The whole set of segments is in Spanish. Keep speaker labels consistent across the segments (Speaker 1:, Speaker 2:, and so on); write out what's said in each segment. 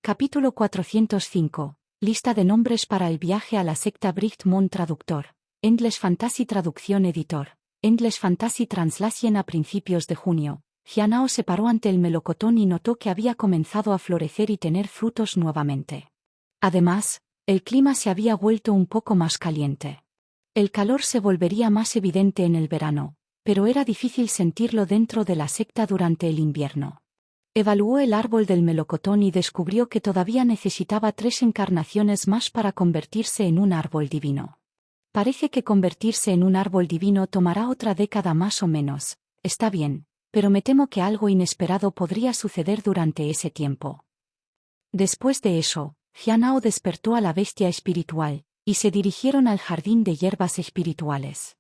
Speaker 1: Capítulo 405. Lista de nombres para el viaje a la secta Brightmon. Traductor. Endless Fantasy. Traducción. Editor. Endless Fantasy Translation. A principios de junio, Jianao se paró ante el melocotón y notó que había comenzado a florecer y tener frutos nuevamente. Además, el clima se había vuelto un poco más caliente. El calor se volvería más evidente en el verano, pero era difícil sentirlo dentro de la secta durante el invierno. Evaluó el árbol del melocotón y descubrió que todavía necesitaba 3 encarnaciones más para convertirse en un árbol divino. Parece que convertirse en un árbol divino tomará otra década más o menos. Está bien, pero me temo que algo inesperado podría suceder durante ese tiempo. Después de eso, Jianao despertó a la bestia espiritual, y se dirigieron al jardín de hierbas espirituales.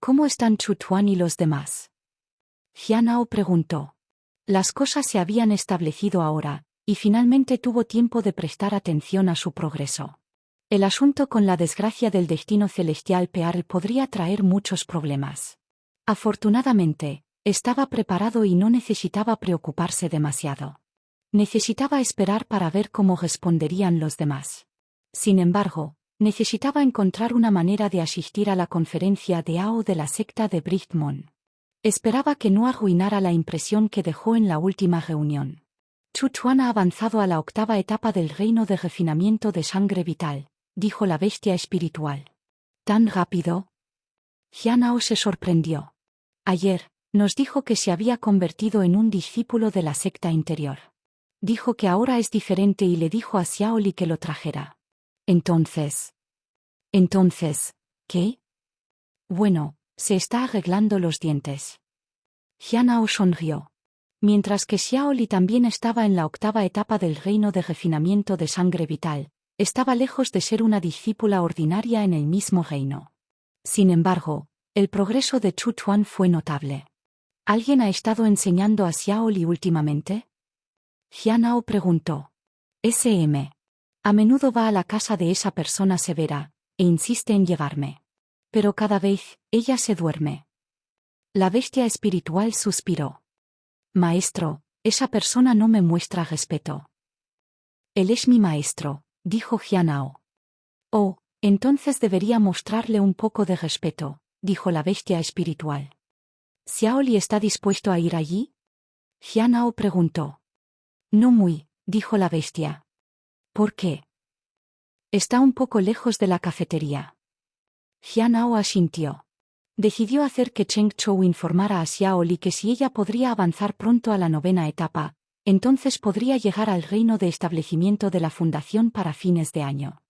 Speaker 1: ¿Cómo están Chu Tuan y los demás? Jianao preguntó. Las cosas se habían establecido ahora, y finalmente tuvo tiempo de prestar atención a su progreso. El asunto con la desgracia del destino celestial Pearl podría traer muchos problemas. Afortunadamente, estaba preparado y no necesitaba preocuparse demasiado. Necesitaba esperar para ver cómo responderían los demás. Sin embargo, necesitaba encontrar una manera de asistir a la conferencia de AO de la secta de Brightmon. Esperaba que no arruinara la impresión que dejó en la última reunión. Chu Tuan ha avanzado a la 8ª etapa del reino de refinamiento de sangre vital, dijo la bestia espiritual. ¿Tan rápido? Jianao se sorprendió. Ayer, nos dijo que se había convertido en un discípulo de la secta interior. Dijo que ahora es diferente y le dijo a Xiaoli que lo trajera. Entonces, ¿qué? Bueno, se está arreglando los dientes. Jianao sonrió. Mientras que Xiaoli también estaba en la 8ª etapa del reino de refinamiento de sangre vital, estaba lejos de ser una discípula ordinaria en el mismo reino. Sin embargo, el progreso de Chu Tuan fue notable. ¿Alguien ha estado enseñando a Xiaoli últimamente? Jianao preguntó. SM. A menudo va a la casa de esa persona severa, e insiste en llevarme. Pero cada vez, ella se duerme. La bestia espiritual suspiró. Maestro, esa persona no me muestra respeto. Él es mi maestro, dijo Jianao. Oh, entonces debería mostrarle un poco de respeto, dijo la bestia espiritual. ¿Xiaoli está dispuesto a ir allí? Jianao preguntó. No muy, dijo la bestia. ¿Por qué? Está un poco lejos de la cafetería. Jianao asintió. Decidió hacer que Cheng Chou informara a Xiaoli que si ella podría avanzar pronto a la 9ª etapa, entonces podría llegar al reino de establecimiento de la fundación para fines de año.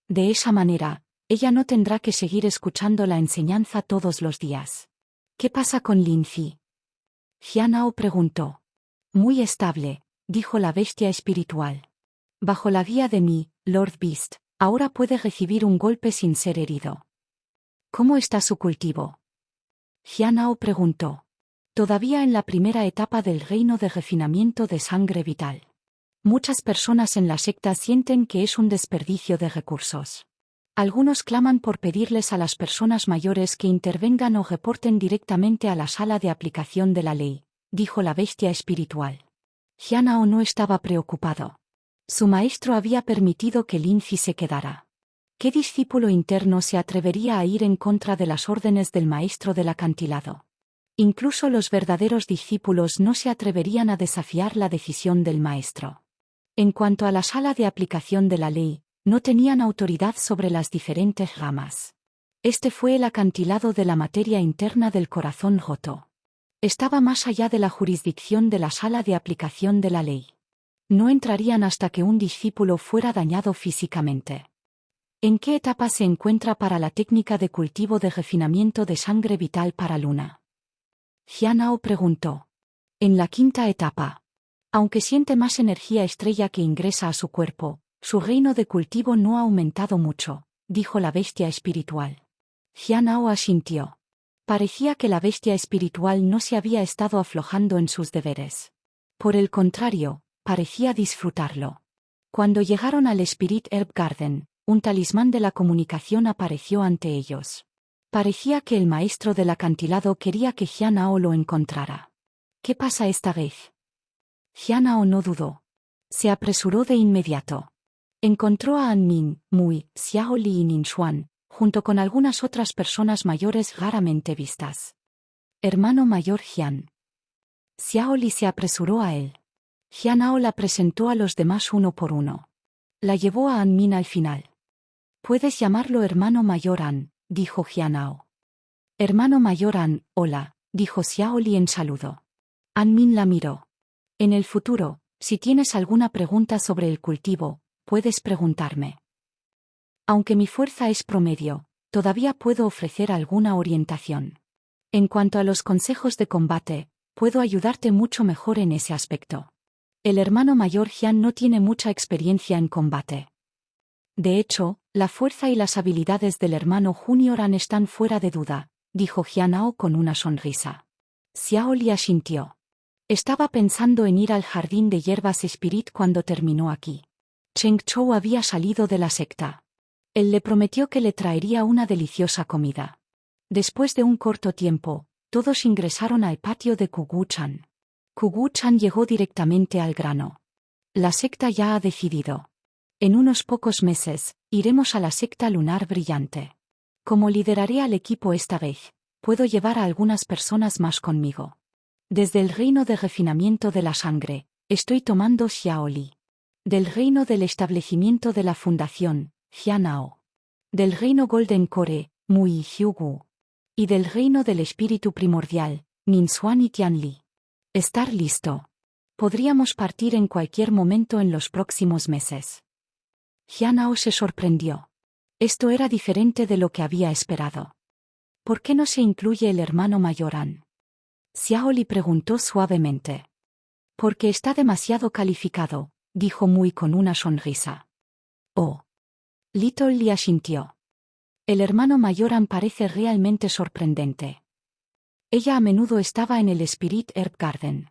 Speaker 1: De esa manera, ella no tendrá que seguir escuchando la enseñanza todos los días. ¿Qué pasa con Lin Zi? Jianao preguntó. Muy estable, dijo la bestia espiritual. Bajo la guía de mi, Lord Beast, ahora puede recibir un golpe sin ser herido. ¿Cómo está su cultivo? Jianao preguntó. Todavía en la 1ª etapa del reino de refinamiento de sangre vital. Muchas personas en la secta sienten que es un desperdicio de recursos. Algunos claman por pedirles a las personas mayores que intervengan o reporten directamente a la sala de aplicación de la ley, dijo la bestia espiritual. Jianao no estaba preocupado. Su maestro había permitido que Lin Zi se quedara. ¿Qué discípulo interno se atrevería a ir en contra de las órdenes del maestro del acantilado? Incluso los verdaderos discípulos no se atreverían a desafiar la decisión del maestro. En cuanto a la sala de aplicación de la ley, no tenían autoridad sobre las diferentes ramas. Este fue el acantilado de la materia interna del corazón roto. Estaba más allá de la jurisdicción de la sala de aplicación de la ley. No entrarían hasta que un discípulo fuera dañado físicamente. ¿En qué etapa se encuentra para la técnica de cultivo de refinamiento de sangre vital para Luna? Jianao preguntó. En la 5ª etapa. Aunque siente más energía estrella que ingresa a su cuerpo, su reino de cultivo no ha aumentado mucho, dijo la bestia espiritual. Jianao asintió. Parecía que la bestia espiritual no se había estado aflojando en sus deberes. Por el contrario, parecía disfrutarlo. Cuando llegaron al Spirit Herb Garden, un talismán de la comunicación apareció ante ellos. Parecía que el maestro del acantilado quería que Jianao lo encontrara. ¿Qué pasa esta vez? Jianao no dudó. Se apresuró de inmediato. Encontró a Anmin, Mui, Xiaoli y Ninshuan, junto con algunas otras personas mayores raramente vistas. Hermano mayor Jian. Xiaoli se apresuró a él. Jianao la presentó a los demás uno por uno. La llevó a Anmin al final. Puedes llamarlo hermano mayor An, dijo Jianao. Hermano mayor An, hola, dijo Xiaoli en saludo. Anmin la miró. En el futuro, si tienes alguna pregunta sobre el cultivo, puedes preguntarme. Aunque mi fuerza es promedio, todavía puedo ofrecer alguna orientación. En cuanto a los consejos de combate, puedo ayudarte mucho mejor en ese aspecto. El hermano mayor Jian no tiene mucha experiencia en combate. De hecho, la fuerza y las habilidades del hermano Junior An están fuera de duda, dijo Jianao con una sonrisa. Xiaoli asintió. Estaba pensando en ir al jardín de hierbas Spirit cuando terminó aquí. Cheng Chou había salido de la secta. Él le prometió que le traería una deliciosa comida. Después de un corto tiempo, todos ingresaron al patio de Kugu-chan. Kugu-chan llegó directamente al grano. La secta ya ha decidido. En unos pocos meses, iremos a la secta lunar brillante. Como lideraré al equipo esta vez, puedo llevar a algunas personas más conmigo. Desde el reino de refinamiento de la sangre, estoy tomando Xiaoli. Del reino del establecimiento de la fundación, Jianao. Del reino Golden Core, Mui Hyugu. Y del reino del espíritu primordial, Ninshuan y Tianli. Estar listo. Podríamos partir en cualquier momento en los próximos meses. Jianao se sorprendió. Esto era diferente de lo que había esperado. ¿Por qué no se incluye el hermano mayor An? Xiaoli preguntó suavemente. Porque está demasiado calificado, dijo Mui con una sonrisa. Oh. Little Li asintió. El hermano mayor An parece realmente sorprendente. Ella a menudo estaba en el Spirit Herb Garden.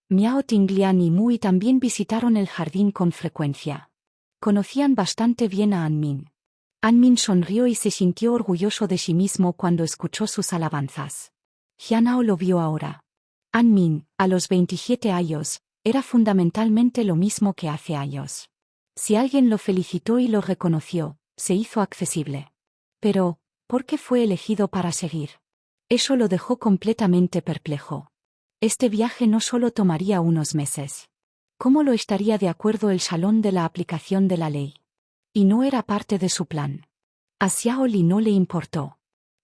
Speaker 1: Miao Tinglian y Mui también visitaron el jardín con frecuencia. Conocían bastante bien a Anmin. Anmin sonrió y se sintió orgulloso de sí mismo cuando escuchó sus alabanzas. Jianao lo vio ahora. Anmin, a los 27 años, era fundamentalmente lo mismo que hace años. Si alguien lo felicitó y lo reconoció, se hizo accesible. Pero, ¿por qué fue elegido para seguir? Eso lo dejó completamente perplejo. Este viaje no solo tomaría unos meses. ¿Cómo lo estaría de acuerdo el salón de la aplicación de la ley? Y no era parte de su plan. A Xiaoli no le importó.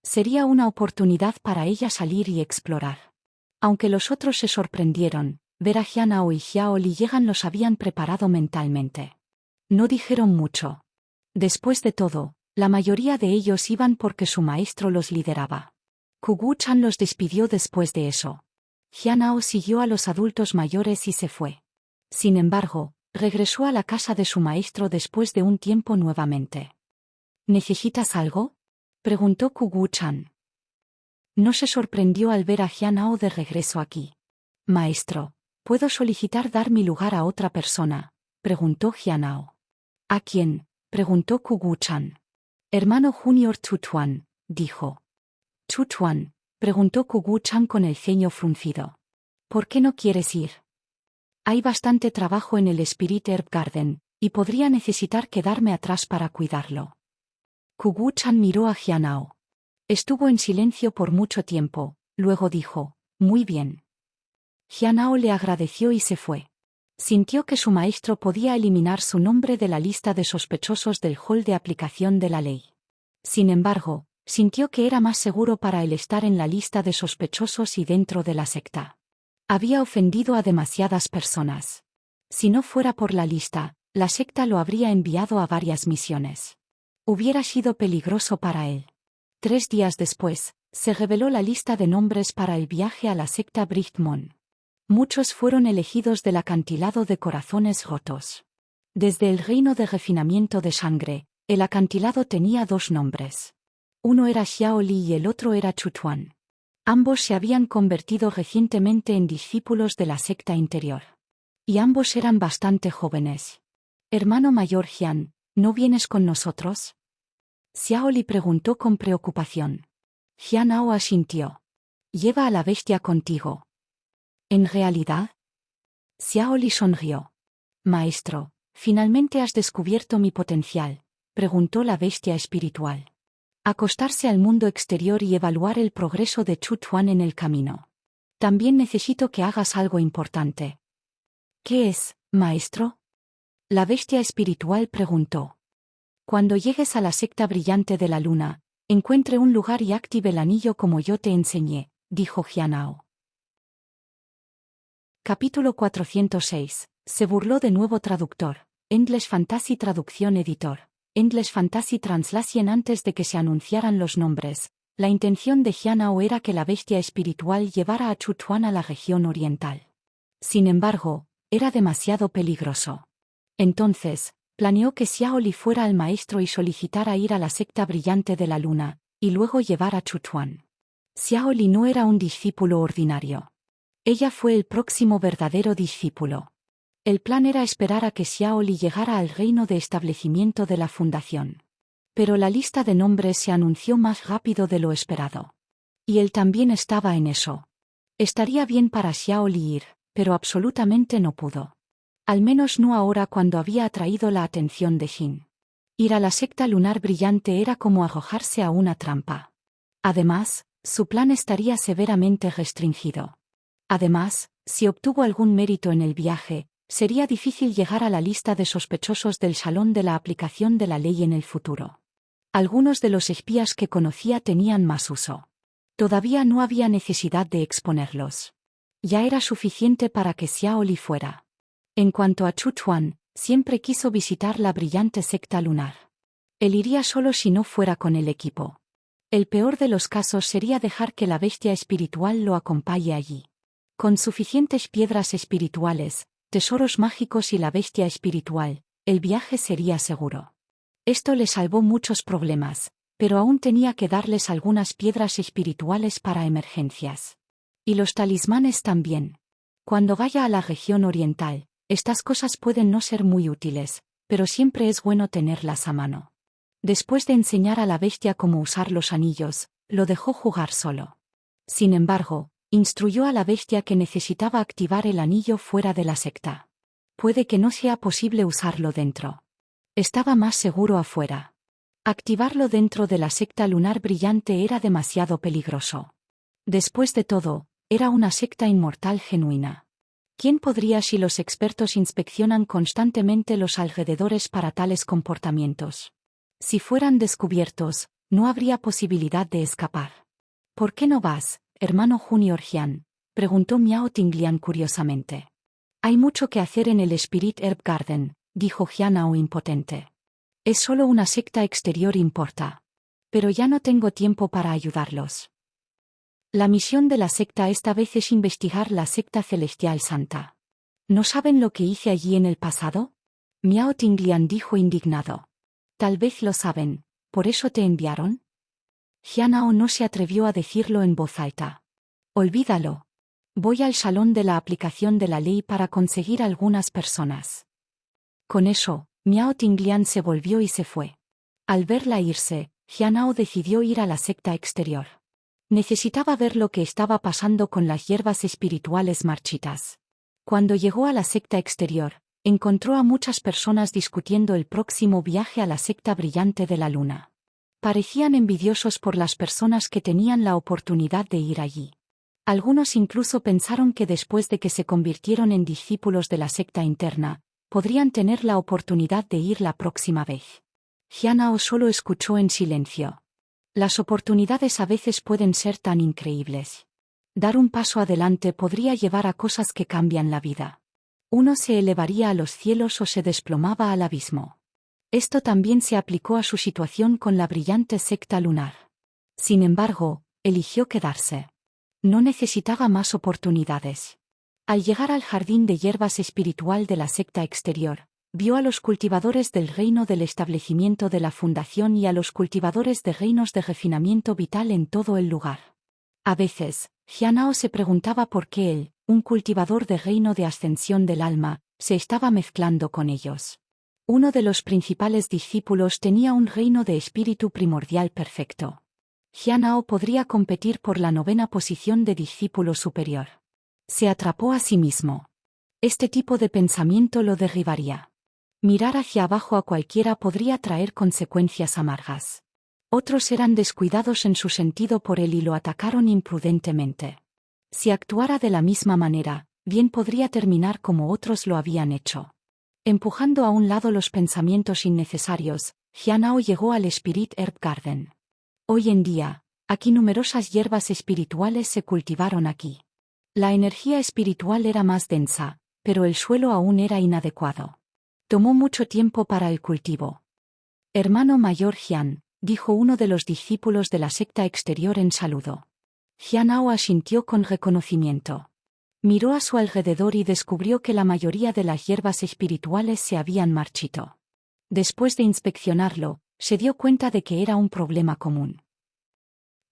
Speaker 1: Sería una oportunidad para ella salir y explorar. Aunque los otros se sorprendieron, ver a Jianao y Xiaoli llegan los habían preparado mentalmente. No dijeron mucho. Después de todo, la mayoría de ellos iban porque su maestro los lideraba. Kugu-chan los despidió después de eso. Jianao siguió a los adultos mayores y se fue. Sin embargo, regresó a la casa de su maestro después de un tiempo nuevamente. ¿Necesitas algo?, preguntó Kugu-chan. No se sorprendió al ver a Jianao de regreso aquí. Maestro, ¿puedo solicitar dar mi lugar a otra persona?, preguntó Jianao. ¿A quién?, preguntó Kugu-chan. Hermano Junior Chuchuan, dijo. Chuchuan, preguntó Kugu-chan con el ceño fruncido. ¿Por qué no quieres ir? Hay bastante trabajo en el Spirit Herb Garden, y podría necesitar quedarme atrás para cuidarlo. Kugu-chan miró a Jianao. Estuvo en silencio por mucho tiempo, luego dijo, muy bien. Jianao le agradeció y se fue. Sintió que su maestro podía eliminar su nombre de la lista de sospechosos del hall de aplicación de la ley. Sin embargo, sintió que era más seguro para él estar en la lista de sospechosos y dentro de la secta. Había ofendido a demasiadas personas. Si no fuera por la lista, la secta lo habría enviado a varias misiones. Hubiera sido peligroso para él. 3 días después, se reveló la lista de nombres para el viaje a la secta Brichtmon. Muchos fueron elegidos del acantilado de corazones rotos. Desde el reino de refinamiento de sangre, el acantilado tenía 2 nombres. Uno era Xiaoli y el otro era Chuchuan. Ambos se habían convertido recientemente en discípulos de la secta interior. Y ambos eran bastante jóvenes. Hermano mayor Jian, ¿no vienes con nosotros?, Xiaoli preguntó con preocupación. Jianao asintió. Lleva a la bestia contigo. ¿En realidad? Xiaoli sonrió. Maestro, finalmente has descubierto mi potencial, preguntó la bestia espiritual. Acostarse al mundo exterior y evaluar el progreso de Chu Tuan en el camino. También necesito que hagas algo importante. ¿Qué es, maestro? La bestia espiritual preguntó. Cuando llegues a la secta brillante de la luna, encuentre un lugar y active el anillo como yo te enseñé, dijo Jianao. Capítulo 406. Se burló de nuevo traductor. English Fantasy Traducción Editor. English Fantasy Translation. Antes de que se anunciaran los nombres, la intención de Jianao era que la bestia espiritual llevara a Chu Tuan a la región oriental. Sin embargo, era demasiado peligroso. Entonces, planeó que Xiao Li fuera al maestro y solicitara ir a la secta brillante de la luna, y luego llevar a Chu Tuan. Xiao Li no era un discípulo ordinario. Ella fue el próximo verdadero discípulo. El plan era esperar a que Xiao Li llegara al reino de establecimiento de la fundación. Pero la lista de nombres se anunció más rápido de lo esperado. Y él también estaba en eso. Estaría bien para Xiao Li ir, pero absolutamente no pudo. Al menos no ahora cuando había atraído la atención de Xin. Ir a la secta lunar brillante era como arrojarse a una trampa. Además, su plan estaría severamente restringido. Además, si obtuvo algún mérito en el viaje, sería difícil llegar a la lista de sospechosos del salón de la aplicación de la ley en el futuro. Algunos de los espías que conocía tenían más uso. Todavía no había necesidad de exponerlos. Ya era suficiente para que Xiao Li fuera. En cuanto a Chu Tuan, siempre quiso visitar la brillante secta lunar. Él iría solo si no fuera con el equipo. El peor de los casos sería dejar que la bestia espiritual lo acompañe allí. Con suficientes piedras espirituales, tesoros mágicos y la bestia espiritual, el viaje sería seguro. Esto le salvó muchos problemas, pero aún tenía que darles algunas piedras espirituales para emergencias. Y los talismanes también. Cuando vaya a la región oriental, estas cosas pueden no ser muy útiles, pero siempre es bueno tenerlas a mano. Después de enseñar a la bestia cómo usar los anillos, lo dejó jugar solo. Sin embargo, instruyó a la bestia que necesitaba activar el anillo fuera de la secta. Puede que no sea posible usarlo dentro. Estaba más seguro afuera. Activarlo dentro de la secta lunar brillante era demasiado peligroso. Después de todo, era una secta inmortal genuina. ¿Quién podría si los expertos inspeccionan constantemente los alrededores para tales comportamientos? Si fueran descubiertos, no habría posibilidad de escapar. ¿Por qué no vas, hermano Junior Jian?, preguntó Miao Tinglian curiosamente. Hay mucho que hacer en el Spirit Herb Garden, dijo Jianao impotente. Es solo una secta exterior importa. Pero ya no tengo tiempo para ayudarlos. La misión de la secta esta vez es investigar la secta celestial santa. ¿No saben lo que hice allí en el pasado? Miao Tinglian dijo indignado. Tal vez lo saben, ¿por eso te enviaron? Jianao no se atrevió a decirlo en voz alta. Olvídalo. Voy al salón de la aplicación de la ley para conseguir algunas personas. Con eso, Miao Tinglian se volvió y se fue. Al verla irse, Jianao decidió ir a la secta exterior. Necesitaba ver lo que estaba pasando con las hierbas espirituales marchitas. Cuando llegó a la secta exterior, encontró a muchas personas discutiendo el próximo viaje a la secta brillante de la luna. Parecían envidiosos por las personas que tenían la oportunidad de ir allí. Algunos incluso pensaron que después de que se convirtieron en discípulos de la secta interna, podrían tener la oportunidad de ir la próxima vez. Jianao solo escuchó en silencio. Las oportunidades a veces pueden ser tan increíbles. Dar un paso adelante podría llevar a cosas que cambian la vida. Uno se elevaría a los cielos o se desplomaba al abismo. Esto también se aplicó a su situación con la brillante secta lunar. Sin embargo, eligió quedarse. No necesitaba más oportunidades. Al llegar al jardín de hierbas espiritual de la secta exterior, vio a los cultivadores del reino del establecimiento de la fundación y a los cultivadores de reinos de refinamiento vital en todo el lugar. A veces, Jianao se preguntaba por qué él, un cultivador de reino de ascensión del alma, se estaba mezclando con ellos. Uno de los principales discípulos tenía un reino de espíritu primordial perfecto. Jianao podría competir por la 9ª posición de discípulo superior. Se atrapó a sí mismo. Este tipo de pensamiento lo derribaría. Mirar hacia abajo a cualquiera podría traer consecuencias amargas. Otros eran descuidados en su sentido por él y lo atacaron imprudentemente. Si actuara de la misma manera, bien podría terminar como otros lo habían hecho. Empujando a un lado los pensamientos innecesarios, Jianao llegó al Spirit Herb Garden. Hoy en día, aquí numerosas hierbas espirituales se cultivaron aquí. La energía espiritual era más densa, pero el suelo aún era inadecuado. Tomó mucho tiempo para el cultivo. Hermano mayor Jian, dijo uno de los discípulos de la secta exterior en saludo. Jianao asintió con reconocimiento. Miró a su alrededor y descubrió que la mayoría de las hierbas espirituales se habían marchito. Después de inspeccionarlo, se dio cuenta de que era un problema común.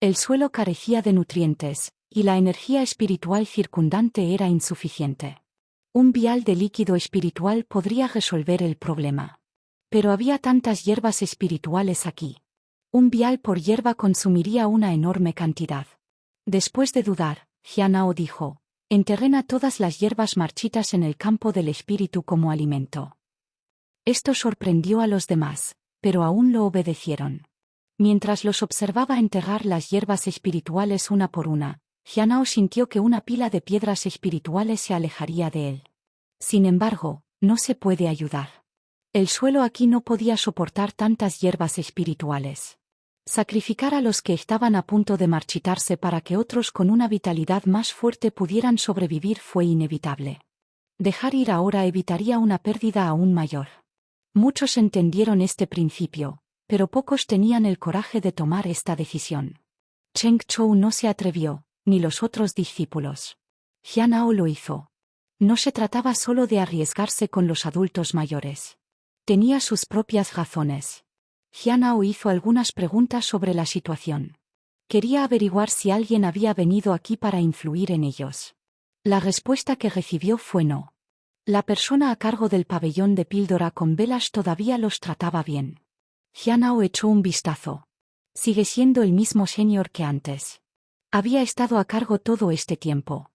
Speaker 1: El suelo carecía de nutrientes, y la energía espiritual circundante era insuficiente. Un vial de líquido espiritual podría resolver el problema. Pero había tantas hierbas espirituales aquí. Un vial por hierba consumiría una enorme cantidad. Después de dudar, Jianao dijo: enterrena todas las hierbas marchitas en el campo del espíritu como alimento. Esto sorprendió a los demás, pero aún lo obedecieron. Mientras los observaba enterrar las hierbas espirituales una por una, Jianao sintió que una pila de piedras espirituales se alejaría de él. Sin embargo, no se puede ayudar. El suelo aquí no podía soportar tantas hierbas espirituales. Sacrificar a los que estaban a punto de marchitarse para que otros con una vitalidad más fuerte pudieran sobrevivir fue inevitable. Dejar ir ahora evitaría una pérdida aún mayor. Muchos entendieron este principio, pero pocos tenían el coraje de tomar esta decisión. Cheng Chou no se atrevió, ni los otros discípulos. Jianao lo hizo. No se trataba solo de arriesgarse con los adultos mayores. Tenía sus propias razones. Jianao hizo algunas preguntas sobre la situación. Quería averiguar si alguien había venido aquí para influir en ellos. La respuesta que recibió fue no. La persona a cargo del pabellón de píldora con velas todavía los trataba bien. Jianao echó un vistazo. Sigue siendo el mismo señor que antes. Había estado a cargo todo este tiempo.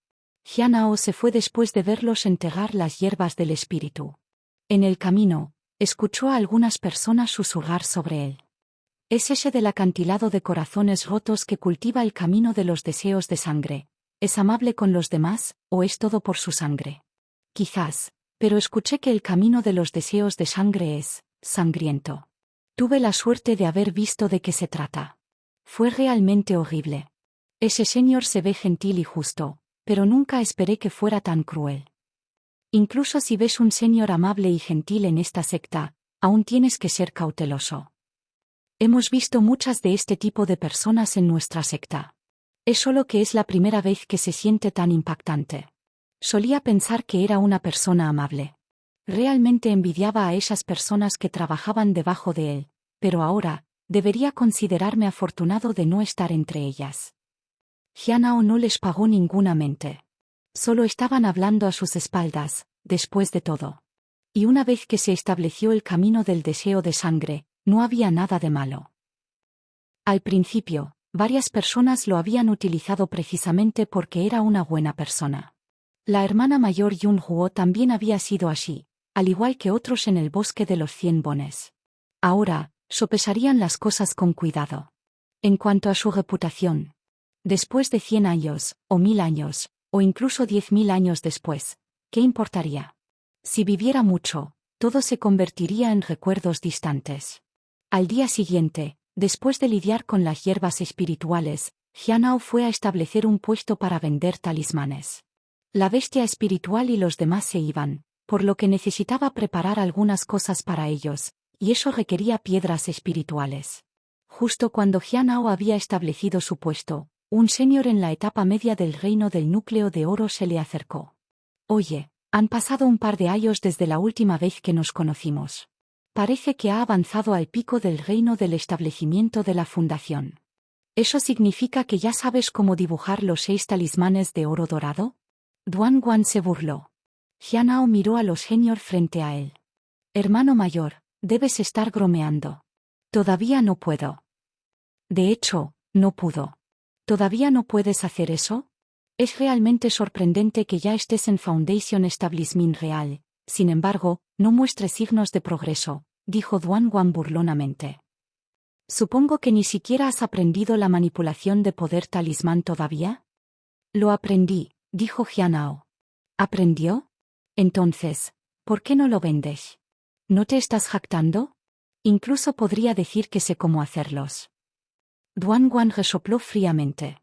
Speaker 1: Jianao se fue después de verlos enterrar las hierbas del espíritu. En el camino, escuchó a algunas personas susurrar sobre él. ¿Es ese del acantilado de corazones rotos que cultiva el camino de los deseos de sangre? ¿Es amable con los demás, o es todo por su sangre? Quizás, pero escuché que el camino de los deseos de sangre es sangriento. Tuve la suerte de haber visto de qué se trata. Fue realmente horrible. Ese señor se ve gentil y justo, pero nunca esperé que fuera tan cruel. Incluso si ves un señor amable y gentil en esta secta, aún tienes que ser cauteloso. Hemos visto muchas de este tipo de personas en nuestra secta. Es solo que es la primera vez que se siente tan impactante. Solía pensar que era una persona amable. Realmente envidiaba a esas personas que trabajaban debajo de él, pero ahora, debería considerarme afortunado de no estar entre ellas. Jianao no les pagó ninguna mente. Solo estaban hablando a sus espaldas, después de todo. Y una vez que se estableció el camino del deseo de sangre, no había nada de malo. Al principio, varias personas lo habían utilizado precisamente porque era una buena persona. La hermana mayor Yun Huo también había sido así, al igual que otros en el bosque de los 100 bones. Ahora, sopesarían las cosas con cuidado. En cuanto a su reputación, después de 100 años, o 1000 años, o incluso 10.000 años después, ¿qué importaría? Si viviera mucho, todo se convertiría en recuerdos distantes. Al día siguiente, después de lidiar con las hierbas espirituales, Jianao fue a establecer un puesto para vender talismanes. La bestia espiritual y los demás se iban, por lo que necesitaba preparar algunas cosas para ellos, y eso requería piedras espirituales. Justo cuando Jianao había establecido su puesto, un señor en la etapa media del reino del núcleo de oro se le acercó. Oye, han pasado un par de años desde la última vez que nos conocimos. Parece que ha avanzado al pico del reino del establecimiento de la fundación. ¿Eso significa que ya sabes cómo dibujar los 6 talismanes de oro dorado? Duan Guan se burló. Jianao miró a los senior frente a él. Hermano mayor, debes estar bromeando. Todavía no puedo. De hecho, no pudo. ¿Todavía no puedes hacer eso? Es realmente sorprendente que ya estés en Foundation Establishment Real, sin embargo, no muestres signos de progreso, dijo Duan Guan burlonamente. Supongo que ni siquiera has aprendido la manipulación de poder talismán todavía. Lo aprendí, dijo Jianao. ¿Aprendió? Entonces, ¿por qué no lo vendes? ¿No te estás jactando? Incluso podría decir que sé cómo hacerlos. Duan Guan resopló fríamente.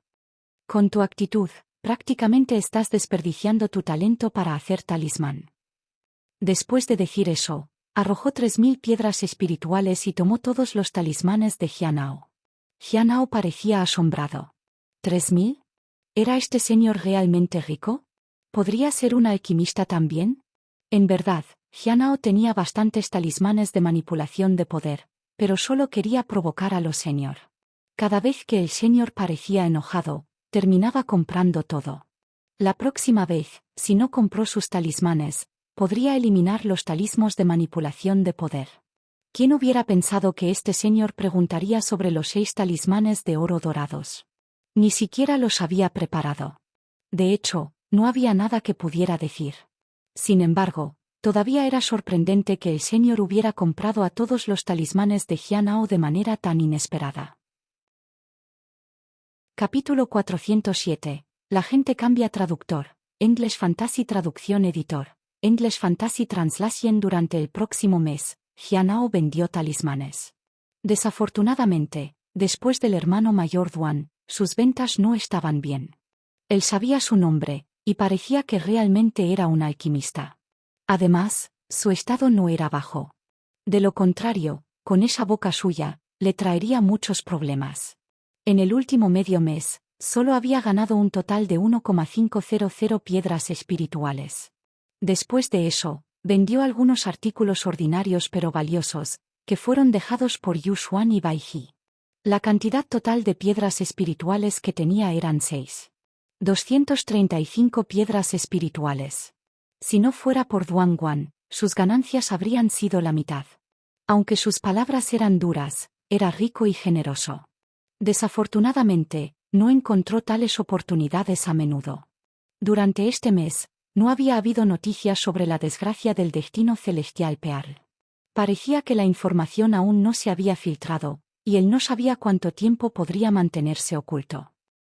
Speaker 1: Con tu actitud, prácticamente estás desperdiciando tu talento para hacer talismán. Después de decir eso, arrojó 3000 piedras espirituales y tomó todos los talismanes de Jianao. Jianao parecía asombrado. ¿3000? ¿Era este señor realmente rico? ¿Podría ser una alquimista también? En verdad, Jianao tenía bastantes talismanes de manipulación de poder, pero solo quería provocar a los señor. Cada vez que el señor parecía enojado, terminaba comprando todo. La próxima vez, si no compró sus talismanes, podría eliminar los talismos de manipulación de poder. ¿Quién hubiera pensado que este señor preguntaría sobre los 6 talismanes de oro dorados? Ni siquiera los había preparado. De hecho, no había nada que pudiera decir. Sin embargo, todavía era sorprendente que el señor hubiera comprado a todos los talismanes de Jianao de manera tan inesperada. Capítulo 407. La gente cambia traductor. English Fantasy Traducción Editor. English Fantasy Translation. Durante el próximo mes, Jianao vendió talismanes. Desafortunadamente, después del hermano mayor Duan, sus ventas no estaban bien. Él sabía su nombre, y parecía que realmente era un alquimista. Además, su estado no era bajo. De lo contrario, con esa boca suya, le traería muchos problemas. En el último medio mes, solo había ganado un total de 1,500 piedras espirituales. Después de eso, vendió algunos artículos ordinarios pero valiosos, que fueron dejados por Yu Xuan y Bai Ji. La cantidad total de piedras espirituales que tenía eran 235 piedras espirituales. Si no fuera por Duan Guan, sus ganancias habrían sido la mitad. Aunque sus palabras eran duras, era rico y generoso. Desafortunadamente, no encontró tales oportunidades a menudo. Durante este mes, no había habido noticias sobre la desgracia del destino celestial Pearl. Parecía que la información aún no se había filtrado, y él no sabía cuánto tiempo podría mantenerse oculto.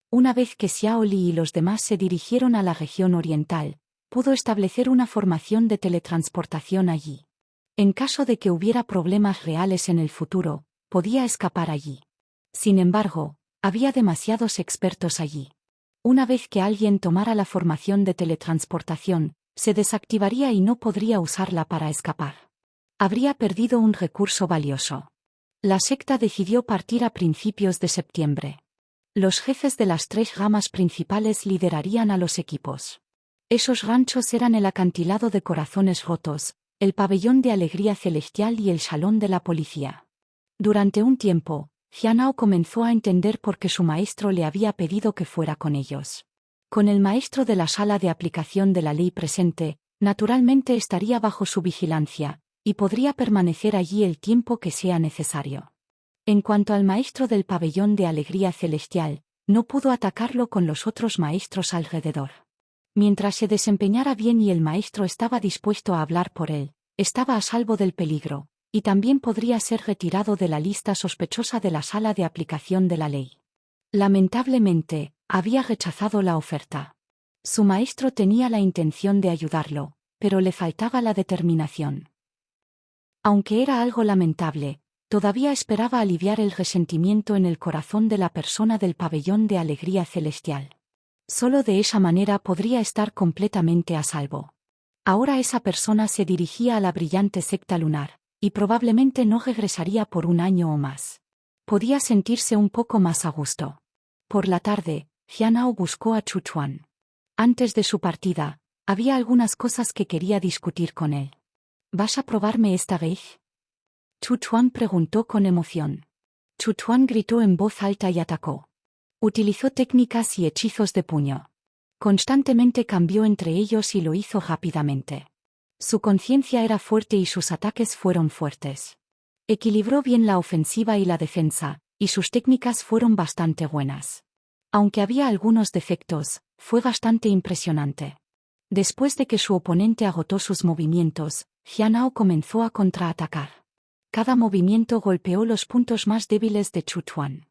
Speaker 1: Una vez que Xiao Li y los demás se dirigieron a la región oriental, pudo establecer una formación de teletransportación allí. En caso de que hubiera problemas reales en el futuro, podía escapar allí. Sin embargo, había demasiados expertos allí. Una vez que alguien tomara la formación de teletransportación, se desactivaría y no podría usarla para escapar. Habría perdido un recurso valioso. La secta decidió partir a principios de septiembre. Los jefes de las 3 ramas principales liderarían a los equipos. Esos ranchos eran el acantilado de Corazones Rotos, el pabellón de Alegría Celestial y el salón de la policía. Durante un tiempo, Jianao comenzó a entender por qué su maestro le había pedido que fuera con ellos. Con el maestro de la sala de aplicación de la ley presente, naturalmente estaría bajo su vigilancia, y podría permanecer allí el tiempo que sea necesario. En cuanto al maestro del pabellón de Alegría Celestial, no pudo atacarlo con los otros maestros alrededor. Mientras se desempeñara bien y el maestro estaba dispuesto a hablar por él, estaba a salvo del peligro, y también podría ser retirado de la lista sospechosa de la sala de aplicación de la ley. Lamentablemente, había rechazado la oferta. Su maestro tenía la intención de ayudarlo, pero le faltaba la determinación. Aunque era algo lamentable, todavía esperaba aliviar el resentimiento en el corazón de la persona del pabellón de Alegría Celestial. Solo de esa manera podría estar completamente a salvo. Ahora esa persona se dirigía a la brillante secta lunar, y probablemente no regresaría por un año o más. Podía sentirse un poco más a gusto. Por la tarde, Jianao buscó a Chu Chuan. Antes de su partida, había algunas cosas que quería discutir con él. ¿Vas a probarme esta vez? Chu Chuan preguntó con emoción. Chu Chuan gritó en voz alta y atacó. Utilizó técnicas y hechizos de puño. Constantemente cambió entre ellos y lo hizo rápidamente. Su conciencia era fuerte y sus ataques fueron fuertes. Equilibró bien la ofensiva y la defensa, y sus técnicas fueron bastante buenas. Aunque había algunos defectos, fue bastante impresionante. Después de que su oponente agotó sus movimientos, Jianao comenzó a contraatacar. Cada movimiento golpeó los puntos más débiles de Chu Tuan.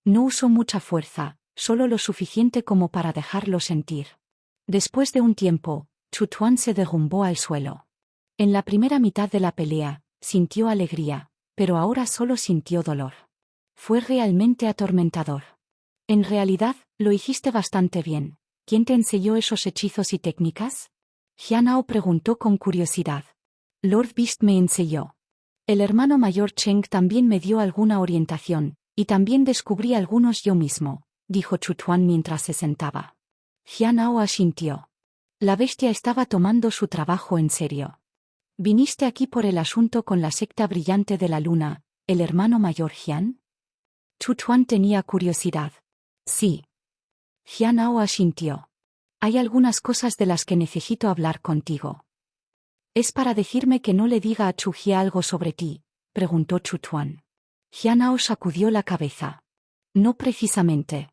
Speaker 1: No usó mucha fuerza, solo lo suficiente como para dejarlo sentir. Después de un tiempo, Chu Tuan se derrumbó al suelo. En la primera mitad de la pelea, sintió alegría, pero ahora solo sintió dolor. Fue realmente atormentador. En realidad, lo hiciste bastante bien. ¿Quién te enseñó esos hechizos y técnicas? Jianao preguntó con curiosidad. Lord Beast me enseñó. El hermano mayor Cheng también me dio alguna orientación, y también descubrí algunos yo mismo, dijo Chu Tuan mientras se sentaba. Jianao asintió. La bestia estaba tomando su trabajo en serio. ¿Viniste aquí por el asunto con la secta brillante de la luna, el hermano mayor Jian? Chu Tuan tenía curiosidad. Sí. Jianao asintió. Hay algunas cosas de las que necesito hablar contigo. ¿Es para decirme que no le diga a Chu Jie algo sobre ti?, preguntó Chu Tuan. Jianao sacudió la cabeza. No precisamente.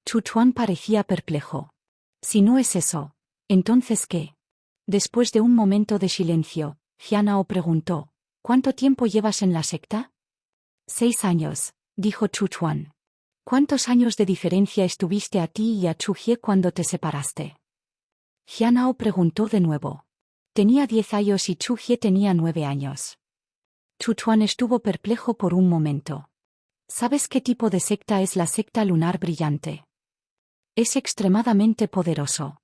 Speaker 1: Chu Tuan parecía perplejo. Si no es eso, ¿entonces qué? Después de un momento de silencio, Jianao preguntó, ¿cuánto tiempo llevas en la secta? 6 años, dijo Chu Tuan. ¿Cuántos años de diferencia estuviste a ti y a Chu Jie cuando te separaste? Jianao preguntó de nuevo. Tenía 10 años y Chu Jie tenía 9 años. Chu Tuan estuvo perplejo por un momento. ¿Sabes qué tipo de secta es la secta lunar brillante? Es extremadamente poderoso.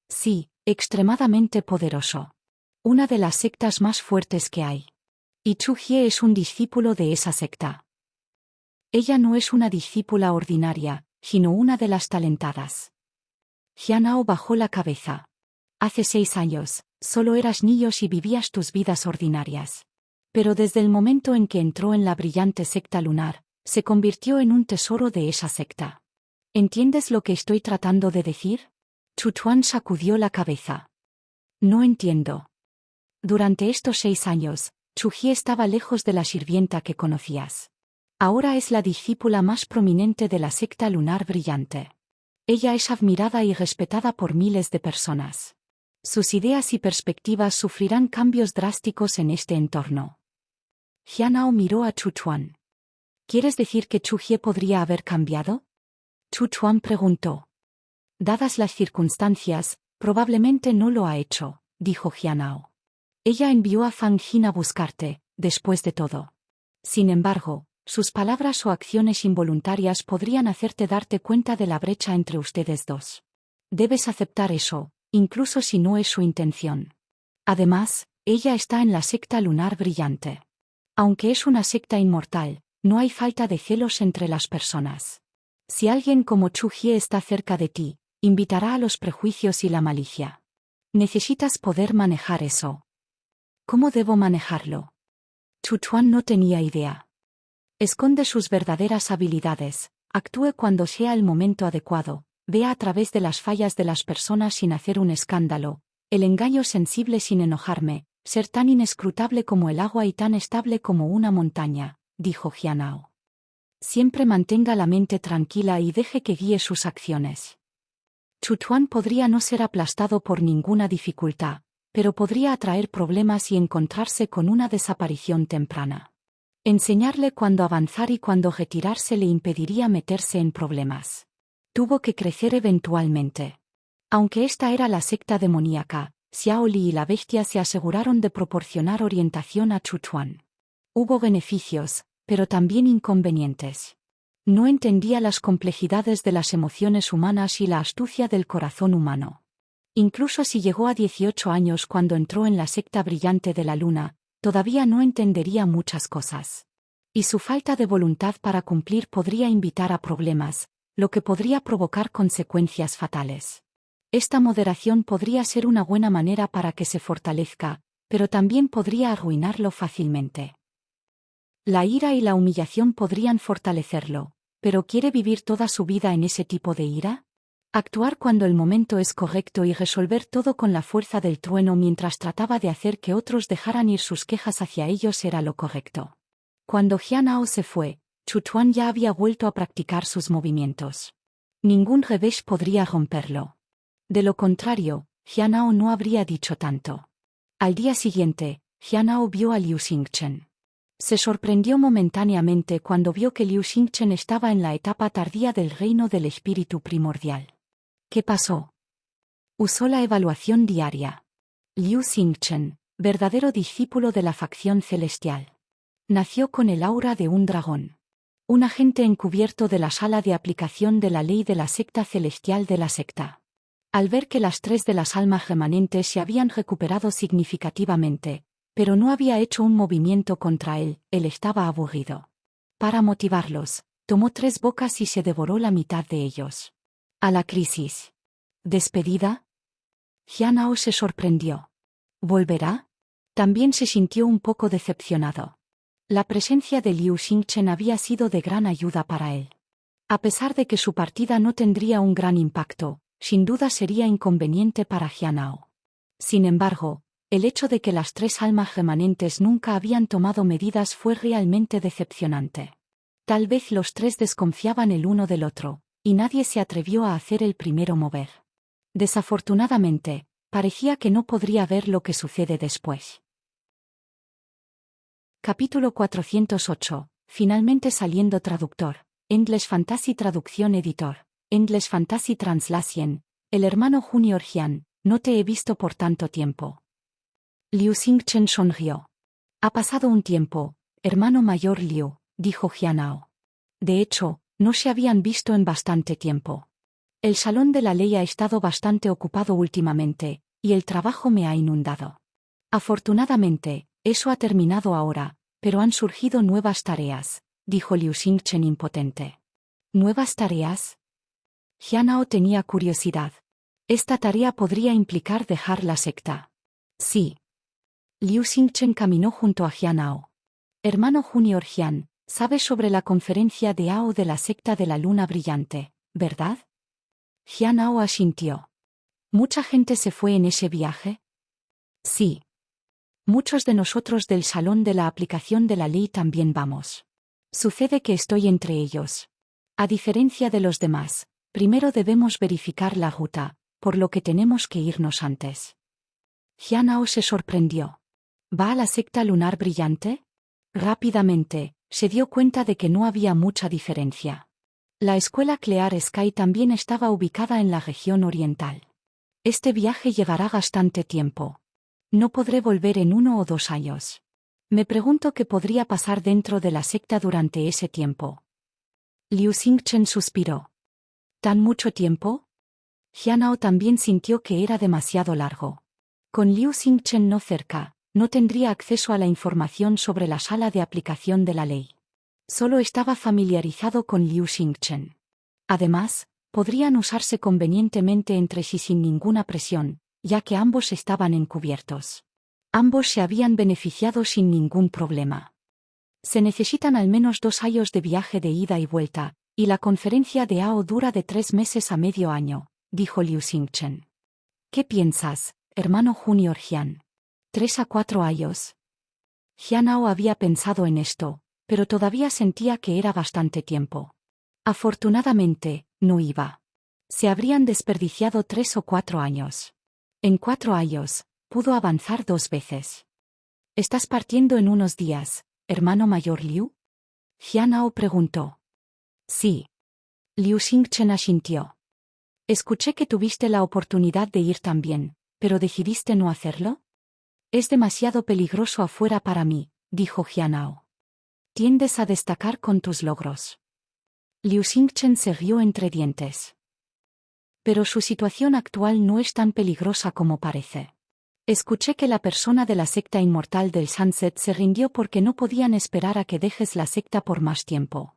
Speaker 1: Sí, extremadamente poderoso. Una de las sectas más fuertes que hay. Y Chu Jie es un discípulo de esa secta. Ella no es una discípula ordinaria, sino una de las talentadas. Jianao bajó la cabeza. Hace 6 años, solo eras niño y vivías tus vidas ordinarias. Pero desde el momento en que entró en la brillante secta lunar, se convirtió en un tesoro de esa secta. ¿Entiendes lo que estoy tratando de decir? Chu Tuan sacudió la cabeza. No entiendo. Durante estos 6 años, Chu Jie estaba lejos de la sirvienta que conocías. Ahora es la discípula más prominente de la secta lunar brillante. Ella es admirada y respetada por miles de personas. Sus ideas y perspectivas sufrirán cambios drásticos en este entorno. Jianao miró a Chu Tuan. ¿Quieres decir que Chu Jie podría haber cambiado? Chu Tuan preguntó. Dadas las circunstancias, probablemente no lo ha hecho, dijo Jianao. Ella envió a Fang Jin a buscarte, después de todo. Sin embargo, sus palabras o acciones involuntarias podrían hacerte darte cuenta de la brecha entre ustedes dos. Debes aceptar eso, incluso si no es su intención. Además, ella está en la secta lunar brillante. Aunque es una secta inmortal, no hay falta de celos entre las personas. Si alguien como Chu Jie está cerca de ti, invitará a los prejuicios y la malicia. Necesitas poder manejar eso. ¿Cómo debo manejarlo? Chu Tuan no tenía idea. Esconde sus verdaderas habilidades, actúe cuando sea el momento adecuado, vea a través de las fallas de las personas sin hacer un escándalo, el engaño sensible sin enojarme, ser tan inescrutable como el agua y tan estable como una montaña, dijo Jianao. Siempre mantenga la mente tranquila y deje que guíe sus acciones. Chu Tuan podría no ser aplastado por ninguna dificultad, pero podría atraer problemas y encontrarse con una desaparición temprana. Enseñarle cuándo avanzar y cuándo retirarse le impediría meterse en problemas. Tuvo que crecer eventualmente. Aunque esta era la secta demoníaca, Xiao Li y la bestia se aseguraron de proporcionar orientación a Chu Tuan. Hubo beneficios, pero también inconvenientes. No entendía las complejidades de las emociones humanas y la astucia del corazón humano. Incluso si llegó a 18 años cuando entró en la secta brillante de la luna, todavía no entendería muchas cosas. Y su falta de voluntad para cumplir podría invitar a problemas, lo que podría provocar consecuencias fatales. Esta moderación podría ser una buena manera para que se fortalezca, pero también podría arruinarlo fácilmente. La ira y la humillación podrían fortalecerlo, pero ¿quiere vivir toda su vida en ese tipo de ira? Actuar cuando el momento es correcto y resolver todo con la fuerza del trueno mientras trataba de hacer que otros dejaran ir sus quejas hacia ellos era lo correcto. Cuando Jianao se fue, Chu Tuan ya había vuelto a practicar sus movimientos. Ningún revés podría romperlo. De lo contrario, Jianao no habría dicho tanto. Al día siguiente, Jianao vio a Liu Xingchen. Se sorprendió momentáneamente cuando vio que Liu Xingchen estaba en la etapa tardía del reino del espíritu primordial. ¿Qué pasó? Usó la evaluación diaria. Liu Xingchen, verdadero discípulo de la facción celestial. Nació con el aura de un dragón. Un agente encubierto de la sala de aplicación de la ley de la secta celestial de la secta. Al ver que las 3 de las almas remanentes se habían recuperado significativamente, pero no había hecho un movimiento contra él estaba aburrido. Para motivarlos, tomó 3 bocas y se devoró la mitad de ellos. A la crisis. ¿Despedida? Jianao se sorprendió. ¿Volverá? También se sintió un poco decepcionado. La presencia de Liu Xingchen había sido de gran ayuda para él. A pesar de que su partida no tendría un gran impacto, sin duda sería inconveniente para Jianao. Sin embargo, el hecho de que las 3 almas remanentes nunca habían tomado medidas fue realmente decepcionante. Tal vez los 3 desconfiaban el uno del otro, y nadie se atrevió a hacer el primero mover. Desafortunadamente, parecía que no podría ver lo que sucede después. Capítulo 408. Finalmente saliendo traductor. Endless Fantasy Traducción Editor. Endless Fantasy Translation. El hermano Junior Jian, no te he visto por tanto tiempo. Liu Xingchen sonrió. Ha pasado un tiempo, hermano mayor Liu, dijo Jianao. De hecho, no se habían visto en bastante tiempo. El salón de la ley ha estado bastante ocupado últimamente, y el trabajo me ha inundado. Afortunadamente, eso ha terminado ahora, pero han surgido nuevas tareas, dijo Liu Xingchen impotente. ¿Nuevas tareas? Jianao tenía curiosidad. Esta tarea podría implicar dejar la secta. Sí. Liu Xingchen caminó junto a Jianao. Hermano Junior Jian, sabes sobre la conferencia de Ao de la secta de la luna brillante, ¿verdad? Jianao asintió. ¿Mucha gente se fue en ese viaje? Sí. Muchos de nosotros del salón de la aplicación de la ley también vamos. Sucede que estoy entre ellos. A diferencia de los demás, primero debemos verificar la ruta, por lo que tenemos que irnos antes. Jianao se sorprendió. ¿Va a la secta lunar brillante? Rápidamente, se dio cuenta de que no había mucha diferencia. La escuela Clear Sky también estaba ubicada en la región oriental. Este viaje llevará bastante tiempo. No podré volver en 1 o 2 años. Me pregunto qué podría pasar dentro de la secta durante ese tiempo. Liu Xingchen suspiró. ¿Tan mucho tiempo? Jianao también sintió que era demasiado largo. Con Liu Xingchen no cerca, no tendría acceso a la información sobre la sala de aplicación de la ley. Solo estaba familiarizado con Liu Xingchen. Además, podrían usarse convenientemente entre sí sin ninguna presión, ya que ambos estaban encubiertos. Ambos se habían beneficiado sin ningún problema. Se necesitan al menos 2 años de viaje de ida y vuelta, y la conferencia de Ao dura de 3 meses a medio año, dijo Liu Xingchen. ¿Qué piensas, hermano Junior Jian? 3 a 4 años. Jianao había pensado en esto, pero todavía sentía que era bastante tiempo. Afortunadamente, no iba. Se habrían desperdiciado 3 o 4 años. En 4 años, pudo avanzar 2 veces. ¿Estás partiendo en unos días, hermano mayor Liu? Jianao preguntó. Sí. Liu Xingchen asintió. Escuché que tuviste la oportunidad de ir también, pero decidiste no hacerlo. Es demasiado peligroso afuera para mí, dijo Jianao. Tiendes a destacar con tus logros. Liu Xingchen se rió entre dientes. Pero su situación actual no es tan peligrosa como parece. Escuché que la persona de la secta inmortal del Sunset se rindió porque no podían esperar a que dejes la secta por más tiempo.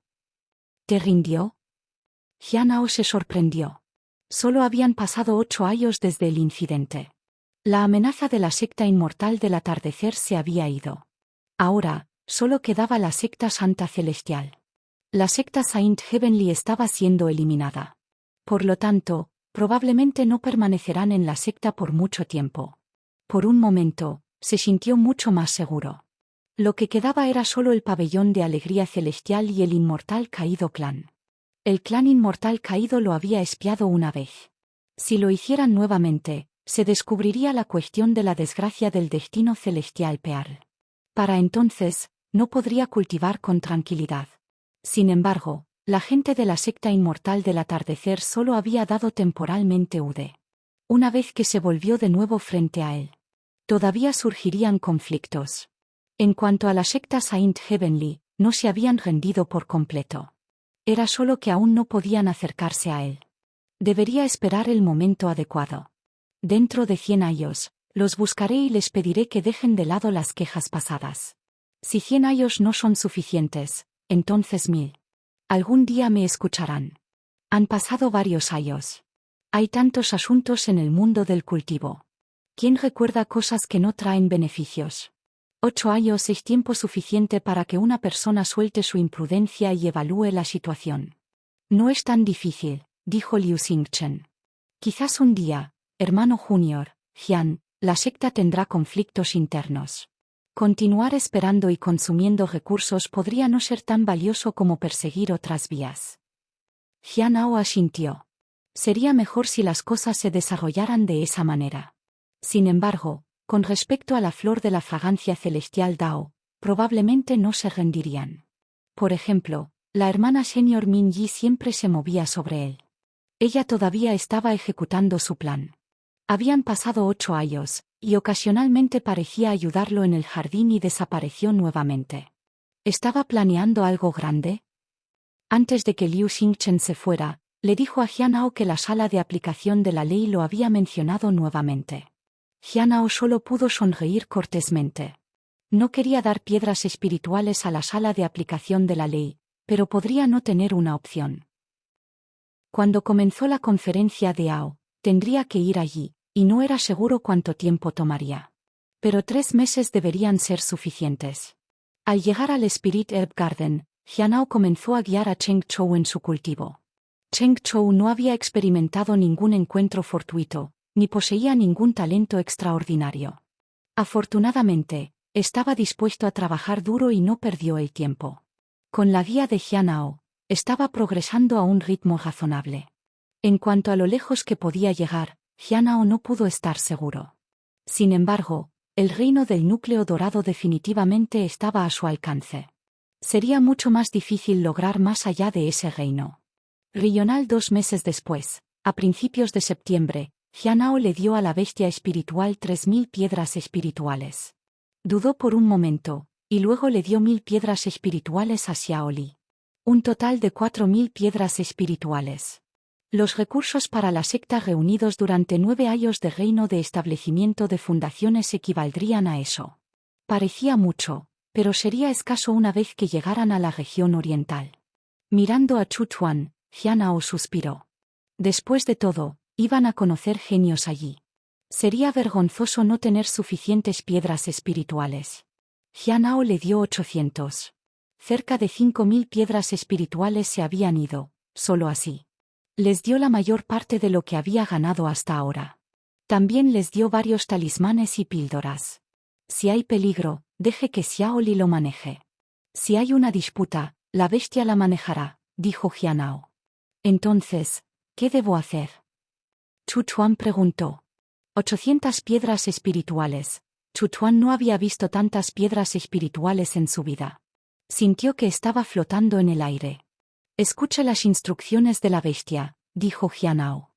Speaker 1: ¿Te rindió? Jianao se sorprendió. Solo habían pasado 8 años desde el incidente. La amenaza de la secta inmortal del atardecer se había ido. Ahora, solo quedaba la secta Santa Celestial. La secta Saint Heavenly estaba siendo eliminada. Por lo tanto, probablemente no permanecerán en la secta por mucho tiempo. Por un momento, se sintió mucho más seguro. Lo que quedaba era solo el pabellón de alegría celestial y el inmortal caído clan. El clan inmortal caído lo había espiado una vez. Si lo hicieran nuevamente, se descubriría la cuestión de la desgracia del destino celestial Pearl. Para entonces, no podría cultivar con tranquilidad. Sin embargo, la gente de la secta inmortal del atardecer solo había dado temporalmente Ude. Una vez que se volvió de nuevo frente a él, todavía surgirían conflictos. En cuanto a la secta Saint Heavenly, no se habían rendido por completo. Era solo que aún no podían acercarse a él. Debería esperar el momento adecuado. Dentro de 100 años, los buscaré y les pediré que dejen de lado las quejas pasadas. Si 100 años no son suficientes, entonces 1000. Algún día me escucharán. Han pasado varios años. Hay tantos asuntos en el mundo del cultivo. ¿Quién recuerda cosas que no traen beneficios? 8 años es tiempo suficiente para que una persona suelte su imprudencia y evalúe la situación. No es tan difícil, dijo Liu Xingchen. Quizás un día, hermano Junior, Jian, la secta tendrá conflictos internos. Continuar esperando y consumiendo recursos podría no ser tan valioso como perseguir otras vías. Jian Ao asintió. Sería mejor si las cosas se desarrollaran de esa manera. Sin embargo, con respecto a la flor de la fragancia celestial Dao, probablemente no se rendirían. Por ejemplo, la hermana senior Min Yi siempre se movía sobre él. Ella todavía estaba ejecutando su plan. Habían pasado 8 años, y ocasionalmente parecía ayudarlo en el jardín y desapareció nuevamente. ¿Estaba planeando algo grande? Antes de que Liu Xingchen se fuera, le dijo a Jianao que la sala de aplicación de la ley lo había mencionado nuevamente. Jianao solo pudo sonreír cortésmente. No quería dar piedras espirituales a la sala de aplicación de la ley, pero podría no tener una opción. Cuando comenzó la conferencia de Ao, tendría que ir allí, y no era seguro cuánto tiempo tomaría. Pero 3 meses deberían ser suficientes. Al llegar al Spirit Herb Garden, Jianao comenzó a guiar a Cheng Chou en su cultivo. Cheng Chou no había experimentado ningún encuentro fortuito, ni poseía ningún talento extraordinario. Afortunadamente, estaba dispuesto a trabajar duro y no perdió el tiempo. Con la guía de Jianao, estaba progresando a un ritmo razonable. En cuanto a lo lejos que podía llegar, Jianao no pudo estar seguro. Sin embargo, el reino del núcleo dorado definitivamente estaba a su alcance. Sería mucho más difícil lograr más allá de ese reino. Rional 2 meses después, a principios de septiembre, Jianao le dio a la bestia espiritual 3000 piedras espirituales. Dudó por un momento, y luego le dio 1000 piedras espirituales a Xiaoli. Un total de 4000 piedras espirituales. Los recursos para la secta reunidos durante 9 años de reino de establecimiento de fundaciones equivaldrían a eso. Parecía mucho, pero sería escaso una vez que llegaran a la región oriental. Mirando a Chu Chuan, Jianao suspiró. Después de todo, iban a conocer genios allí. Sería vergonzoso no tener suficientes piedras espirituales. Jianao le dio 800. Cerca de 5000 piedras espirituales se habían ido, solo así. Les dio la mayor parte de lo que había ganado hasta ahora. También les dio varios talismanes y píldoras. Si hay peligro, deje que Xiaoli lo maneje. Si hay una disputa, la bestia la manejará, dijo Jianao. Entonces, ¿qué debo hacer? Chu Chuan preguntó. 800 piedras espirituales. Chu Chuan no había visto tantas piedras espirituales en su vida. Sintió que estaba flotando en el aire. Escuche las instrucciones de la bestia, dijo Jianao.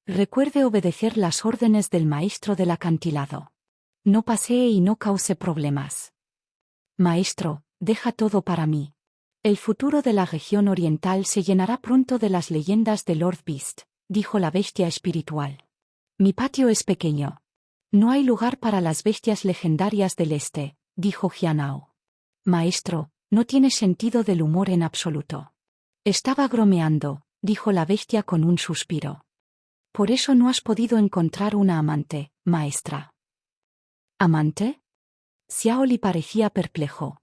Speaker 1: Recuerde obedecer las órdenes del maestro del acantilado. No pasee y no cause problemas. Maestro, deja todo para mí. El futuro de la región oriental se llenará pronto de las leyendas de Lord Beast, dijo la bestia espiritual. Mi patio es pequeño. No hay lugar para las bestias legendarias del este, dijo Jianao. Maestro, no tiene sentido del humor en absoluto. Estaba bromeando, dijo la bestia con un suspiro. Por eso no has podido encontrar una amante, maestra. ¿Amante? Xiaoli parecía perplejo.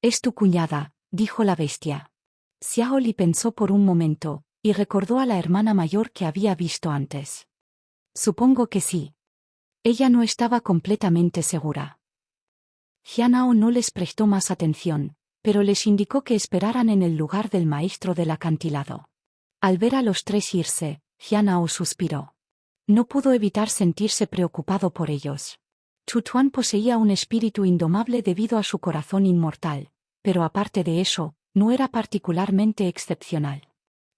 Speaker 1: Es tu cuñada, dijo la bestia. Xiaoli pensó por un momento, y recordó a la hermana mayor que había visto antes. Supongo que sí. Ella no estaba completamente segura. Jianao no les prestó más atención, pero les indicó que esperaran en el lugar del maestro del acantilado. Al ver a los tres irse, Jianao suspiró. No pudo evitar sentirse preocupado por ellos. Chutuan poseía un espíritu indomable debido a su corazón inmortal, pero aparte de eso, no era particularmente excepcional.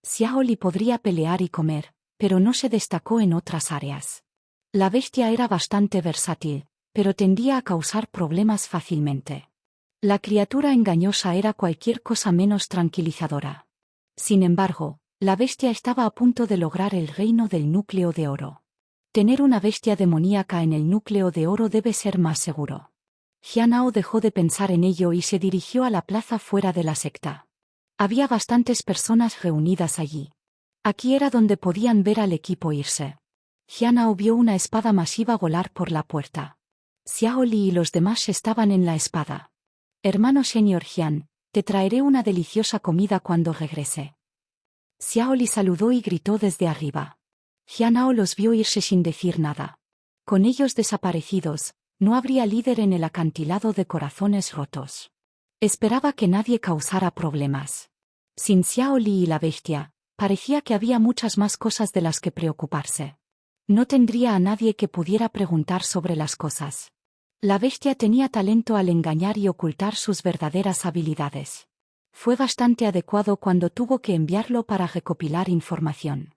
Speaker 1: Xiao Li podría pelear y comer, pero no se destacó en otras áreas. La bestia era bastante versátil, pero tendía a causar problemas fácilmente. La criatura engañosa era cualquier cosa menos tranquilizadora. Sin embargo, la bestia estaba a punto de lograr el reino del núcleo de oro. Tener una bestia demoníaca en el núcleo de oro debe ser más seguro. Jianao dejó de pensar en ello y se dirigió a la plaza fuera de la secta. Había bastantes personas reunidas allí. Aquí era donde podían ver al equipo irse. Jianao vio una espada masiva volar por la puerta. Xiao Li y los demás estaban en la espada. Hermano señor Jian, te traeré una deliciosa comida cuando regrese. Xiao Li saludó y gritó desde arriba. Jianao los vio irse sin decir nada. Con ellos desaparecidos, no habría líder en el acantilado de corazones rotos. Esperaba que nadie causara problemas. Sin Xiao Li y la bestia, parecía que había muchas más cosas de las que preocuparse. No tendría a nadie que pudiera preguntar sobre las cosas. La bestia tenía talento al engañar y ocultar sus verdaderas habilidades. Fue bastante adecuado cuando tuvo que enviarlo para recopilar información.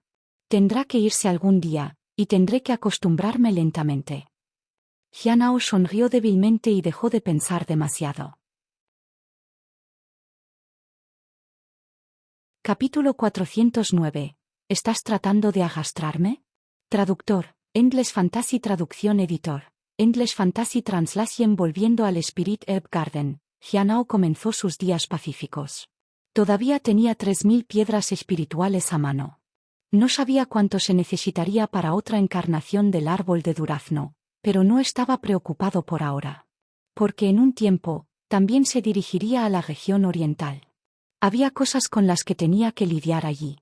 Speaker 1: Tendrá que irse algún día, y tendré que acostumbrarme lentamente. Jianao sonrió débilmente y dejó de pensar demasiado. Capítulo 409. ¿Estás tratando de arrastrarme? Traductor, Endless Fantasy Traducción Editor, Endless Fantasy Translation. Volviendo al Spirit Herb Garden, Jianao comenzó sus días pacíficos. Todavía tenía 3000 piedras espirituales a mano. No sabía cuánto se necesitaría para otra encarnación del árbol de durazno, pero no estaba preocupado por ahora. Porque en un tiempo, también se dirigiría a la región oriental. Había cosas con las que tenía que lidiar allí.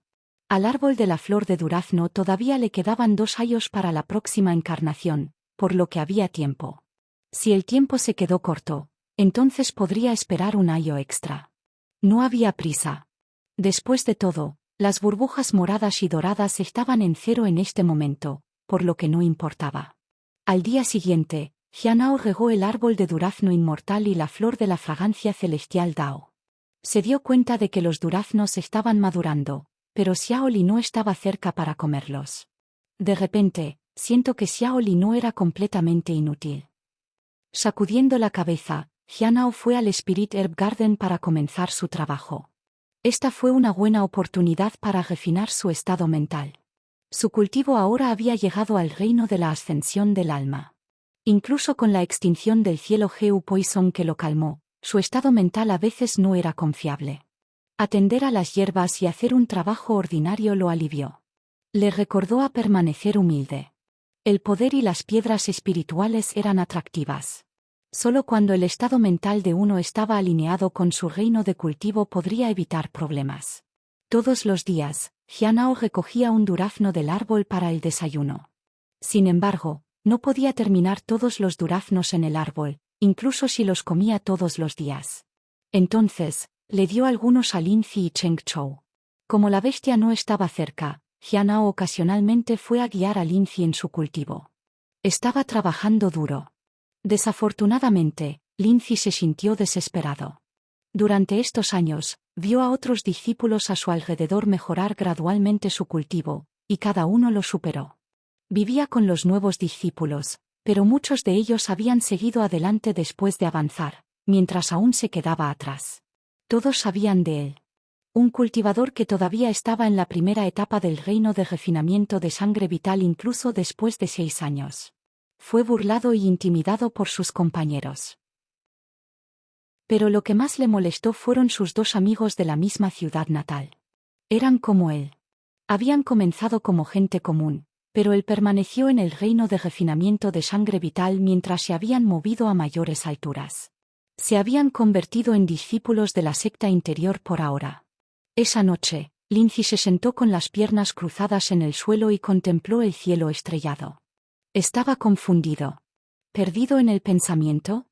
Speaker 1: Al árbol de la flor de durazno todavía le quedaban 2 años para la próxima encarnación, por lo que había tiempo. Si el tiempo se quedó corto, entonces podría esperar un año extra. No había prisa. Después de todo, las burbujas moradas y doradas estaban en cero en este momento, por lo que no importaba. Al día siguiente, Jianao regó el árbol de durazno inmortal y la flor de la fragancia celestial Dao. Se dio cuenta de que los duraznos estaban madurando, pero Xiao Li no estaba cerca para comerlos. De repente, siento que Xiao Li no era completamente inútil. Sacudiendo la cabeza, Jianao fue al Spirit Herb Garden para comenzar su trabajo. Esta fue una buena oportunidad para refinar su estado mental. Su cultivo ahora había llegado al reino de la ascensión del alma. Incluso con la extinción del cielo Geu Poison que lo calmó, su estado mental a veces no era confiable. Atender a las hierbas y hacer un trabajo ordinario lo alivió. Le recordó a permanecer humilde. El poder y las piedras espirituales eran atractivas. Solo cuando el estado mental de uno estaba alineado con su reino de cultivo podría evitar problemas. Todos los días, Jianao recogía un durazno del árbol para el desayuno. Sin embargo, no podía terminar todos los duraznos en el árbol, incluso si los comía todos los días. Entonces, le dio algunos a Linzi y Cheng Chou. Como la bestia no estaba cerca, Jianao ocasionalmente fue a guiar a Linzi en su cultivo. Estaba trabajando duro. Desafortunadamente, Linzi se sintió desesperado. Durante estos años, vio a otros discípulos a su alrededor mejorar gradualmente su cultivo, y cada uno lo superó. Vivía con los nuevos discípulos, pero muchos de ellos habían seguido adelante después de avanzar, mientras aún se quedaba atrás. Todos sabían de él. Un cultivador que todavía estaba en la primera etapa del reino de refinamiento de sangre vital incluso después de 6 años. Fue burlado y intimidado por sus compañeros. Pero lo que más le molestó fueron sus 2 amigos de la misma ciudad natal. Eran como él. Habían comenzado como gente común, pero él permaneció en el reino de refinamiento de sangre vital mientras se habían movido a mayores alturas. Se habían convertido en discípulos de la secta interior por ahora. Esa noche, Linzi se sentó con las piernas cruzadas en el suelo y contempló el cielo estrellado. Estaba confundido. ¿Perdido en el pensamiento?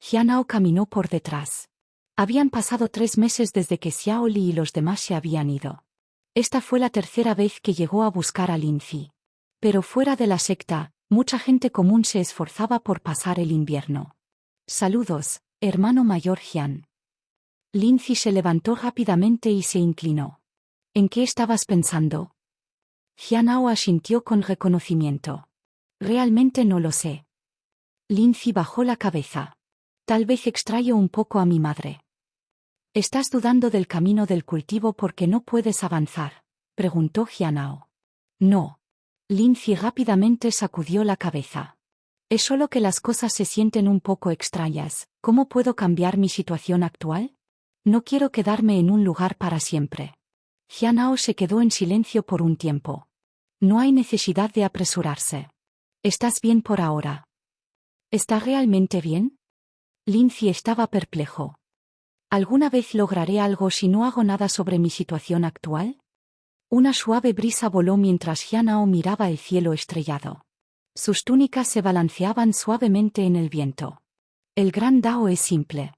Speaker 1: Jianao caminó por detrás. Habían pasado 3 meses desde que Xiao Li y los demás se habían ido. Esta fue la tercera vez que llegó a buscar a Lindsay. Pero fuera de la secta, mucha gente común se esforzaba por pasar el invierno. Saludos, hermano mayor Jian. Lindsay se levantó rápidamente y se inclinó. ¿En qué estabas pensando? Jianao asintió con reconocimiento. Realmente no lo sé. Lindsay bajó la cabeza. Tal vez extraño un poco a mi madre. ¿Estás dudando del camino del cultivo porque no puedes avanzar?, preguntó Jianao. No. Lindsay rápidamente sacudió la cabeza. Es solo que las cosas se sienten un poco extrañas. ¿Cómo puedo cambiar mi situación actual? No quiero quedarme en un lugar para siempre. Jianao se quedó en silencio por un tiempo. No hay necesidad de apresurarse. ¿Estás bien por ahora? ¿Está realmente bien? Lindsay estaba perplejo. ¿Alguna vez lograré algo si no hago nada sobre mi situación actual? Una suave brisa voló mientras Jianao miraba el cielo estrellado. Sus túnicas se balanceaban suavemente en el viento. El gran Dao es simple.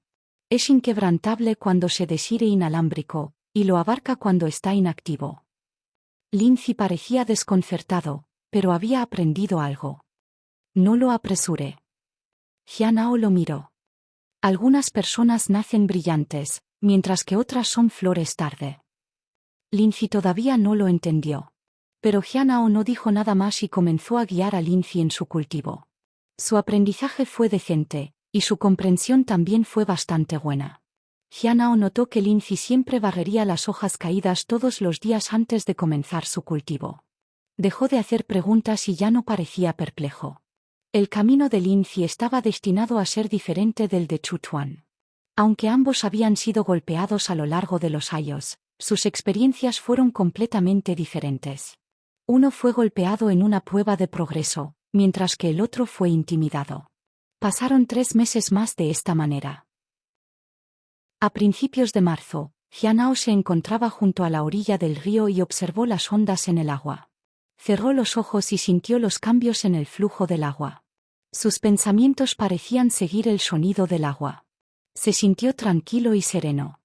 Speaker 1: Es inquebrantable cuando se desire inalámbrico, y lo abarca cuando está inactivo. Lindsay parecía desconcertado, pero había aprendido algo. No lo apresure. Jianao lo miró. Algunas personas nacen brillantes, mientras que otras son flores tarde. Lindsay todavía no lo entendió. Pero Jianao no dijo nada más y comenzó a guiar a Lindsay en su cultivo. Su aprendizaje fue decente, y su comprensión también fue bastante buena. Jianao notó que Lindsay siempre barrería las hojas caídas todos los días antes de comenzar su cultivo. Dejó de hacer preguntas y ya no parecía perplejo. El camino de Lindsay estaba destinado a ser diferente del de Chu Tuan. Aunque ambos habían sido golpeados a lo largo de los años, sus experiencias fueron completamente diferentes. Uno fue golpeado en una prueba de progreso, mientras que el otro fue intimidado. Pasaron 3 meses más de esta manera. A principios de marzo, Jianao se encontraba junto a la orilla del río y observó las ondas en el agua. Cerró los ojos y sintió los cambios en el flujo del agua. Sus pensamientos parecían seguir el sonido del agua. Se sintió tranquilo y sereno.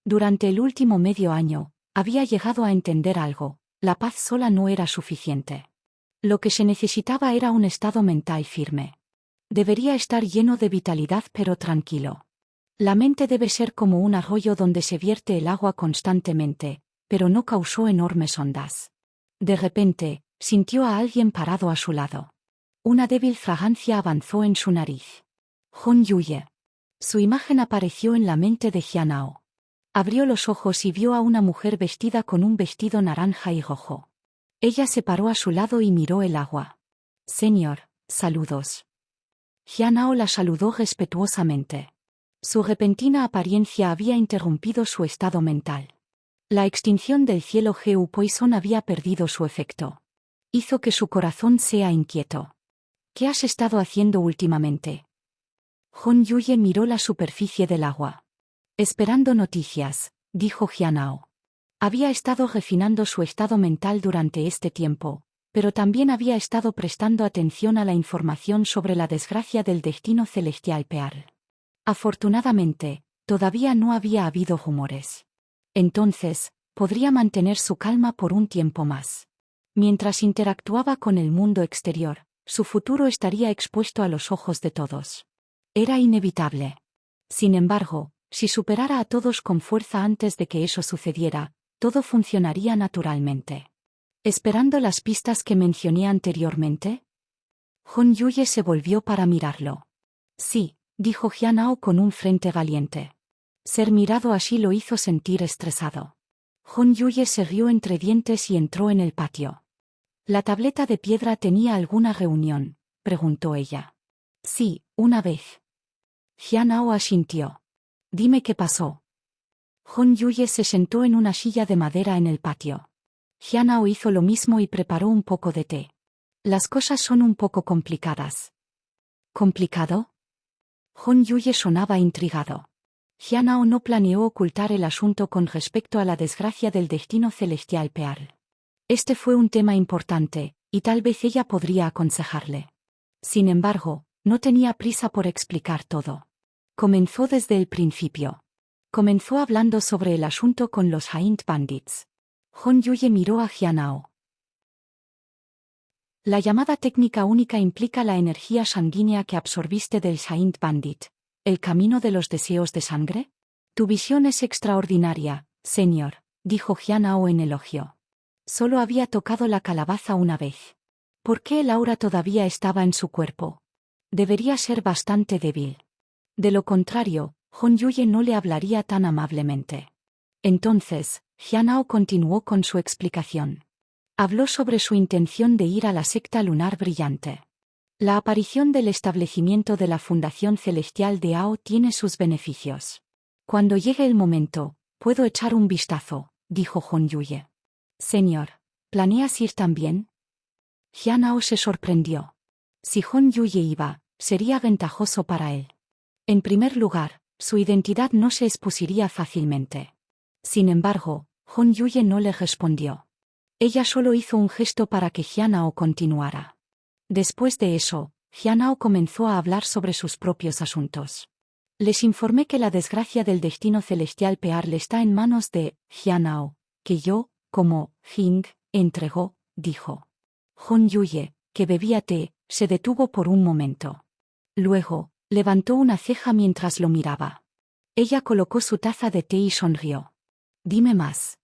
Speaker 1: Durante el último medio año, había llegado a entender algo: la paz sola no era suficiente. Lo que se necesitaba era un estado mental firme. Debería estar lleno de vitalidad pero tranquilo. La mente debe ser como un arroyo donde se vierte el agua constantemente, pero no causó enormes ondas. De repente, sintió a alguien parado a su lado. Una débil fragancia avanzó en su nariz. Hong Yuye. Su imagen apareció en la mente de Jianao. Abrió los ojos y vio a una mujer vestida con un vestido naranja y rojo. Ella se paró a su lado y miró el agua. Señor, saludos. Jianao la saludó respetuosamente. Su repentina apariencia había interrumpido su estado mental. La extinción del cielo Geu Poison había perdido su efecto. Hizo que su corazón sea inquieto. ¿Qué has estado haciendo últimamente? Hong Yuye miró la superficie del agua. Esperando noticias, dijo Jianao. Había estado refinando su estado mental durante este tiempo, pero también había estado prestando atención a la información sobre la desgracia del destino celestial Pearl. Afortunadamente, todavía no había habido rumores. Entonces, podría mantener su calma por un tiempo más. Mientras interactuaba con el mundo exterior, su futuro estaría expuesto a los ojos de todos. Era inevitable. Sin embargo, si superara a todos con fuerza antes de que eso sucediera, todo funcionaría naturalmente. ¿Esperando las pistas que mencioné anteriormente? Hong Yuye se volvió para mirarlo. Sí, dijo Jianao con un frente valiente. Ser mirado así lo hizo sentir estresado. Hong Yuye se rió entre dientes y entró en el patio. ¿La tableta de piedra tenía alguna reunión?, preguntó ella. Sí, una vez. Jianao asintió. Dime qué pasó. Hong Yuye se sentó en una silla de madera en el patio. Jianao hizo lo mismo y preparó un poco de té. Las cosas son un poco complicadas. ¿Complicado? Hong Yuye sonaba intrigado. Jianao no planeó ocultar el asunto con respecto a la desgracia del destino celestial Pearl. Este fue un tema importante, y tal vez ella podría aconsejarle. Sin embargo, no tenía prisa por explicar todo. Comenzó desde el principio. Comenzó hablando sobre el asunto con los Giant Bandits. Hon Yuye miró a Jianao. La llamada técnica única implica la energía sanguínea que absorbiste del Saint Bandit, el camino de los deseos de sangre. Tu visión es extraordinaria, señor, dijo Jianao en elogio. Solo había tocado la calabaza una vez. ¿Por qué el aura todavía estaba en su cuerpo? Debería ser bastante débil. De lo contrario, Hon Yuye no le hablaría tan amablemente. Entonces, Jianao continuó con su explicación. Habló sobre su intención de ir a la secta lunar brillante. La aparición del establecimiento de la Fundación Celestial de Ao tiene sus beneficios. Cuando llegue el momento, puedo echar un vistazo, dijo Hon Yuye. Señor, ¿planeas ir también? Jianao se sorprendió. Si Hon Yuye iba, sería ventajoso para él. En primer lugar, su identidad no se expusiría fácilmente. Sin embargo, Hon Yuye no le respondió. Ella solo hizo un gesto para que Jianao continuara. Después de eso, Jianao comenzó a hablar sobre sus propios asuntos. Les informé que la desgracia del destino celestial Pearl está en manos de Jianao, que yo, como Jing, entregó, dijo. Hon Yuye, que bebía té, se detuvo por un momento. Luego, levantó una ceja mientras lo miraba. Ella colocó su taza de té y sonrió. Dime más.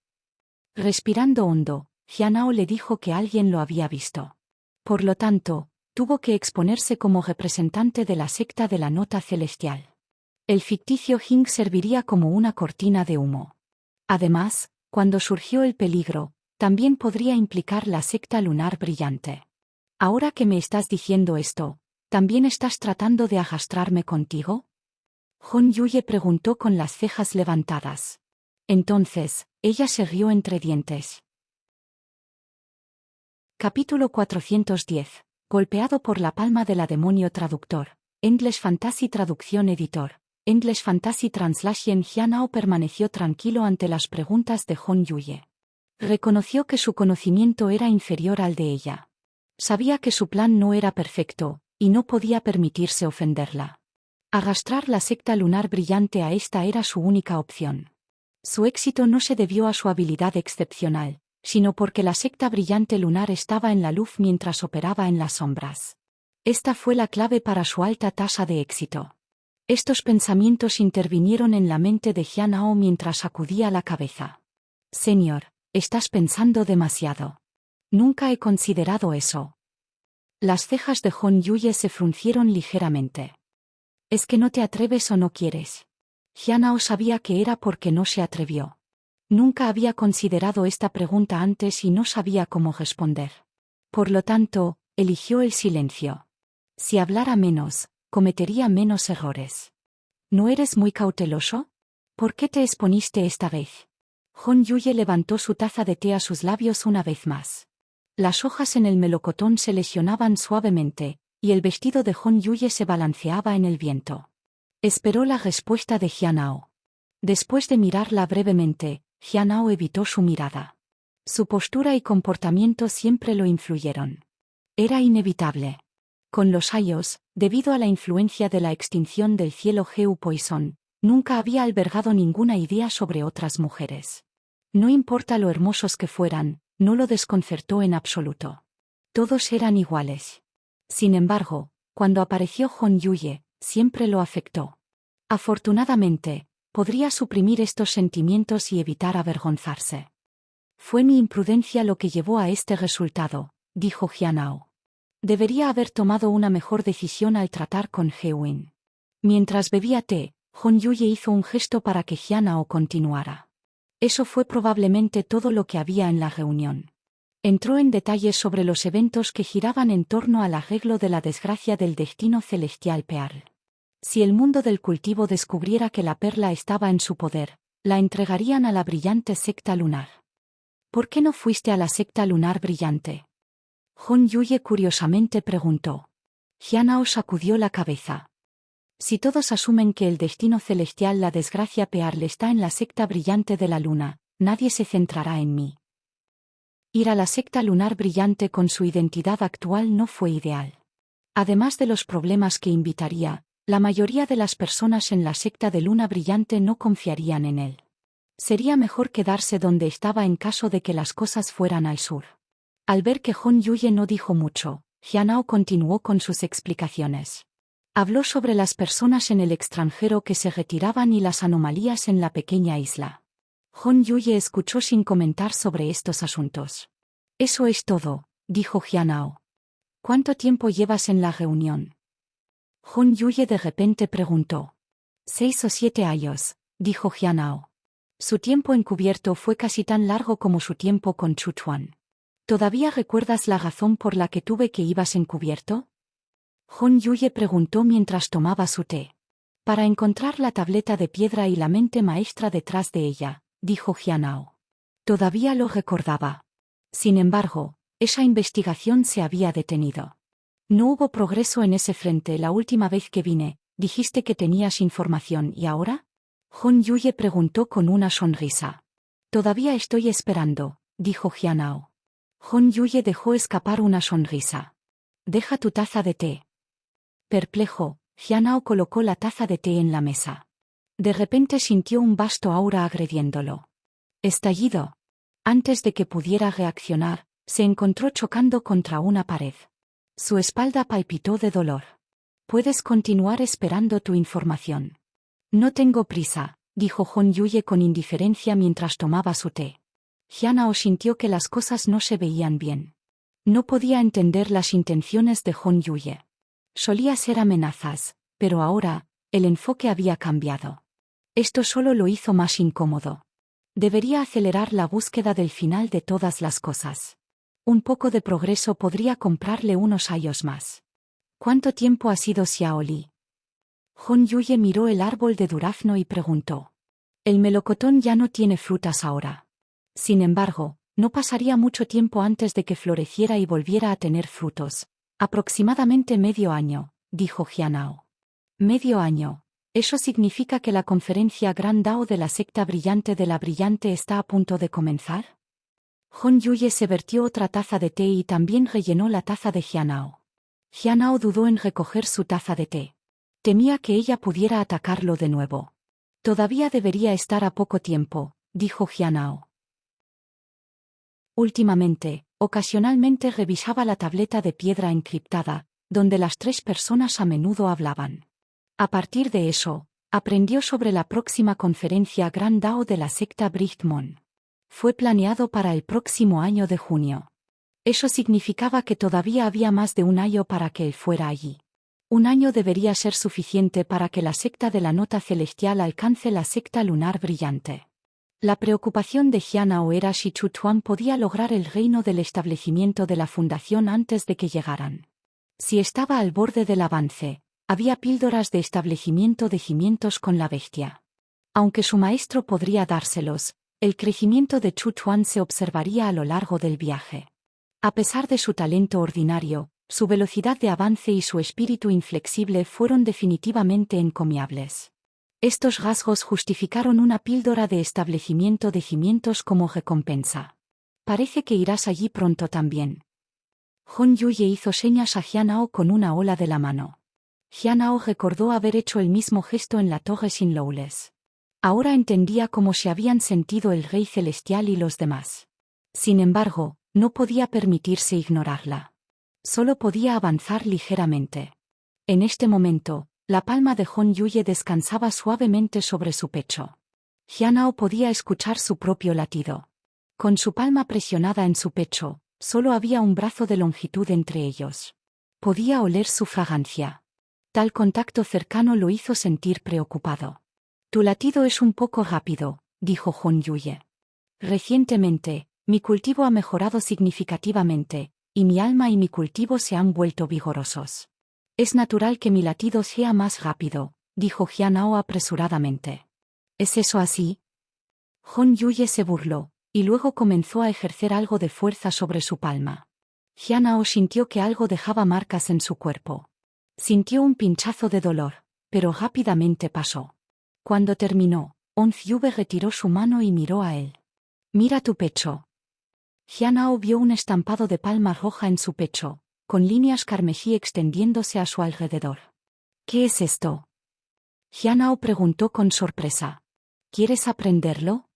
Speaker 1: Respirando hondo, Jianao le dijo que alguien lo había visto. Por lo tanto, tuvo que exponerse como representante de la secta de la nota celestial. El ficticio Jing serviría como una cortina de humo. Además, cuando surgió el peligro, también podría implicar la secta lunar brillante. Ahora que me estás diciendo esto, ¿también estás tratando de arrastrarme contigo? Hon Yuye preguntó con las cejas levantadas. Entonces, ella se rió entre dientes. Capítulo 410. Golpeado por la palma de la demonio traductor. English Fantasy Traducción Editor. English Fantasy Translation. Jianao permaneció tranquilo ante las preguntas de Hon Yuye. Reconoció que su conocimiento era inferior al de ella. Sabía que su plan no era perfecto, y no podía permitirse ofenderla. Arrastrar la secta lunar brillante a esta era su única opción. Su éxito no se debió a su habilidad excepcional, sino porque la secta brillante lunar estaba en la luz mientras operaba en las sombras. Esta fue la clave para su alta tasa de éxito. Estos pensamientos intervinieron en la mente de Jianao mientras sacudía la cabeza. Señor, estás pensando demasiado. Nunca he considerado eso. Las cejas de Hon Yuye se fruncieron ligeramente. ¿Es que no te atreves o no quieres? Jianao sabía que era porque no se atrevió. Nunca había considerado esta pregunta antes y no sabía cómo responder. Por lo tanto, eligió el silencio. Si hablara menos, cometería menos errores. ¿No eres muy cauteloso? ¿Por qué te exponiste esta vez? Hon Yuye levantó su taza de té a sus labios una vez más. Las hojas en el melocotón se lesionaban suavemente, y el vestido de Hon Yuye se balanceaba en el viento. Esperó la respuesta de Jianao. Después de mirarla brevemente, Jianao evitó su mirada. Su postura y comportamiento siempre lo influyeron. Era inevitable. Con los años, debido a la influencia de la extinción del cielo Geu Poison, nunca había albergado ninguna idea sobre otras mujeres. No importa lo hermosos que fueran, no lo desconcertó en absoluto. Todos eran iguales. Sin embargo, cuando apareció Hon Yuye, siempre lo afectó. Afortunadamente, podría suprimir estos sentimientos y evitar avergonzarse. Fue mi imprudencia lo que llevó a este resultado, dijo Jianao. Debería haber tomado una mejor decisión al tratar con Hewin. Mientras bebía té, Hon Yuye hizo un gesto para que Jianao continuara. Eso fue probablemente todo lo que había en la reunión. Entró en detalles sobre los eventos que giraban en torno al arreglo de la desgracia del destino celestial Pearl. Si el mundo del cultivo descubriera que la perla estaba en su poder, la entregarían a la brillante secta lunar. ¿Por qué no fuiste a la secta lunar brillante? Hon Yuye curiosamente preguntó. Jianao sacudió la cabeza. Si todos asumen que el destino celestial, la desgracia Pearl, está en la secta brillante de la luna, nadie se centrará en mí. Ir a la secta lunar brillante con su identidad actual no fue ideal. Además de los problemas que invitaría, la mayoría de las personas en la secta de luna brillante no confiarían en él. Sería mejor quedarse donde estaba en caso de que las cosas fueran al sur. Al ver que Hon Yuye no dijo mucho, Jianao continuó con sus explicaciones. Habló sobre las personas en el extranjero que se retiraban y las anomalías en la pequeña isla. Hon Yuye escuchó sin comentar sobre estos asuntos. Eso es todo, dijo Jianao. ¿Cuánto tiempo llevas en la reunión? Hon Yuye de repente preguntó. 6 o 7 años, dijo Jianao. Su tiempo encubierto fue casi tan largo como su tiempo con Chu Chuan. ¿Todavía recuerdas la razón por la que tuve que ibas encubierto? Hon Yuye preguntó mientras tomaba su té. Para encontrar la tableta de piedra y la mente maestra detrás de ella, dijo Jianao. Todavía lo recordaba. Sin embargo, esa investigación se había detenido. No hubo progreso en ese frente la última vez que vine. Dijiste que tenías información ¿y ahora? Hon Yuye preguntó con una sonrisa. Todavía estoy esperando, dijo Jianao. Hon Yuye dejó escapar una sonrisa. Deja tu taza de té. Perplejo, Jianao colocó la taza de té en la mesa. De repente sintió un vasto aura agrediéndolo. Estallido. Antes de que pudiera reaccionar, se encontró chocando contra una pared. Su espalda palpitó de dolor. Puedes continuar esperando tu información. No tengo prisa, dijo Hon Yuye con indiferencia mientras tomaba su té. Jianao sintió que las cosas no se veían bien. No podía entender las intenciones de Hon Yuye. Solía ser amenazas, pero ahora, el enfoque había cambiado. Esto solo lo hizo más incómodo. Debería acelerar la búsqueda del final de todas las cosas. Un poco de progreso podría comprarle unos años más. ¿Cuánto tiempo ha sido Xiao Li? Hon Yuye miró el árbol de durazno y preguntó. El melocotón ya no tiene frutas ahora. Sin embargo, no pasaría mucho tiempo antes de que floreciera y volviera a tener frutos. Aproximadamente medio año, dijo Jianao. Medio año. ¿Eso significa que la conferencia Gran Dao de la secta brillante de la brillante está a punto de comenzar? Hon Yuye se vertió otra taza de té y también rellenó la taza de Jianao. Jianao dudó en recoger su taza de té. Temía que ella pudiera atacarlo de nuevo. Todavía debería estar a poco tiempo, dijo Jianao. Últimamente, ocasionalmente revisaba la tableta de piedra encriptada, donde las 3 personas a menudo hablaban. A partir de eso, aprendió sobre la próxima conferencia Gran Dao de la secta Brichtmon. Fue planeado para el próximo año de junio. Eso significaba que todavía había más de un año para que él fuera allí. Un año debería ser suficiente para que la secta de la nota celestial alcance la secta lunar brillante. La preocupación de Jianao era si Chu Chuan podía lograr el reino del establecimiento de la fundación antes de que llegaran. Si estaba al borde del avance, había píldoras de establecimiento de cimientos con la bestia. Aunque su maestro podría dárselos, el crecimiento de Chu Chuan se observaría a lo largo del viaje. A pesar de su talento ordinario, su velocidad de avance y su espíritu inflexible fueron definitivamente encomiables. Estos rasgos justificaron una píldora de establecimiento de cimientos como recompensa. Parece que irás allí pronto también. Hon Yuye hizo señas a Jianao con una ola de la mano. Jianao recordó haber hecho el mismo gesto en la torre sin Lowles. Ahora entendía cómo se habían sentido el Rey Celestial y los demás. Sin embargo, no podía permitirse ignorarla. Solo podía avanzar ligeramente. En este momento, la palma de Hon Yuye descansaba suavemente sobre su pecho. Jianao podía escuchar su propio latido. Con su palma presionada en su pecho, solo había un brazo de longitud entre ellos. Podía oler su fragancia. Tal contacto cercano lo hizo sentir preocupado. Tu latido es un poco rápido, dijo Hon Yuye. Recientemente, mi cultivo ha mejorado significativamente, y mi alma y mi cultivo se han vuelto vigorosos. Es natural que mi latido sea más rápido, dijo Jianao apresuradamente. ¿Es eso así? Hon Yuye se burló, y luego comenzó a ejercer algo de fuerza sobre su palma. Jianao sintió que algo dejaba marcas en su cuerpo. Sintió un pinchazo de dolor, pero rápidamente pasó. Cuando terminó, Hon Yuye retiró su mano y miró a él. Mira tu pecho. Jianao vio un estampado de palma roja en su pecho, con líneas carmesí extendiéndose a su alrededor. ¿Qué es esto? Jianao preguntó con sorpresa. ¿Quieres aprenderlo?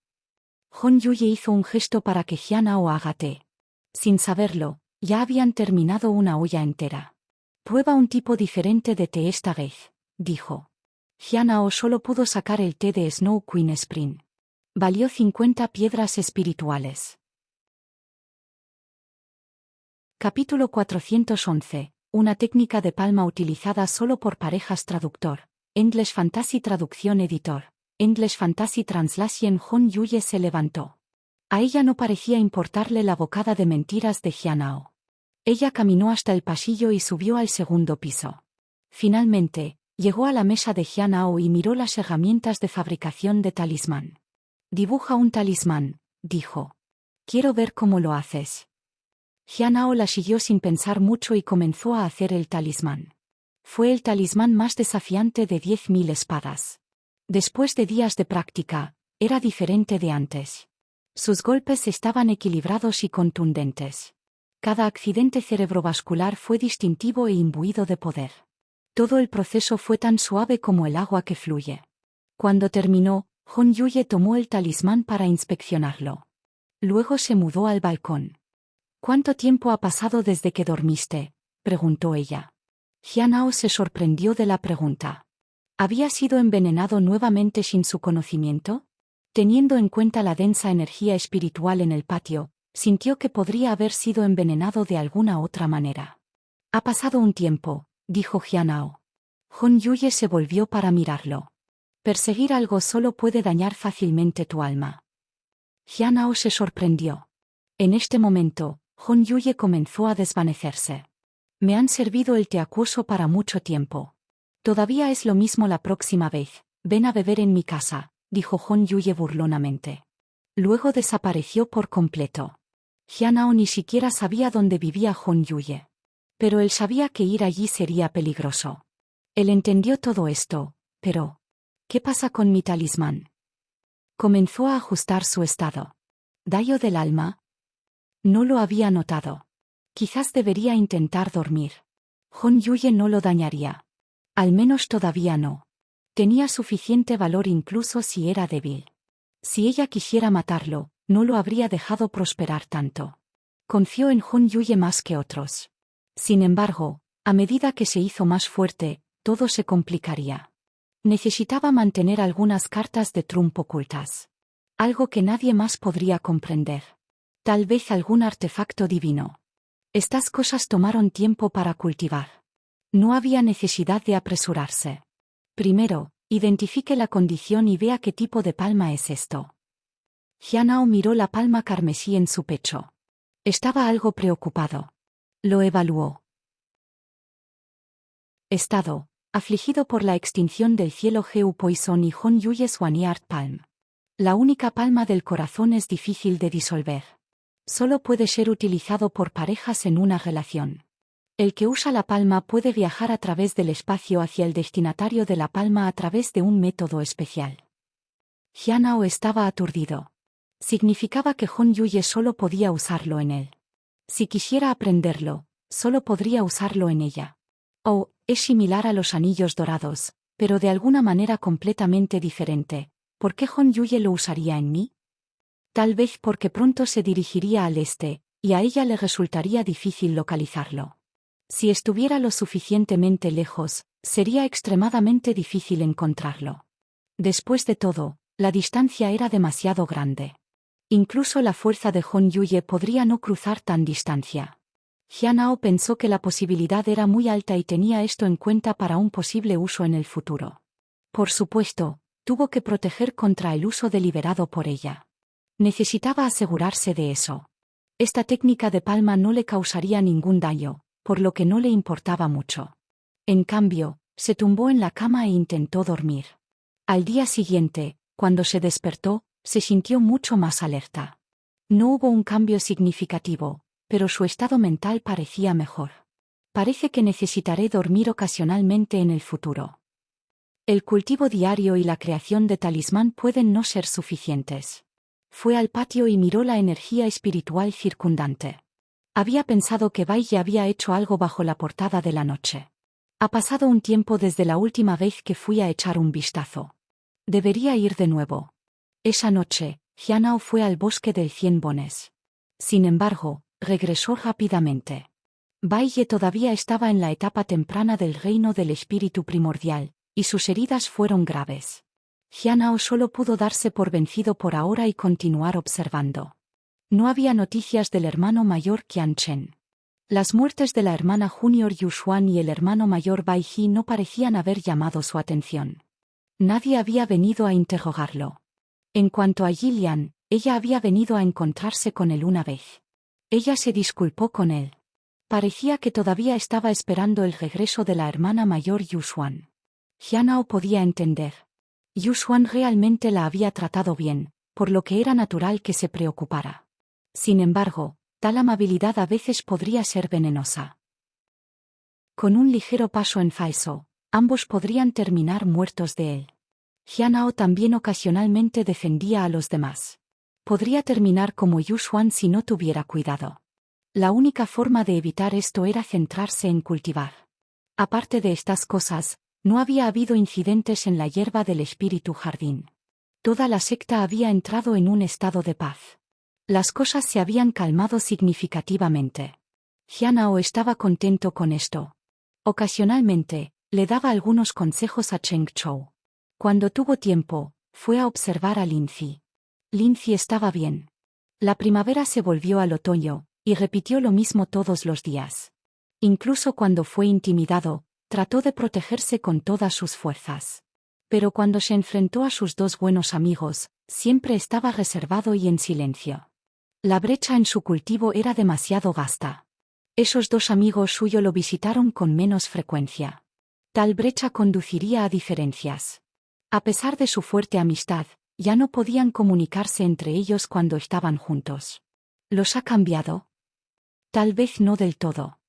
Speaker 1: Hon Yuye hizo un gesto para que Jianao haga té. Sin saberlo, ya habían terminado una olla entera. Prueba un tipo diferente de té esta vez, dijo. Jianao solo pudo sacar el té de Snow Queen Spring. Valió 50 piedras espirituales. Capítulo 411. Una técnica de palma utilizada solo por parejas. Traductor. English Fantasy Traducción Editor. English Fantasy Translation. Hon Yuye se levantó. A ella no parecía importarle la bocada de mentiras de Jianao. Ella caminó hasta el pasillo y subió al segundo piso. Finalmente, llegó a la mesa de Jianao y miró las herramientas de fabricación de talismán. Dibuja un talismán, dijo. Quiero ver cómo lo haces. Jianao la siguió sin pensar mucho y comenzó a hacer el talismán. Fue el talismán más desafiante de 10.000 espadas. Después de días de práctica, era diferente de antes. Sus golpes estaban equilibrados y contundentes. Cada accidente cerebrovascular fue distintivo e imbuido de poder. Todo el proceso fue tan suave como el agua que fluye. Cuando terminó, Hon Yuye tomó el talismán para inspeccionarlo. Luego se mudó al balcón. ¿Cuánto tiempo ha pasado desde que dormiste?, preguntó ella. Jianao se sorprendió de la pregunta. ¿Había sido envenenado nuevamente sin su conocimiento? Teniendo en cuenta la densa energía espiritual en el patio, sintió que podría haber sido envenenado de alguna otra manera. Ha pasado un tiempo, dijo Jianao. Hon Yuye se volvió para mirarlo. Perseguir algo solo puede dañar fácilmente tu alma. Jianao se sorprendió. En este momento, Hon Yuye comenzó a desvanecerse. Me han servido el té acuoso para mucho tiempo. Todavía es lo mismo la próxima vez. Ven a beber en mi casa, dijo Hon Yuye burlonamente. Luego desapareció por completo. Jianao ni siquiera sabía dónde vivía Hon Yuye. Pero él sabía que ir allí sería peligroso. Él entendió todo esto, pero ¿qué pasa con mi talismán? Comenzó a ajustar su estado. ¿Daño del alma? No lo había notado. Quizás debería intentar dormir. Hon Yuye no lo dañaría. Al menos todavía no. Tenía suficiente valor incluso si era débil. Si ella quisiera matarlo, no lo habría dejado prosperar tanto. Confió en Hon Yuye más que otros. Sin embargo, a medida que se hizo más fuerte, todo se complicaría. Necesitaba mantener algunas cartas de Trump ocultas. Algo que nadie más podría comprender. Tal vez algún artefacto divino. Estas cosas tomaron tiempo para cultivar. No había necesidad de apresurarse. Primero, identifique la condición y vea qué tipo de palma es esto. Jianao miró la palma carmesí en su pecho. Estaba algo preocupado. Lo evaluó. Estado: afligido por la extinción del cielo Geu Poison y Hon Yuye Swaniart Palm. La única palma del corazón es difícil de disolver. Solo puede ser utilizado por parejas en una relación. El que usa la palma puede viajar a través del espacio hacia el destinatario de la palma a través de un método especial. Jianao estaba aturdido. Significaba que Hon Yuye solo podía usarlo en él. Si quisiera aprenderlo, solo podría usarlo en ella. Oh, es similar a los anillos dorados, pero de alguna manera completamente diferente. ¿Por qué Hon Yuye lo usaría en mí? Tal vez porque pronto se dirigiría al este, y a ella le resultaría difícil localizarlo. Si estuviera lo suficientemente lejos, sería extremadamente difícil encontrarlo. Después de todo, la distancia era demasiado grande. Incluso la fuerza de Hon Yuye podría no cruzar tan distancia. Jianao pensó que la posibilidad era muy alta y tenía esto en cuenta para un posible uso en el futuro. Por supuesto, tuvo que proteger contra el uso deliberado por ella. Necesitaba asegurarse de eso. Esta técnica de palma no le causaría ningún daño, por lo que no le importaba mucho. En cambio, se tumbó en la cama e intentó dormir. Al día siguiente, cuando se despertó, se sintió mucho más alerta. No hubo un cambio significativo, pero su estado mental parecía mejor. Parece que necesitaré dormir ocasionalmente en el futuro. El cultivo diario y la creación de talismán pueden no ser suficientes. Fue al patio y miró la energía espiritual circundante. Había pensado que Bai ya había hecho algo bajo la portada de la noche. Ha pasado un tiempo desde la última vez que fui a echar un vistazo. Debería ir de nuevo. Esa noche, Jianao fue al bosque del 100 bones. Sin embargo, regresó rápidamente. Bai Ye todavía estaba en la etapa temprana del reino del espíritu primordial, y sus heridas fueron graves. Jianao solo pudo darse por vencido por ahora y continuar observando. No había noticias del hermano mayor Qian Chen. Las muertes de la hermana junior Yu Xuan y el hermano mayor Bai Ji no parecían haber llamado su atención. Nadie había venido a interrogarlo. En cuanto a Yilian, ella había venido a encontrarse con él una vez. Ella se disculpó con él. Parecía que todavía estaba esperando el regreso de la hermana mayor Yu Xuan. Jianao podía entender. Yu Xuan realmente la había tratado bien, por lo que era natural que se preocupara. Sin embargo, tal amabilidad a veces podría ser venenosa. Con un ligero paso en falso, ambos podrían terminar muertos de él. Jianao también ocasionalmente defendía a los demás. Podría terminar como Yu Xuan si no tuviera cuidado. La única forma de evitar esto era centrarse en cultivar. Aparte de estas cosas, no había habido incidentes en la hierba del espíritu jardín. Toda la secta había entrado en un estado de paz. Las cosas se habían calmado significativamente. Jianao estaba contento con esto. Ocasionalmente, le daba algunos consejos a Cheng Chou. Cuando tuvo tiempo, fue a observar a Linzi. Linzi estaba bien. La primavera se volvió al otoño, y repitió lo mismo todos los días. Incluso cuando fue intimidado, trató de protegerse con todas sus fuerzas. Pero cuando se enfrentó a sus dos buenos amigos, siempre estaba reservado y en silencio. La brecha en su cultivo era demasiado vasta. Esos dos amigos suyos lo visitaron con menos frecuencia. Tal brecha conduciría a diferencias. A pesar de su fuerte amistad, ya no podían comunicarse entre ellos cuando estaban juntos. ¿Los ha cambiado? Tal vez no del todo.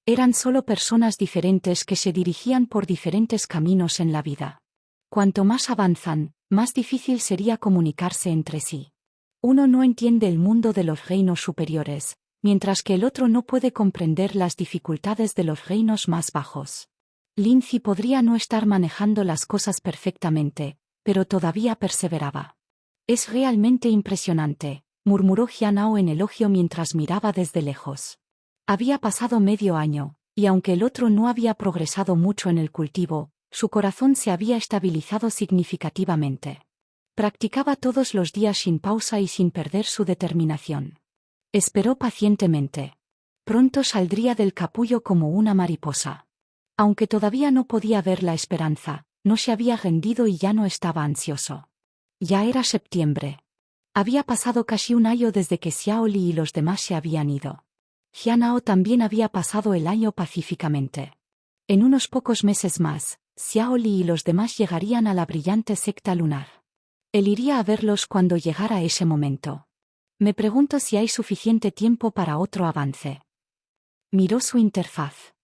Speaker 1: Eran solo personas diferentes que se dirigían por diferentes caminos en la vida. Cuanto más avanzan, más difícil sería comunicarse entre sí. Uno no entiende el mundo de los reinos superiores, mientras que el otro no puede comprender las dificultades de los reinos más bajos. Linzi podría no estar manejando las cosas perfectamente, pero todavía perseveraba. Es realmente impresionante, murmuró Jianao en elogio mientras miraba desde lejos. Había pasado medio año, y aunque el otro no había progresado mucho en el cultivo, su corazón se había estabilizado significativamente. Practicaba todos los días sin pausa y sin perder su determinación. Esperó pacientemente. Pronto saldría del capullo como una mariposa. Aunque todavía no podía ver la esperanza, no se había rendido y ya no estaba ansioso. Ya era septiembre. Había pasado casi un año desde que Xiaoli y los demás se habían ido. Jianao también había pasado el año pacíficamente. En unos pocos meses más, Xiaoli y los demás llegarían a la brillante secta lunar. Él iría a verlos cuando llegara ese momento. Me pregunto si hay suficiente tiempo para otro avance. Miró su interfaz.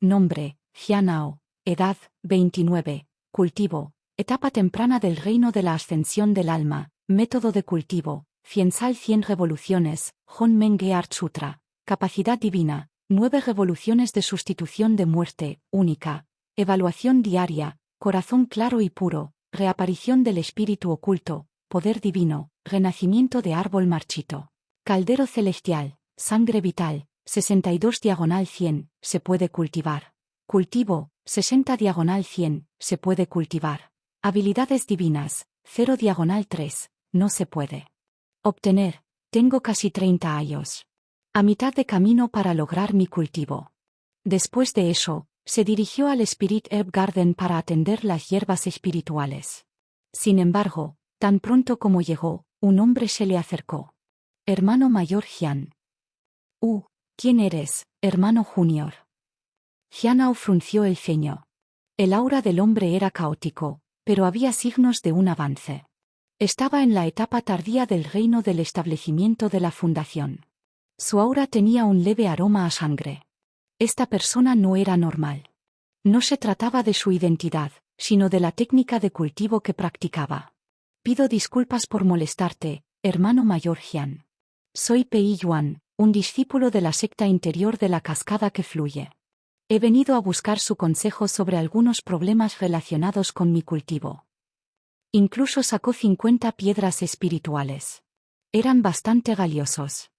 Speaker 1: Nombre, Jianao. Edad, 29. Cultivo, etapa temprana del reino de la ascensión del alma. Método de cultivo, Fiensal 100 revoluciones, Hon Menge Art Sutra. Capacidad divina, 9 revoluciones de sustitución de muerte, única. Evaluación diaria, corazón claro y puro, reaparición del espíritu oculto, poder divino, renacimiento de árbol marchito. Caldero celestial, sangre vital, 62/100, se puede cultivar. Cultivo, 60/100, se puede cultivar. Habilidades divinas, 0/3, no se puede. Obtener, tengo casi 30 años. A mitad de camino para lograr mi cultivo. Después de eso, se dirigió al Spirit Herb Garden para atender las hierbas espirituales. Sin embargo, tan pronto como llegó, un hombre se le acercó. Hermano mayor Jian. ¿Quién eres, hermano junior? Jianao frunció el ceño. El aura del hombre era caótico, pero había signos de un avance. Estaba en la etapa tardía del reino del establecimiento de la fundación. Su aura tenía un leve aroma a sangre. Esta persona no era normal. No se trataba de su identidad, sino de la técnica de cultivo que practicaba. Pido disculpas por molestarte, hermano mayor Jian. Soy Pei Yuan, un discípulo de la secta interior de la cascada que fluye. He venido a buscar su consejo sobre algunos problemas relacionados con mi cultivo. Incluso sacó 50 piedras espirituales. Eran bastante valiosos.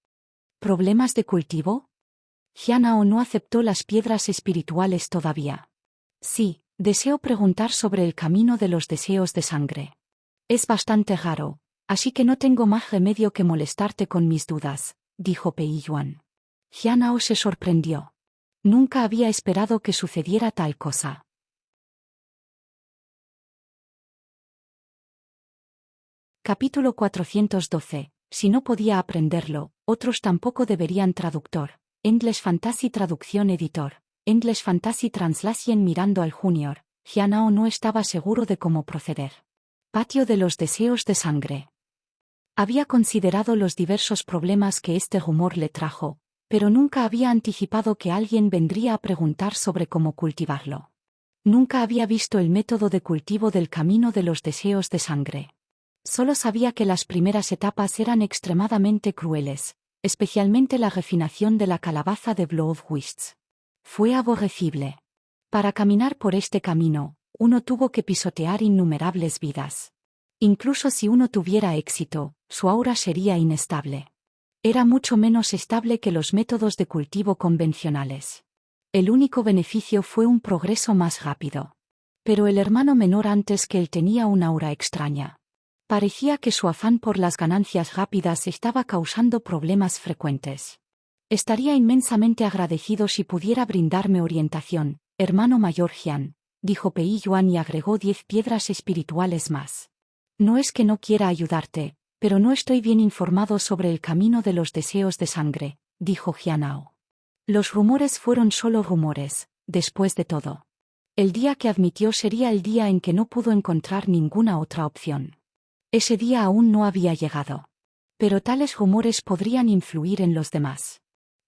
Speaker 1: ¿Problemas de cultivo? Jianao no aceptó las piedras espirituales todavía. Sí, deseo preguntar sobre el camino de los deseos de sangre. Es bastante raro, así que no tengo más remedio que molestarte con mis dudas, dijo Pei Yuan. Jianao se sorprendió. Nunca había esperado que sucediera tal cosa. Capítulo 412. Si no podía aprenderlo, otros tampoco deberían. Traductor. English Fantasy Traducción Editor. English Fantasy Translation. Mirando al Junior, Jianao no estaba seguro de cómo proceder. Patio de los deseos de sangre. Había considerado los diversos problemas que este rumor le trajo, pero nunca había anticipado que alguien vendría a preguntar sobre cómo cultivarlo. Nunca había visto el método de cultivo del camino de los deseos de sangre. Solo sabía que las primeras etapas eran extremadamente crueles, especialmente la refinación de la calabaza de Blood Wisps. Fue aborrecible. Para caminar por este camino, uno tuvo que pisotear innumerables vidas. Incluso si uno tuviera éxito, su aura sería inestable. Era mucho menos estable que los métodos de cultivo convencionales. El único beneficio fue un progreso más rápido. Pero el hermano menor antes que él tenía una aura extraña. Parecía que su afán por las ganancias rápidas estaba causando problemas frecuentes. Estaría inmensamente agradecido si pudiera brindarme orientación, hermano mayor Jian, dijo Pei Yuan y agregó 10 piedras espirituales más. No es que no quiera ayudarte, pero no estoy bien informado sobre el camino de los deseos de sangre, dijo Jianao. Los rumores fueron solo rumores, después de todo. El día que admitió sería el día en que no pudo encontrar ninguna otra opción. Ese día aún no había llegado. Pero tales rumores podrían influir en los demás.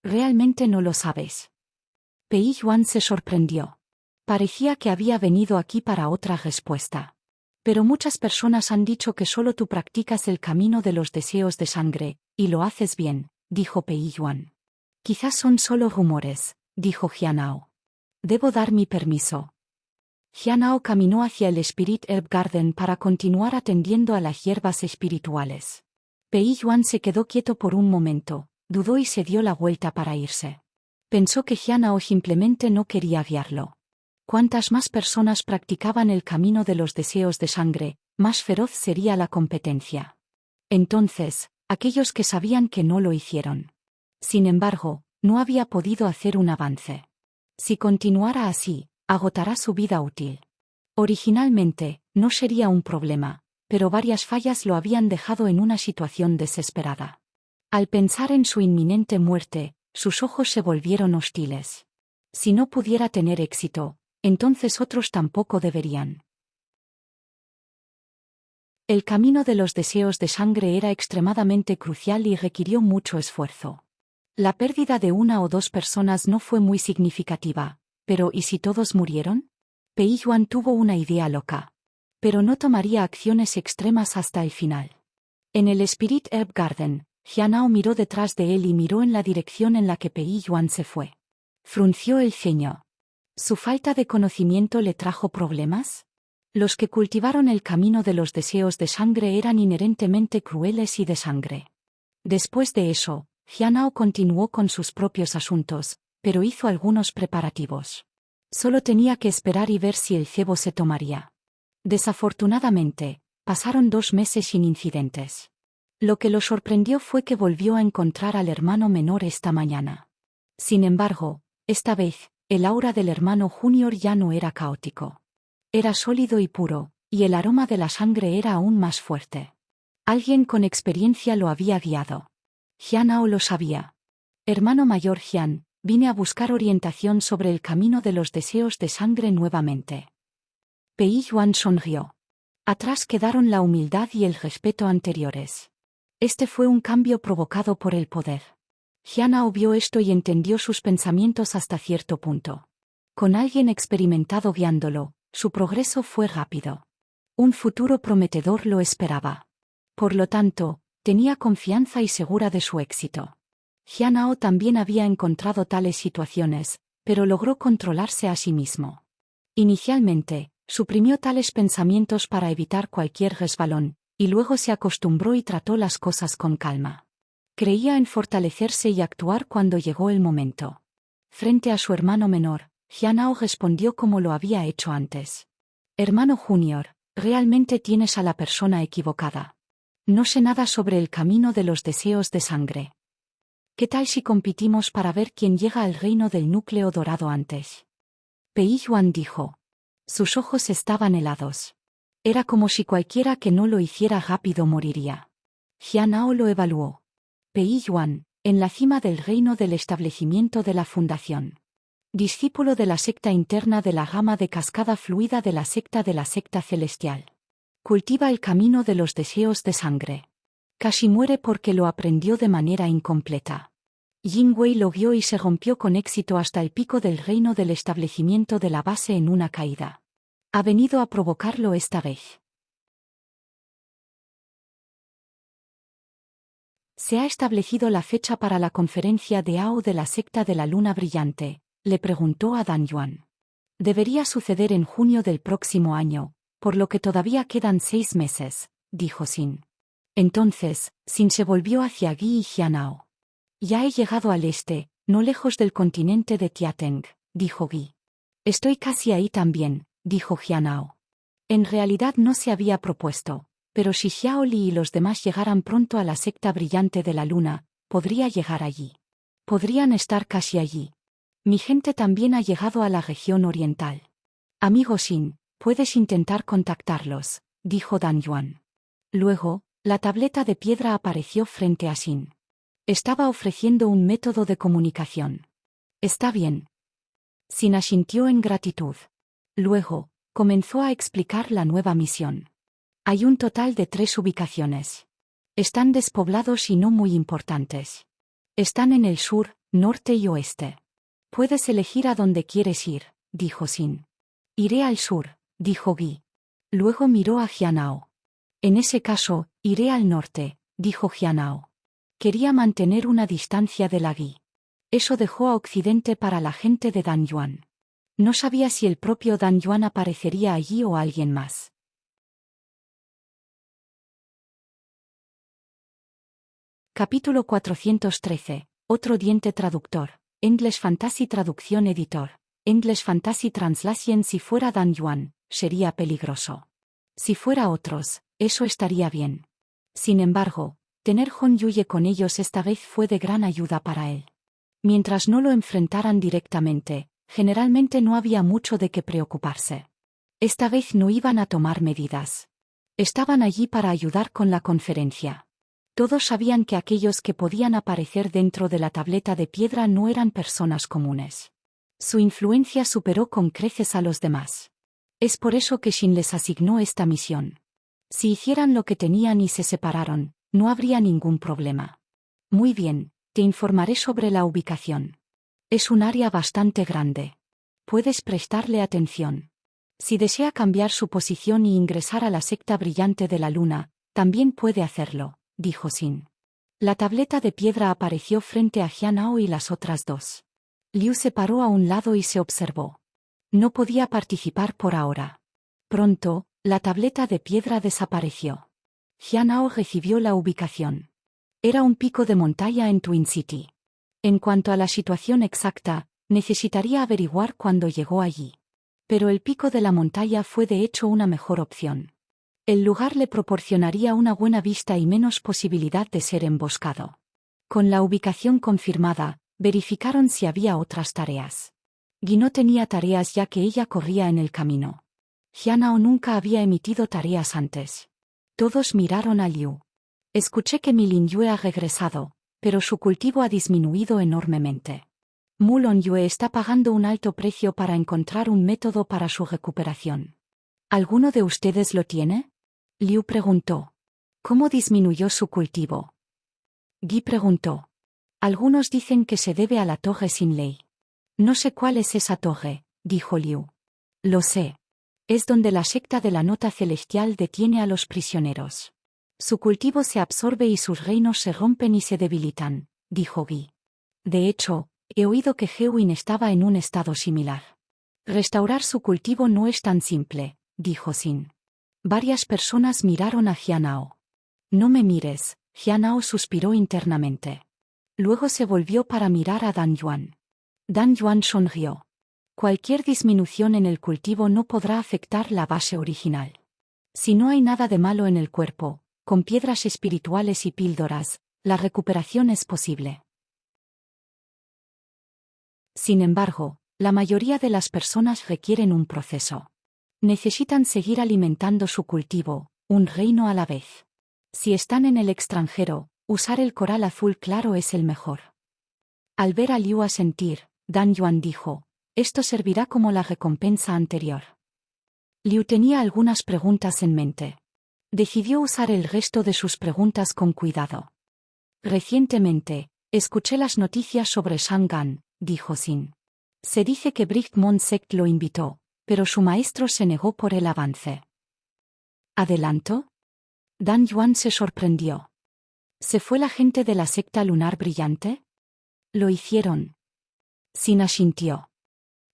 Speaker 1: ¿Realmente no lo sabes? Pei Yuan se sorprendió. Parecía que había venido aquí para otra respuesta. Pero muchas personas han dicho que solo tú practicas el camino de los deseos de sangre, y lo haces bien, dijo Pei Yuan. Quizás son solo rumores, dijo Jianao. Debo dar mi permiso. Jianao caminó hacia el Spirit Herb Garden para continuar atendiendo a las hierbas espirituales. Pei Yuan se quedó quieto por un momento, dudó y se dio la vuelta para irse. Pensó que Jianao simplemente no quería guiarlo. Cuantas más personas practicaban el camino de los deseos de sangre, más feroz sería la competencia. Entonces, aquellos que sabían que no lo hicieron. Sin embargo, no había podido hacer un avance. Si continuara así, agotará su vida útil. Originalmente, no sería un problema, pero varias fallas lo habían dejado en una situación desesperada. Al pensar en su inminente muerte, sus ojos se volvieron hostiles. Si no pudiera tener éxito, entonces otros tampoco deberían. El camino de los deseos de sangre era extremadamente crucial y requirió mucho esfuerzo. La pérdida de una o dos personas no fue muy significativa. Pero ¿y si todos murieron? Pei Yuan tuvo una idea loca. Pero no tomaría acciones extremas hasta el final. En el Spirit Herb Garden, Jianao miró detrás de él y miró en la dirección en la que Pei Yuan se fue. Frunció el ceño. ¿Su falta de conocimiento le trajo problemas? Los que cultivaron el camino de los deseos de sangre eran inherentemente crueles y de sangre. Después de eso, Jianao continuó con sus propios asuntos, pero hizo algunos preparativos. Solo tenía que esperar y ver si el cebo se tomaría. Desafortunadamente, pasaron 2 meses sin incidentes. Lo que lo sorprendió fue que volvió a encontrar al hermano menor esta mañana. Sin embargo, esta vez, el aura del hermano junior ya no era caótico. Era sólido y puro, y el aroma de la sangre era aún más fuerte. Alguien con experiencia lo había guiado. Jianao lo sabía. Hermano mayor Jian, vine a buscar orientación sobre el camino de los deseos de sangre nuevamente. Pei Yuan sonrió. Atrás quedaron la humildad y el respeto anteriores. Este fue un cambio provocado por el poder. Jianao vio esto y entendió sus pensamientos hasta cierto punto. Con alguien experimentado guiándolo, su progreso fue rápido. Un futuro prometedor lo esperaba. Por lo tanto, tenía confianza y segura de su éxito. Jianao también había encontrado tales situaciones, pero logró controlarse a sí mismo. Inicialmente, Suprimió tales pensamientos para evitar cualquier resbalón, y luego se acostumbró y trató las cosas con calma. Creía en fortalecerse y actuar cuando llegó el momento. Frente a su hermano menor, Jianao respondió como lo había hecho antes. Hermano Junior, realmente tienes a la persona equivocada. No sé nada sobre el camino de los deseos de sangre. ¿Qué tal si competimos para ver quién llega al reino del núcleo dorado antes? Pei Yuan dijo. Sus ojos estaban helados. Era como si cualquiera que no lo hiciera rápido moriría. Jianao lo evaluó. Pei Yuan, en la cima del reino del establecimiento de la fundación. Discípulo de la secta interna de la rama de cascada fluida de la secta celestial. Cultiva el camino de los deseos de sangre. Casi muere porque lo aprendió de manera incompleta. Yin Wei lo guió y se rompió con éxito hasta el pico del reino del establecimiento de la base en una caída. Ha venido a provocarlo esta vez. ¿Se ha establecido la fecha para la conferencia de Ao de la secta de la luna brillante?, le preguntó a Dan Yuan. Debería suceder en junio del próximo año, por lo que todavía quedan 6 meses, dijo Xin. Entonces, Xin se volvió hacia Guy y Jianao. Ya he llegado al este, no lejos del continente de Tiateng, dijo Guy. Estoy casi ahí también, dijo Jianao. En realidad no se había propuesto, pero si Xiaoli y los demás llegaran pronto a la secta brillante de la luna, podría llegar allí. Podrían estar casi allí. Mi gente también ha llegado a la región oriental. Amigo Xin, puedes intentar contactarlos, dijo Dan Yuan. Luego, la tableta de piedra apareció frente a Xin. Estaba ofreciendo un método de comunicación. Está bien. Xin asintió en gratitud. Luego, comenzó a explicar la nueva misión. Hay un total de 3 ubicaciones. Están despoblados y no muy importantes. Están en el sur, norte y oeste. Puedes elegir a dónde quieres ir, dijo Xin. Iré al sur, dijo Guy. Luego miró a Jianao. En ese caso, iré al norte, dijo Jianao. Quería mantener una distancia de la Guy. Eso dejó a Occidente para la gente de Dan Yuan. No sabía si el propio Dan Yuan aparecería allí o alguien más. Capítulo 413. Otro diente traductor. English Fantasy Traducción Editor. English Fantasy Translation. Si fuera Dan Yuan, sería peligroso. Si fuera otros, eso estaría bien. Sin embargo, tener Hong Yuye con ellos esta vez fue de gran ayuda para él. Mientras no lo enfrentaran directamente, generalmente no había mucho de qué preocuparse. Esta vez no iban a tomar medidas. Estaban allí para ayudar con la conferencia. Todos sabían que aquellos que podían aparecer dentro de la tableta de piedra no eran personas comunes. Su influencia superó con creces a los demás. Es por eso que Xin les asignó esta misión. Si hicieran lo que tenían y se separaron, no habría ningún problema. Muy bien, te informaré sobre la ubicación. Es un área bastante grande. Puedes prestarle atención. Si desea cambiar su posición y ingresar a la secta brillante de la luna, también puede hacerlo, dijo Xin. La tableta de piedra apareció frente a Jianao y las otras dos. Liu se paró a un lado y se observó. No podía participar por ahora. Pronto, la tableta de piedra desapareció. Jianao recibió la ubicación. Era un pico de montaña en Twin City. En cuanto a la situación exacta, necesitaría averiguar cuándo llegó allí. Pero el pico de la montaña fue de hecho una mejor opción. El lugar le proporcionaría una buena vista y menos posibilidad de ser emboscado. Con la ubicación confirmada, verificaron si había otras tareas. Guy no tenía tareas ya que ella corría en el camino. Jianao nunca había emitido tareas antes. Todos miraron a Liu. Escuché que mi Lin Yue ha regresado, pero su cultivo ha disminuido enormemente. Mu Lon Yue está pagando un alto precio para encontrar un método para su recuperación. ¿Alguno de ustedes lo tiene? Liu preguntó. ¿Cómo disminuyó su cultivo? Guy preguntó. Algunos dicen que se debe a la torre sin ley. No sé cuál es esa torre, dijo Liu. Lo sé. Es donde la secta de la nota celestial detiene a los prisioneros. Su cultivo se absorbe y sus reinos se rompen y se debilitan, dijo Guy. De hecho, he oído que Hewin estaba en un estado similar. Restaurar su cultivo no es tan simple, dijo Sin. Varias personas miraron a Jianao. No me mires, Jianao suspiró internamente. Luego se volvió para mirar a Dan Yuan. Dan Yuan sonrió. Cualquier disminución en el cultivo no podrá afectar la base original. Si no hay nada de malo en el cuerpo, con piedras espirituales y píldoras, la recuperación es posible. Sin embargo, la mayoría de las personas requieren un proceso. Necesitan seguir alimentando su cultivo, un reino a la vez. Si están en el extranjero, usar el coral azul claro es el mejor. Al ver a Liu asentir, Dan Yuan dijo, esto servirá como la recompensa anterior. Liu tenía algunas preguntas en mente. Decidió usar el resto de sus preguntas con cuidado. Recientemente, escuché las noticias sobre Shangan, dijo Sin. Se dice que Brightmont Sect lo invitó, pero su maestro se negó por el avance. ¿Adelanto? Dan Yuan se sorprendió. ¿Se fue la gente de la secta lunar brillante? Lo hicieron. Sin asintió.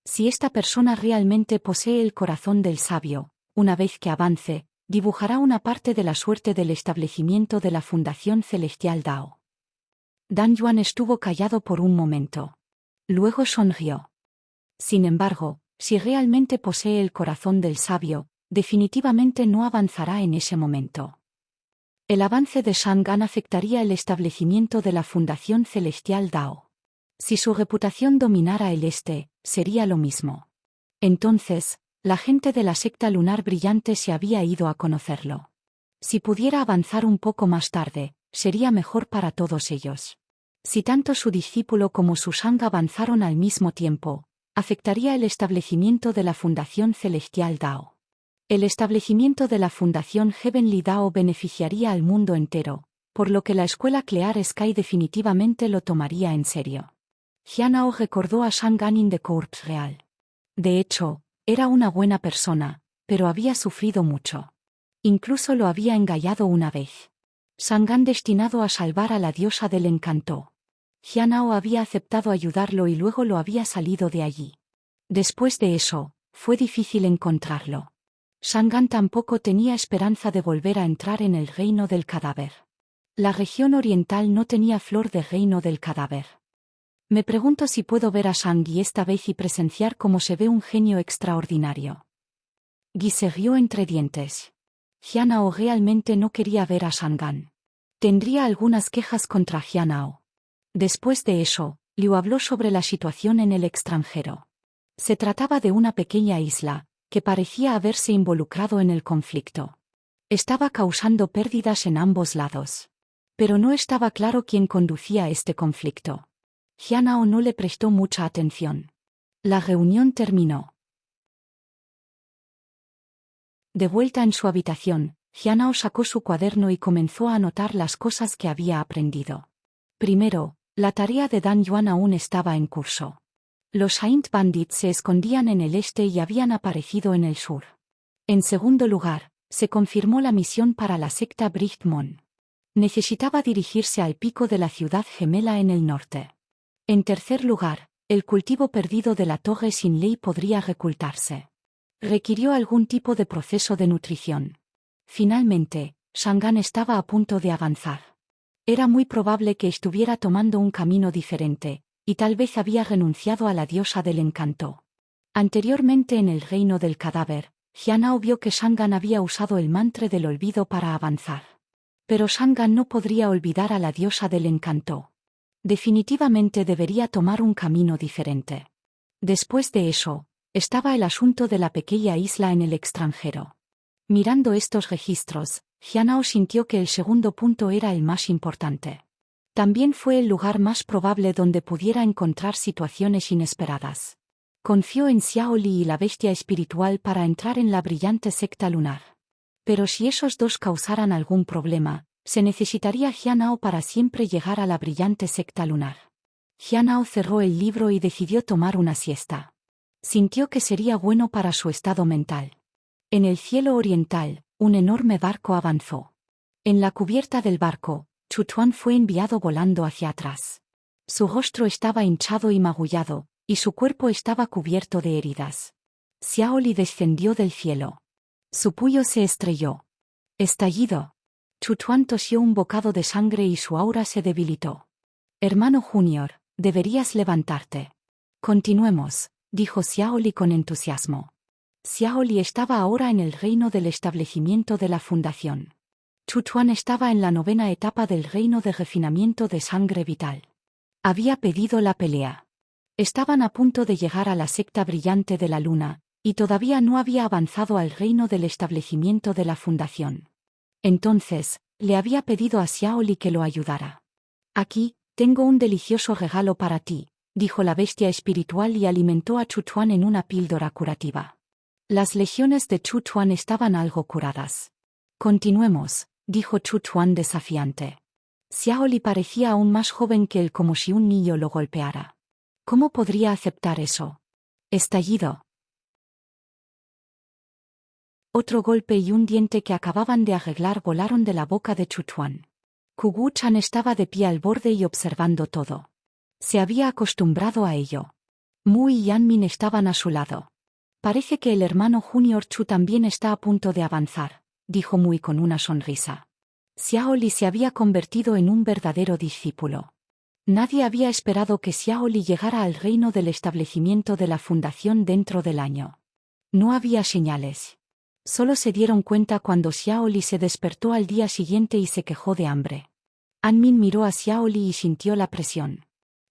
Speaker 1: Si esta persona realmente posee el corazón del sabio, una vez que avance, dibujará una parte de la suerte del establecimiento de la Fundación Celestial Dao. Dan Yuan estuvo callado por un momento. Luego sonrió. Sin embargo, si realmente posee el corazón del sabio, definitivamente no avanzará en ese momento. El avance de Shangan afectaría el establecimiento de la Fundación Celestial Dao. Si su reputación dominara el este, sería lo mismo. Entonces, la gente de la secta lunar brillante se había ido a conocerlo. Si pudiera avanzar un poco más tarde, sería mejor para todos ellos. Si tanto su discípulo como su Shang avanzaron al mismo tiempo, afectaría el establecimiento de la Fundación Celestial Dao. El establecimiento de la Fundación Heavenly Dao beneficiaría al mundo entero, por lo que la escuela Clear Sky definitivamente lo tomaría en serio. Jianao recordó a Shangan in the Court Real. De hecho, era una buena persona, pero había sufrido mucho. Incluso lo había engañado una vez. Shangan destinado a salvar a la diosa del encanto. Jianao había aceptado ayudarlo y luego lo había salido de allí. Después de eso, fue difícil encontrarlo. Shangan tampoco tenía esperanza de volver a entrar en el reino del cadáver. La región oriental no tenía flor de reino del cadáver. Me pregunto si puedo ver a Shang-Yi esta vez y presenciar cómo se ve un genio extraordinario. Yi se rió entre dientes. Jianao realmente no quería ver a Shangan. Tendría algunas quejas contra Jianao. Después de eso, Liu habló sobre la situación en el extranjero. Se trataba de una pequeña isla, que parecía haberse involucrado en el conflicto. Estaba causando pérdidas en ambos lados. Pero no estaba claro quién conducía este conflicto. Jianao no le prestó mucha atención. La reunión terminó. De vuelta en su habitación, Jianao sacó su cuaderno y comenzó a anotar las cosas que había aprendido. Primero, la tarea de Dan Yuan aún estaba en curso. Los Saint Bandits se escondían en el este y habían aparecido en el sur. En segundo lugar, se confirmó la misión para la secta Brightmont. Necesitaba dirigirse al pico de la ciudad gemela en el norte. En tercer lugar, el cultivo perdido de la torre sin ley podría recultarse. Requirió algún tipo de proceso de nutrición. Finalmente, Shangan estaba a punto de avanzar. Era muy probable que estuviera tomando un camino diferente, y tal vez había renunciado a la diosa del encanto. Anteriormente en el reino del cadáver, Jianao vio que Shangan había usado el mantra del olvido para avanzar. Pero Shangan no podría olvidar a la diosa del encanto. Definitivamente debería tomar un camino diferente. Después de eso, estaba el asunto de la pequeña isla en el extranjero. Mirando estos registros, Jianao sintió que el segundo punto era el más importante. También fue el lugar más probable donde pudiera encontrar situaciones inesperadas. Confió en Xiao Li y la bestia espiritual para entrar en la brillante secta lunar. Pero si esos dos causaran algún problema, se necesitaría Jianao para siempre llegar a la brillante secta lunar. Jianao cerró el libro y decidió tomar una siesta. Sintió que sería bueno para su estado mental. En el cielo oriental, un enorme barco avanzó. En la cubierta del barco, Chu Tuan fue enviado volando hacia atrás. Su rostro estaba hinchado y magullado, y su cuerpo estaba cubierto de heridas. Xiaoli descendió del cielo. Su puño se estrelló. Estallido. Chuchuan tosió un bocado de sangre y su aura se debilitó. Hermano Junior, deberías levantarte. Continuemos, dijo Xiaoli con entusiasmo. Xiaoli estaba ahora en el reino del establecimiento de la fundación. Chuchuan estaba en la 9ª etapa del reino de refinamiento de sangre vital. Había pedido la pelea. Estaban a punto de llegar a la secta brillante de la luna, y todavía no había avanzado al reino del establecimiento de la fundación. Entonces, le había pedido a Xiaoli que lo ayudara. Aquí, tengo un delicioso regalo para ti, dijo la bestia espiritual y alimentó a Chuchuan en una píldora curativa. Las legiones de Chuchuan estaban algo curadas. Continuemos, dijo Chuchuan desafiante. Xiaoli parecía aún más joven que él, como si un niño lo golpeara. ¿Cómo podría aceptar eso? Estallido. Otro golpe y un diente que acababan de arreglar volaron de la boca de Chuchuan. Kugu-chan estaba de pie al borde y observando todo. Se había acostumbrado a ello. Mu y Yanmin estaban a su lado. Parece que el hermano Junior Chu también está a punto de avanzar, dijo Mui con una sonrisa. Xiaoli se había convertido en un verdadero discípulo. Nadie había esperado que Xiaoli llegara al reino del establecimiento de la fundación dentro del año. No había señales. Solo se dieron cuenta cuando Xiaoli se despertó al día siguiente y se quejó de hambre. Anmin miró a Xiaoli y sintió la presión.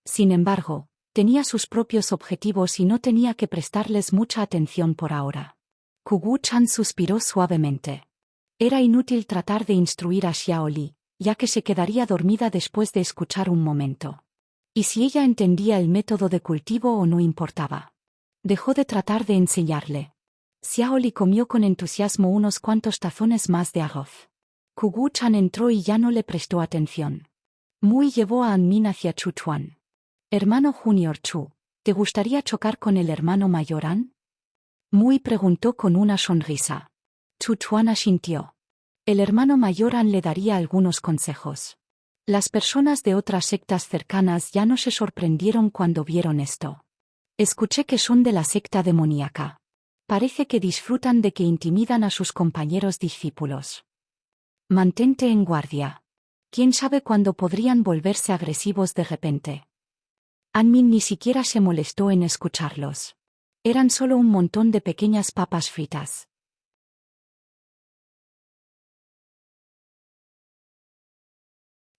Speaker 1: Sin embargo, tenía sus propios objetivos y no tenía que prestarles mucha atención por ahora. Kugu-chan suspiró suavemente. Era inútil tratar de instruir a Xiaoli, ya que se quedaría dormida después de escuchar un momento. ¿Y si ella entendía el método de cultivo o no importaba? Dejó de tratar de enseñarle. Xiaoli comió con entusiasmo unos cuantos tazones más de arroz. Kugu-chan entró y ya no le prestó atención. Mui llevó a Anmin hacia Chuchuan. Hermano Junior Chu, ¿te gustaría chocar con el hermano mayor An? Mui preguntó con una sonrisa. Chuchuan asintió. El hermano mayor An le daría algunos consejos. Las personas de otras sectas cercanas ya no se sorprendieron cuando vieron esto. Escuché que son de la secta demoníaca. Parece que disfrutan de que intimidan a sus compañeros discípulos. Mantente en guardia. ¿Quién sabe cuándo podrían volverse agresivos de repente? Anmin ni siquiera se molestó en escucharlos. Eran solo un montón de pequeñas papas fritas.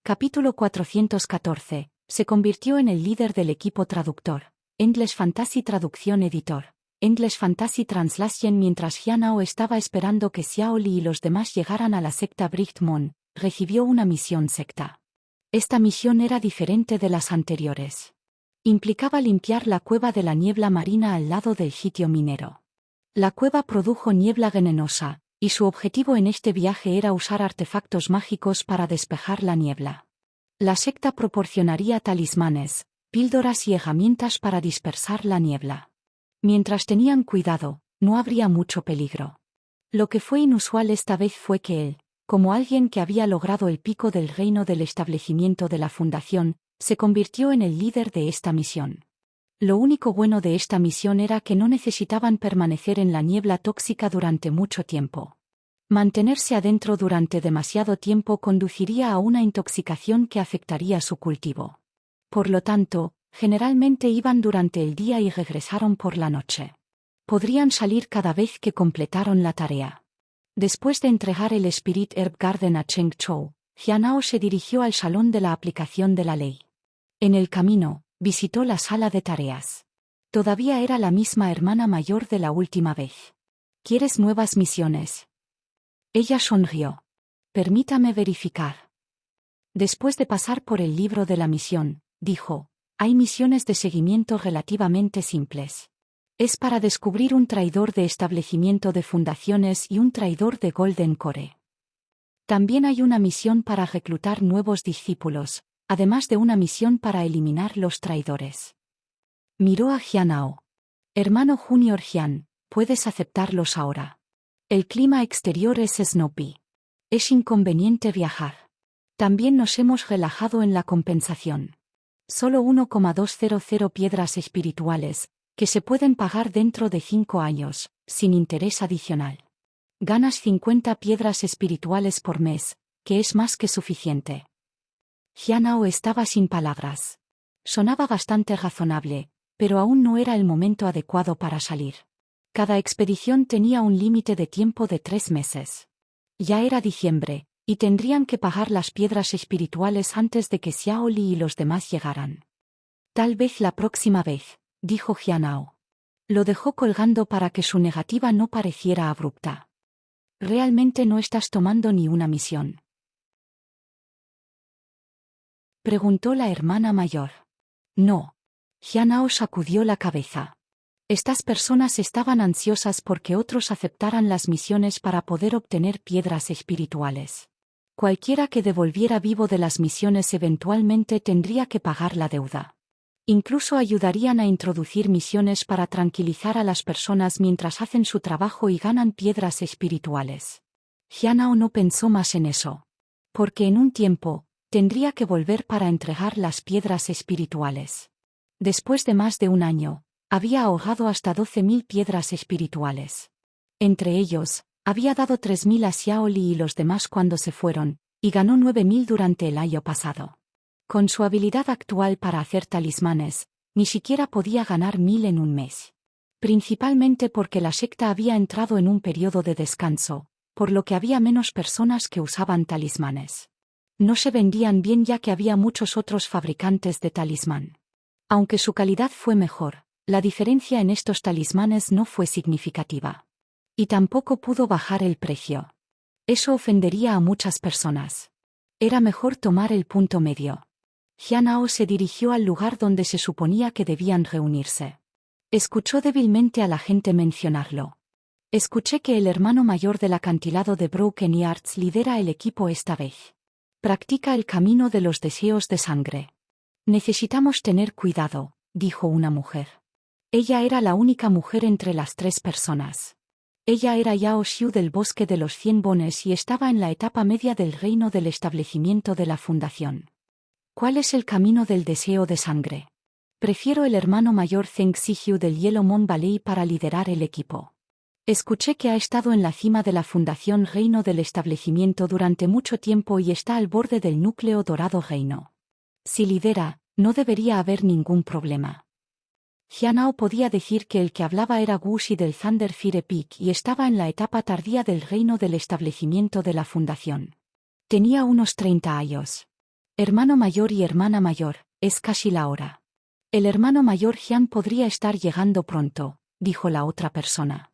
Speaker 1: Capítulo 414. Se convirtió en el líder del equipo traductor. English Fantasy Traducción Editor. English Fantasy Translation. Mientras Xianao estaba esperando que Xiaoli y los demás llegaran a la secta Brichtmon, recibió una misión secta. Esta misión era diferente de las anteriores. Implicaba limpiar la cueva de la niebla marina al lado del sitio minero. La cueva produjo niebla venenosa, y su objetivo en este viaje era usar artefactos mágicos para despejar la niebla. La secta proporcionaría talismanes, píldoras y herramientas para dispersar la niebla. Mientras tenían cuidado, no habría mucho peligro. Lo que fue inusual esta vez fue que él, como alguien que había logrado el pico del reino del establecimiento de la fundación, se convirtió en el líder de esta misión. Lo único bueno de esta misión era que no necesitaban permanecer en la niebla tóxica durante mucho tiempo. Mantenerse adentro durante demasiado tiempo conduciría a una intoxicación que afectaría su cultivo. Por lo tanto, generalmente iban durante el día y regresaron por la noche. Podrían salir cada vez que completaron la tarea. Después de entregar el Spirit Herb Garden a Cheng Chou, Xianao se dirigió al salón de la aplicación de la ley. En el camino, visitó la sala de tareas. Todavía era la misma hermana mayor de la última vez. ¿Quieres nuevas misiones? Ella sonrió. Permítame verificar. Después de pasar por el libro de la misión, dijo, hay misiones de seguimiento relativamente simples. Es para descubrir un traidor de establecimiento de fundaciones y un traidor de Golden Core. También hay una misión para reclutar nuevos discípulos, además de una misión para eliminar los traidores. Miró a Xianao. Hermano Junior Xian, puedes aceptarlos ahora. El clima exterior es snowy. Es inconveniente viajar. También nos hemos relajado en la compensación. Solo 1,200 piedras espirituales, Que se pueden pagar dentro de 5 años, sin interés adicional. Ganas 50 piedras espirituales por mes, que es más que suficiente. Xianao estaba sin palabras. Sonaba bastante razonable, pero aún no era el momento adecuado para salir. Cada expedición tenía un límite de tiempo de 3 meses. Ya era diciembre, y tendrían que pagar las piedras espirituales antes de que Xiao Li y los demás llegaran. Tal vez la próxima vez, dijo Xianao. Lo dejó colgando para que su negativa no pareciera abrupta. ¿Realmente no estás tomando ni una misión?, preguntó la hermana mayor. No. Xianao sacudió la cabeza. Estas personas estaban ansiosas porque otros aceptaran las misiones para poder obtener piedras espirituales. Cualquiera que devolviera vivo de las misiones eventualmente tendría que pagar la deuda. Incluso ayudarían a introducir misiones para tranquilizar a las personas mientras hacen su trabajo y ganan piedras espirituales. Xianao no pensó más en eso. Porque en un tiempo, tendría que volver para entregar las piedras espirituales. Después de más de un año, había ahorrado hasta 12.000 piedras espirituales. Entre ellos, había dado 3.000 a Xiao Li y los demás cuando se fueron, y ganó 9.000 durante el año pasado. Con su habilidad actual para hacer talismanes, ni siquiera podía ganar 1.000 en un mes. Principalmente porque la secta había entrado en un periodo de descanso, por lo que había menos personas que usaban talismanes. No se vendían bien ya que había muchos otros fabricantes de talismán. Aunque su calidad fue mejor, la diferencia en estos talismanes no fue significativa. Y tampoco pudo bajar el precio. Eso ofendería a muchas personas. Era mejor tomar el punto medio. Xianao se dirigió al lugar donde se suponía que debían reunirse. Escuchó débilmente a la gente mencionarlo. Escuché que el hermano mayor del acantilado de Broken Yards lidera el equipo esta vez. Practica el camino de los deseos de sangre. Necesitamos tener cuidado, dijo una mujer. Ella era la única mujer entre las 3 personas. Ella era Yao Xiu del bosque de los 100 bones y estaba en la etapa media del reino del establecimiento de la fundación. ¿Cuál es el camino del deseo de sangre? Prefiero el hermano mayor Zheng Xiu del Yellowmon Valley para liderar el equipo. Escuché que ha estado en la cima de la fundación Reino del Establecimiento durante mucho tiempo y está al borde del núcleo dorado Reino. Si lidera, no debería haber ningún problema. Xianao podía decir que el que hablaba era Wu Shi del Thunder Fire Peak y estaba en la etapa tardía del Reino del Establecimiento de la fundación. Tenía unos 30 años. Hermano mayor y hermana mayor, es casi la hora. El hermano mayor Jian podría estar llegando pronto, dijo la otra persona.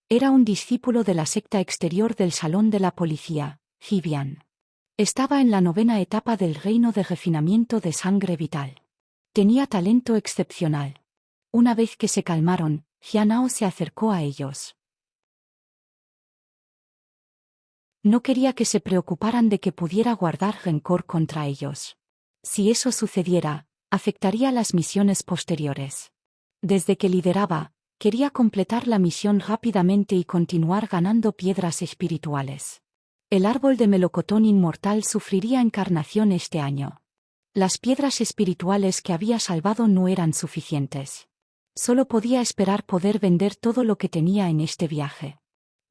Speaker 1: Era un discípulo de la secta exterior del Salón de la Policía, Jibian. Estaba en la 9ª etapa del reino de refinamiento de sangre vital. Tenía talento excepcional. Una vez que se calmaron, Xianao se acercó a ellos. No quería que se preocuparan de que pudiera guardar rencor contra ellos. Si eso sucediera, afectaría las misiones posteriores. Desde que lideraba, quería completar la misión rápidamente y continuar ganando piedras espirituales. El árbol de melocotón inmortal sufriría encarnación este año. Las piedras espirituales que había salvado no eran suficientes. Solo podía esperar poder vender todo lo que tenía en este viaje.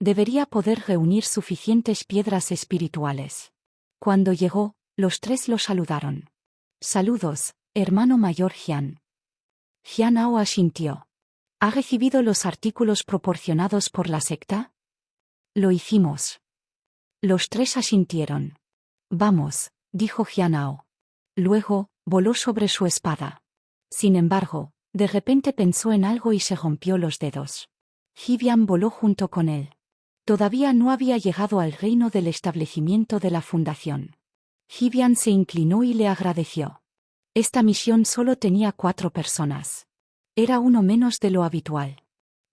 Speaker 1: Debería poder reunir suficientes piedras espirituales. Cuando llegó, los 3 lo saludaron. Saludos, hermano mayor Jian. Xianao asintió. ¿Ha recibido los artículos proporcionados por la secta? Lo hicimos. Los 3 asintieron. Vamos, dijo Xianao. Luego, voló sobre su espada. Sin embargo, de repente pensó en algo y se rompió los dedos. Jibian voló junto con él. Todavía no había llegado al reino del establecimiento de la fundación. Jibian se inclinó y le agradeció. Esta misión solo tenía 4 personas. Era uno menos de lo habitual.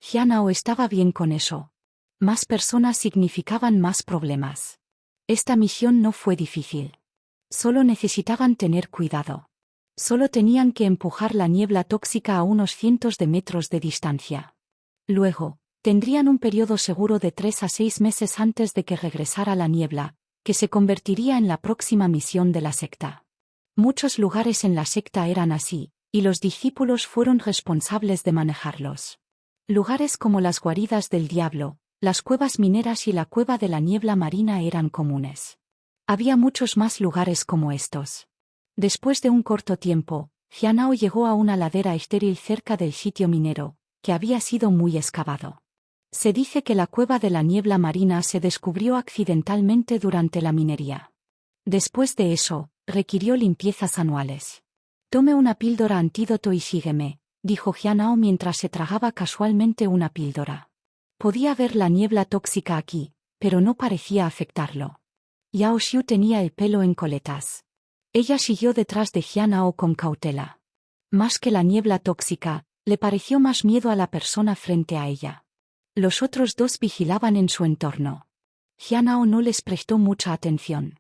Speaker 1: Xianao estaba bien con eso. Más personas significaban más problemas. Esta misión no fue difícil. Solo necesitaban tener cuidado. Solo tenían que empujar la niebla tóxica a unos cientos de metros de distancia. Luego, tendrían un periodo seguro de 3 a 6 meses antes de que regresara la niebla, que se convertiría en la próxima misión de la secta. Muchos lugares en la secta eran así, y los discípulos fueron responsables de manejarlos. Lugares como las guaridas del diablo, las cuevas mineras y la cueva de la niebla marina eran comunes. Había muchos más lugares como estos. Después de un corto tiempo, Jianao llegó a una ladera estéril cerca del sitio minero, que había sido muy excavado. Se dice que la cueva de la niebla marina se descubrió accidentalmente durante la minería. Después de eso, requirió limpiezas anuales. Tome una píldora antídoto y sígueme, dijo Jianao mientras se tragaba casualmente una píldora. Podía ver la niebla tóxica aquí, pero no parecía afectarlo. Yao Xiu tenía el pelo en coletas. Ella siguió detrás de Jianao con cautela. Más que la niebla tóxica, le pareció más miedo a la persona frente a ella. Los otros dos vigilaban en su entorno. Jianao no les prestó mucha atención.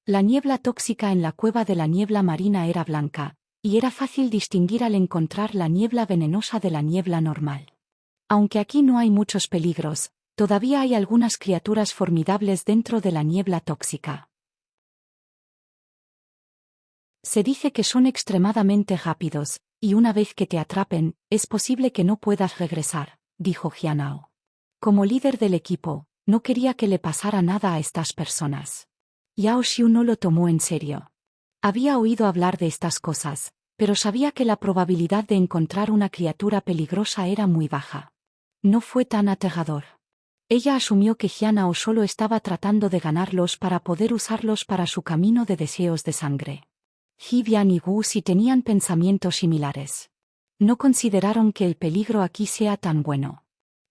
Speaker 1: La niebla tóxica en la cueva de la niebla marina era blanca, y era fácil distinguir al encontrar la niebla venenosa de la niebla normal. Aunque aquí no hay muchos peligros, todavía hay algunas criaturas formidables dentro de la niebla tóxica. Se dice que son extremadamente rápidos, y una vez que te atrapen, es posible que no puedas regresar, dijo Jianao. Como líder del equipo, no quería que le pasara nada a estas personas. Yao Xiu no lo tomó en serio. Había oído hablar de estas cosas, pero sabía que la probabilidad de encontrar una criatura peligrosa era muy baja. No fue tan aterrador. Ella asumió que Jianao solo estaba tratando de ganarlos para poder usarlos para su camino de deseos de sangre. Ji Bian y Wu Si tenían pensamientos similares. No consideraron que el peligro aquí sea tan bueno.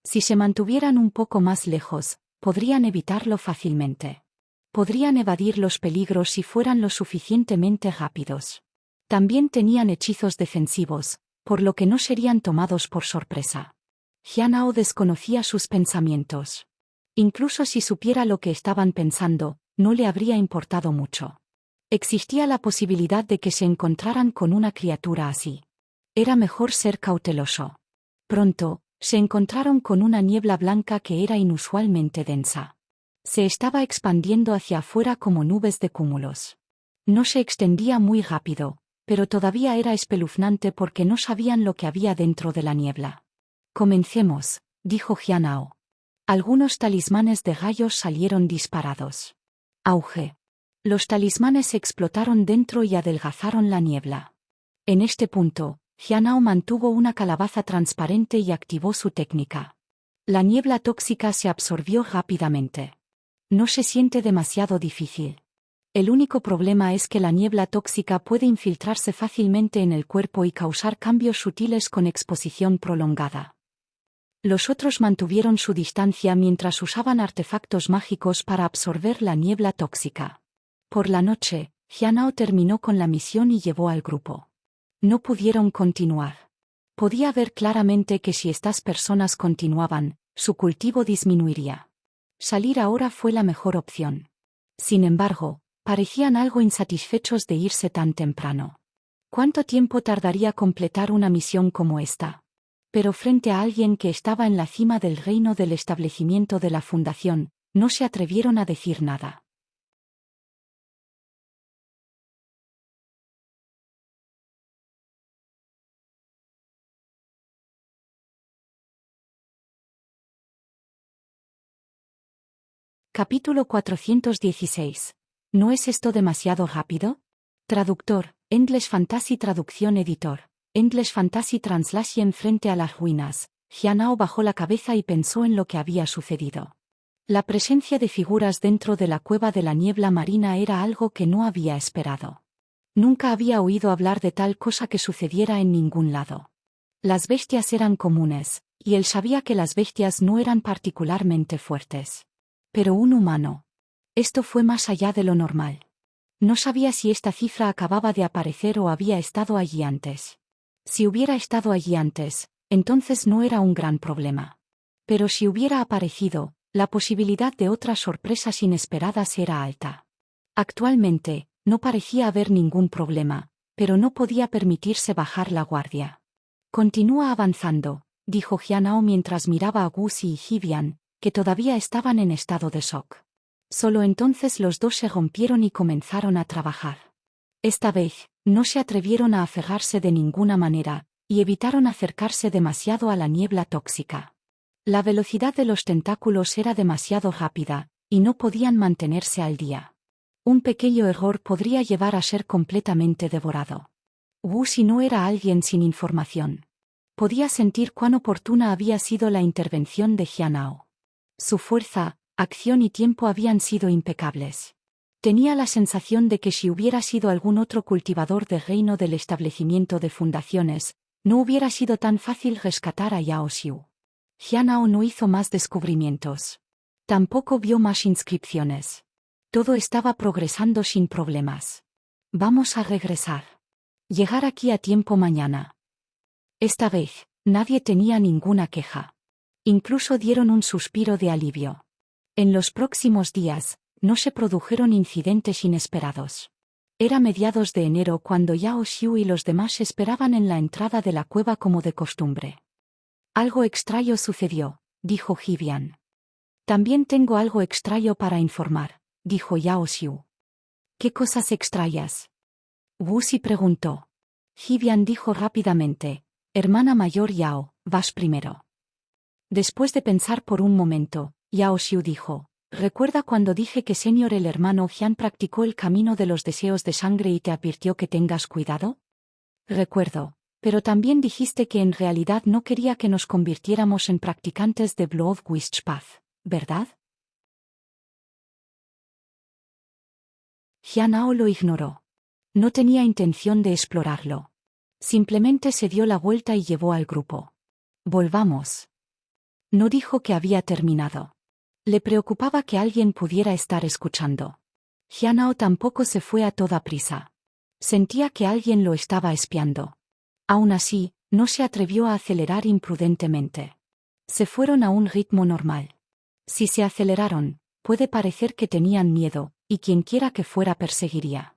Speaker 1: Si se mantuvieran un poco más lejos, podrían evitarlo fácilmente. Podrían evadir los peligros si fueran lo suficientemente rápidos. También tenían hechizos defensivos, por lo que no serían tomados por sorpresa. Jianao desconocía sus pensamientos. Incluso si supiera lo que estaban pensando, no le habría importado mucho. Existía la posibilidad de que se encontraran con una criatura así. Era mejor ser cauteloso. Pronto, se encontraron con una niebla blanca que era inusualmente densa. Se estaba expandiendo hacia afuera como nubes de cúmulos. No se extendía muy rápido, pero todavía era espeluznante porque no sabían lo que había dentro de la niebla. Comencemos, dijo Jianao. Algunos talismanes de rayos salieron disparados. Auge. Los talismanes explotaron dentro y adelgazaron la niebla. En este punto, Jianao mantuvo una calabaza transparente y activó su técnica. La niebla tóxica se absorbió rápidamente. No se siente demasiado difícil. El único problema es que la niebla tóxica puede infiltrarse fácilmente en el cuerpo y causar cambios sutiles con exposición prolongada. Los otros mantuvieron su distancia mientras usaban artefactos mágicos para absorber la niebla tóxica. Por la noche, Jianao terminó con la misión y llevó al grupo. No pudieron continuar. Podía ver claramente que si estas personas continuaban, su cultivo disminuiría. Salir ahora fue la mejor opción. Sin embargo, parecían algo insatisfechos de irse tan temprano. ¿Cuánto tiempo tardaría completar una misión como esta? Pero frente a alguien que estaba en la cima del reino del establecimiento de la fundación, no se atrevieron a decir nada. Capítulo 416. ¿No es esto demasiado rápido? Traductor, English Fantasy Traducción Editor, English Fantasy Translation. Frente a las ruinas, Jianao bajó la cabeza y pensó en lo que había sucedido. La presencia de figuras dentro de la cueva de la niebla marina era algo que no había esperado. Nunca había oído hablar de tal cosa que sucediera en ningún lado. Las bestias eran comunes, y él sabía que las bestias no eran particularmente fuertes. Pero un humano. Esto fue más allá de lo normal. No sabía si esta cifra acababa de aparecer o había estado allí antes. Si hubiera estado allí antes, entonces no era un gran problema. Pero si hubiera aparecido, la posibilidad de otras sorpresas inesperadas era alta. Actualmente, no parecía haber ningún problema, pero no podía permitirse bajar la guardia. Continúa avanzando, dijo Jianao mientras miraba a Gusi y Ji Bian, que todavía estaban en estado de shock. Solo entonces los dos se rompieron y comenzaron a trabajar. Esta vez, No se atrevieron a aferrarse de ninguna manera, y evitaron acercarse demasiado a la niebla tóxica. La velocidad de los tentáculos era demasiado rápida, y no podían mantenerse al día. Un pequeño error podría llevar a ser completamente devorado. Wuxi no era alguien sin información. Podía sentir cuán oportuna había sido la intervención de Jianao. Su fuerza, acción y tiempo habían sido impecables. Tenía la sensación de que si hubiera sido algún otro cultivador de reino del establecimiento de fundaciones, no hubiera sido tan fácil rescatar a Yao Xiu. Jianao no hizo más descubrimientos. Tampoco vio más inscripciones. Todo estaba progresando sin problemas. Vamos a regresar. Llegar aquí a tiempo mañana. Esta vez, nadie tenía ninguna queja. Incluso dieron un suspiro de alivio. En los próximos días, no se produjeron incidentes inesperados. Era mediados de enero cuando Yao Xiu y los demás esperaban en la entrada de la cueva como de costumbre. Algo extraño sucedió, dijo Hibian. También tengo algo extraño para informar, dijo Yao Xiu. ¿Qué cosas extrañas? Wuxi preguntó. Hibian dijo rápidamente, hermana mayor Yao, vas primero. Después de pensar por un momento, Yao Xiu dijo, ¿recuerda cuando dije que Senior el hermano Jian practicó el camino de los deseos de sangre y te advirtió que tengas cuidado? Recuerdo, pero también dijiste que en realidad no quería que nos convirtiéramos en practicantes de Blood Witch Path, ¿verdad? Jianao lo ignoró. No tenía intención de explorarlo. Simplemente se dio la vuelta y llevó al grupo. Volvamos. No dijo que había terminado. Le preocupaba que alguien pudiera estar escuchando. Jianao tampoco se fue a toda prisa. Sentía que alguien lo estaba espiando. Aún así, no se atrevió a acelerar imprudentemente. Se fueron a un ritmo normal. Si se aceleraron, puede parecer que tenían miedo, y quienquiera que fuera perseguiría.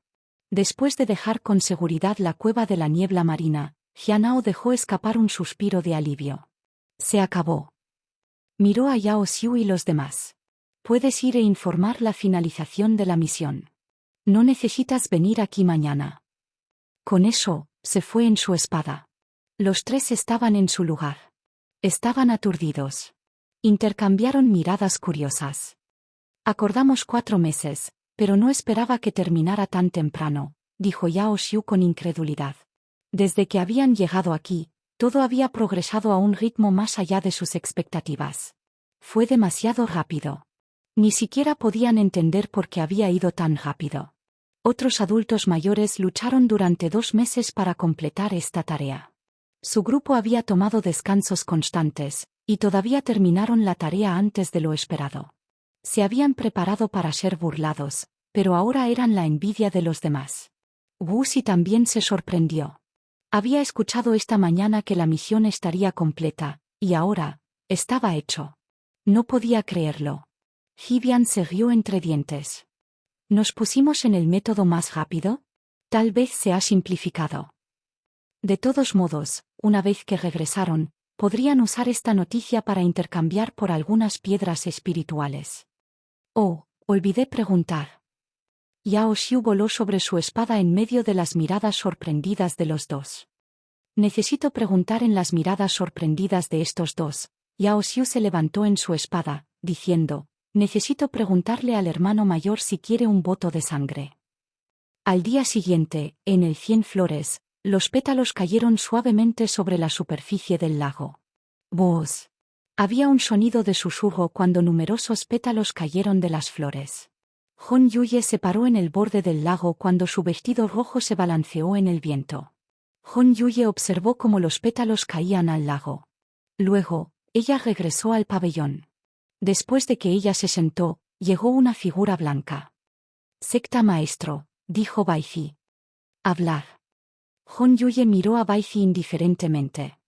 Speaker 1: Después de dejar con seguridad la cueva de la niebla marina, Jianao dejó escapar un suspiro de alivio. Se acabó. Miró a Yao Xiu y los demás. Puedes ir e informar la finalización de la misión. No necesitas venir aquí mañana. Con eso, se fue en su espada. Los tres estaban en su lugar. Estaban aturdidos. Intercambiaron miradas curiosas. Acordamos 4 meses, pero no esperaba que terminara tan temprano, dijo Yao Xiu con incredulidad. Desde que habían llegado aquí, todo había progresado a un ritmo más allá de sus expectativas. Fue demasiado rápido. Ni siquiera podían entender por qué había ido tan rápido. Otros adultos mayores lucharon durante 2 meses para completar esta tarea. Su grupo había tomado descansos constantes, y todavía terminaron la tarea antes de lo esperado. Se habían preparado para ser burlados, pero ahora eran la envidia de los demás. Wuxi también se sorprendió. Había escuchado esta mañana que la misión estaría completa, y ahora, estaba hecho. No podía creerlo. Hibian se rió entre dientes. ¿Nos pusimos en el método más rápido? Tal vez se ha simplificado. De todos modos, una vez que regresaron, podrían usar esta noticia para intercambiar por algunas piedras espirituales. Oh, olvidé preguntar. Yao Xiu voló sobre su espada en medio de las miradas sorprendidas de los dos. Necesito preguntar en las miradas sorprendidas de estos dos. Yao Xiu se levantó en su espada, diciendo, necesito preguntarle al hermano mayor si quiere un voto de sangre. Al día siguiente, en el 100 flores, los pétalos cayeron suavemente sobre la superficie del lago. ¡Buzz! Había un sonido de susurro cuando numerosos pétalos cayeron de las flores. Hon Yuye se paró en el borde del lago cuando su vestido rojo se balanceó en el viento. Hon Yuye observó cómo los pétalos caían al lago. Luego, ella regresó al pabellón. Después de que ella se sentó, llegó una figura blanca. Secta maestro, dijo Baizi. Hablar. Hon Yuye miró a Baizi indiferentemente.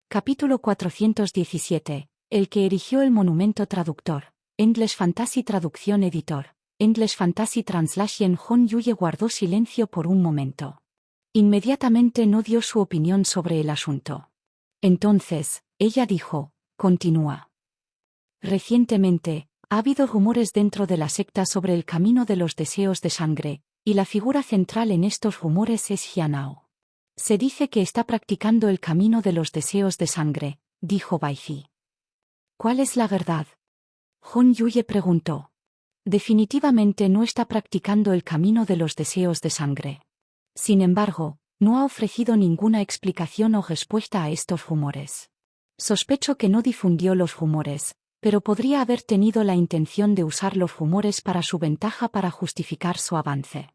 Speaker 1: Capítulo 417. El que erigió el monumento traductor. English Fantasy Traducción Editor. English Fantasy Translation. Hon Yuye guardó silencio por un momento. Inmediatamente no dio su opinión sobre el asunto. Entonces, ella dijo, continúa. Recientemente, Ha habido rumores dentro de la secta sobre el camino de los deseos de sangre, y la figura central en estos rumores es Jianao. Se dice que está practicando el camino de los deseos de sangre, dijo Baizi. ¿Cuál es la verdad? Hong Yuye preguntó. Definitivamente no está practicando el camino de los deseos de sangre. Sin embargo, no ha ofrecido ninguna explicación o respuesta a estos rumores. Sospecho que no difundió los rumores, pero podría haber tenido la intención de usar los rumores para su ventaja para justificar su avance.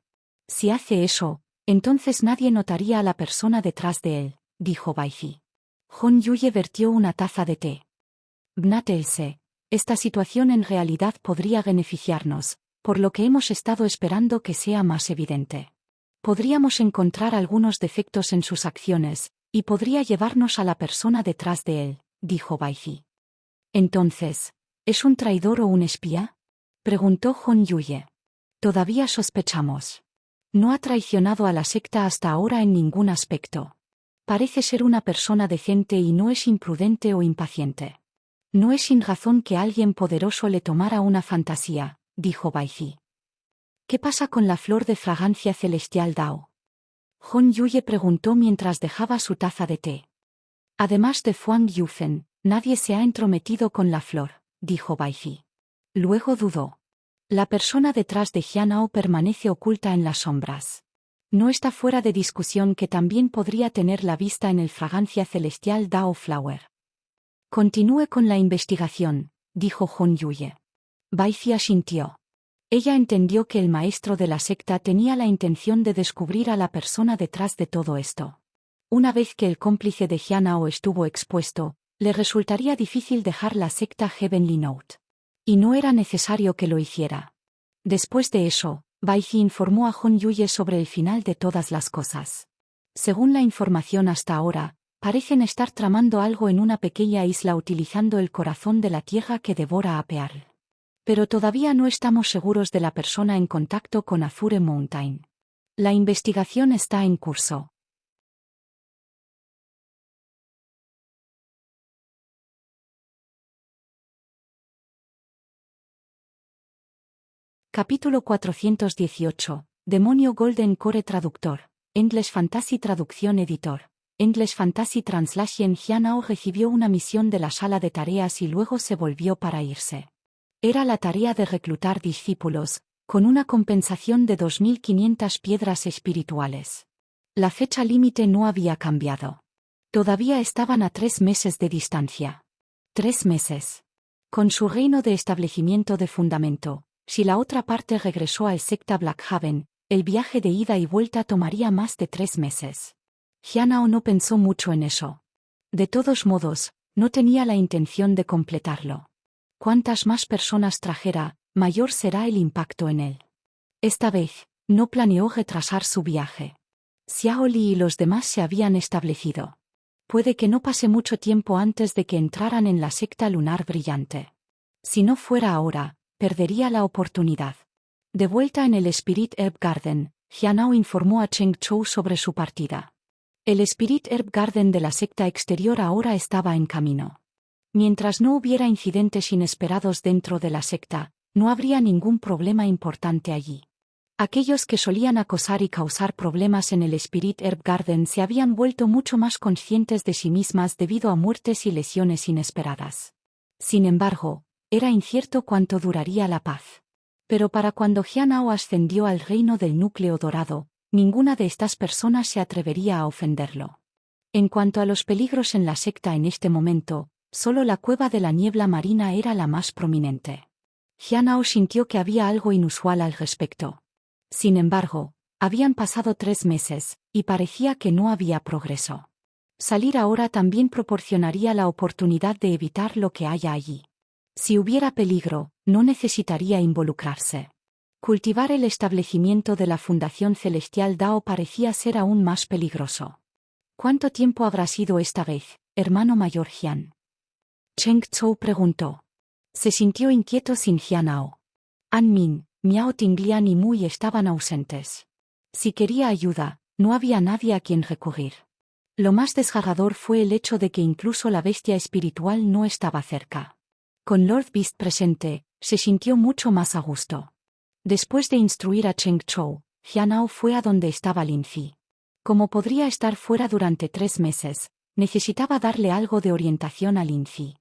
Speaker 1: Si hace eso, entonces nadie notaría a la persona detrás de él, dijo Baizi. Hong Yuye vertió una taza de té. Gnatelse, esta situación en realidad podría beneficiarnos, por lo que hemos estado esperando que sea más evidente. Podríamos encontrar algunos defectos en sus acciones, y podría llevarnos a la persona detrás de él, dijo Baizi. Entonces, ¿es un traidor o un espía? Preguntó Hong Yuye. Todavía sospechamos. No ha traicionado a la secta hasta ahora en ningún aspecto. Parece ser una persona decente y no es imprudente o impaciente. No es sin razón que alguien poderoso le tomara una fantasía, dijo Baizi. ¿Qué pasa con la flor de fragancia celestial Dao? Hong Yuye preguntó mientras dejaba su taza de té. Además de Fuang Yufen, nadie se ha entrometido con la flor, dijo Baizi. Luego dudó. La persona detrás de Jianao permanece oculta en las sombras. No está fuera de discusión que también podría tener la vista en el fragancia celestial Dao Flower. Continúe con la investigación, dijo Hong Yuye. Baizi asintió. Ella entendió que el maestro de la secta tenía la intención de descubrir a la persona detrás de todo esto. Una vez que el cómplice de Jianao estuvo expuesto, le resultaría difícil dejar la secta Heavenly Note. Y no era necesario que lo hiciera. Después de eso, Baizi informó a Hong Yuye sobre el final de todas las cosas. Según la información hasta ahora, parecen estar tramando algo en una pequeña isla utilizando el corazón de la tierra que devora a Pearl. Pero todavía no estamos seguros de la persona en contacto con Azure Mountain. La investigación está en curso. Capítulo 418. Demonio Golden Core Traductor. English Fantasy Traducción Editor. English Fantasy Translation. Jianao recibió una misión de la sala de tareas y luego se volvió para irse. Era la tarea de reclutar discípulos, con una compensación de 2.500 piedras espirituales. La fecha límite no había cambiado. Todavía estaban a 3 meses de distancia. 3 meses. Con su reino de establecimiento de fundamento, si la otra parte regresó al secta Blackhaven, el viaje de ida y vuelta tomaría más de 3 meses. Jianao no pensó mucho en eso. De todos modos, no tenía la intención de completarlo. Cuantas más personas trajera, mayor será el impacto en él. Esta vez, no planeó retrasar su viaje. Xiao Li y los demás se habían establecido. Puede que no pase mucho tiempo antes de que entraran en la secta lunar brillante. Si no fuera ahora, perdería la oportunidad. De vuelta en el Spirit Herb Garden, Jianao informó a Cheng Chou sobre su partida. El Spirit Herb Garden de la secta exterior ahora estaba en camino. Mientras no hubiera incidentes inesperados dentro de la secta, no habría ningún problema importante allí. Aquellos que solían acosar y causar problemas en el Spirit Herb Garden se habían vuelto mucho más conscientes de sí mismas debido a muertes y lesiones inesperadas. Sin embargo, era incierto cuánto duraría la paz. Pero para cuando Jianao ascendió al reino del núcleo dorado, ninguna de estas personas se atrevería a ofenderlo. En cuanto a los peligros en la secta en este momento, solo la cueva de la niebla marina era la más prominente. Jianao sintió que había algo inusual al respecto. Sin embargo, habían pasado 3 meses, y parecía que no había progreso. Salir ahora también proporcionaría la oportunidad de evitar lo que haya allí. Si hubiera peligro, no necesitaría involucrarse. Cultivar el establecimiento de la Fundación Celestial Dao parecía ser aún más peligroso. ¿Cuánto tiempo habrá sido esta vez, hermano mayor Jian? Cheng Chou preguntó. Se sintió inquieto sin Jianao. An Min, Miao Tinglian y Mui estaban ausentes. Si quería ayuda, no había nadie a quien recurrir. Lo más desgarrador fue el hecho de que incluso la bestia espiritual no estaba cerca. Con Lord Beast presente, Se sintió mucho más a gusto. Después de instruir a Cheng Chou, Jianao fue a donde estaba Lin Fi. Como podría estar fuera durante 3 meses, necesitaba darle algo de orientación a Lin Fi.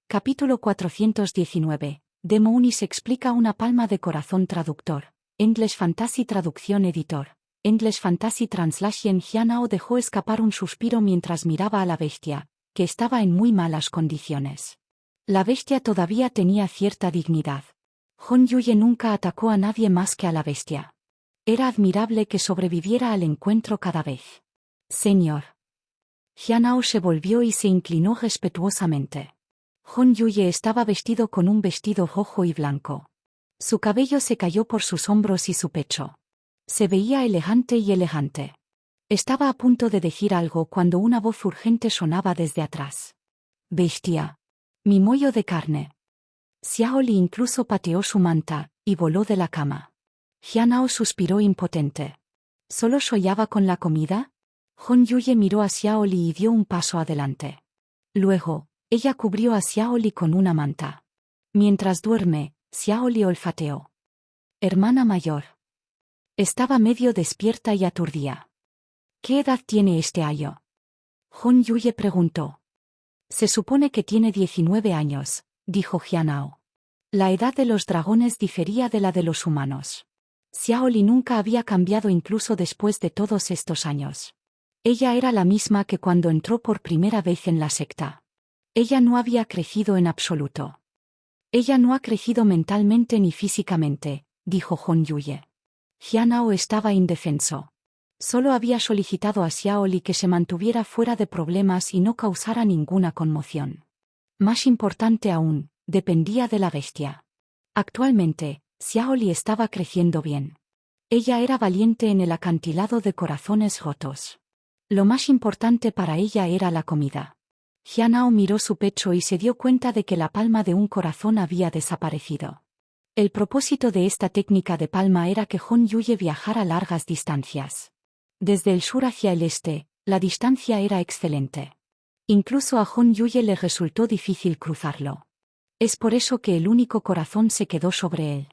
Speaker 1: Capítulo 419. Demo Unis explica una palma de corazón traductor. English Fantasy Traducción Editor. English Fantasy Translation. Jianao dejó escapar un suspiro mientras miraba a la bestia, que estaba en muy malas condiciones. La bestia todavía tenía cierta dignidad. Hong Yuye nunca atacó a nadie más que a la bestia. Era admirable que sobreviviera al encuentro cada vez. Señor. Jianao se volvió y se inclinó respetuosamente. Hong Yuye estaba vestido con un vestido rojo y blanco. Su cabello se cayó por sus hombros y su pecho. Se veía elegante y elegante. Estaba a punto de decir algo cuando una voz urgente sonaba desde atrás. Bestia. Mi mollo de carne. Xiao Li incluso pateó su manta, y voló de la cama. Jianao suspiró impotente. ¿Solo soñaba con la comida? Hong Yuye miró a Xiao Li y dio un paso adelante. Luego, ella cubrió a Xiao Li con una manta. Mientras duerme, Xiao Li olfateó. Hermana mayor. Estaba medio despierta y aturdía. ¿Qué edad tiene este ayo? Hong Yuye preguntó. Se supone que tiene 19 años, dijo Jianao. La edad de los dragones difería de la de los humanos. Xiao Li nunca había cambiado incluso después de todos estos años. Ella era la misma que cuando entró por primera vez en la secta. Ella no había crecido en absoluto. Ella no ha crecido mentalmente ni físicamente, dijo Hong Yuye. Jianao estaba indefenso. Solo había solicitado a Xiao Li que se mantuviera fuera de problemas y no causara ninguna conmoción. Más importante aún, dependía de la bestia. Actualmente, Xiao Li estaba creciendo bien. Ella era valiente en el acantilado de corazones rotos. Lo más importante para ella era la comida. Jianao miró su pecho y se dio cuenta de que la palma de un corazón había desaparecido. El propósito de esta técnica de palma era que Hong Yuye viajara largas distancias. Desde el sur hacia el este, la distancia era excelente. Incluso a Hong Yuye le resultó difícil cruzarlo. Es por eso que el único corazón se quedó sobre él.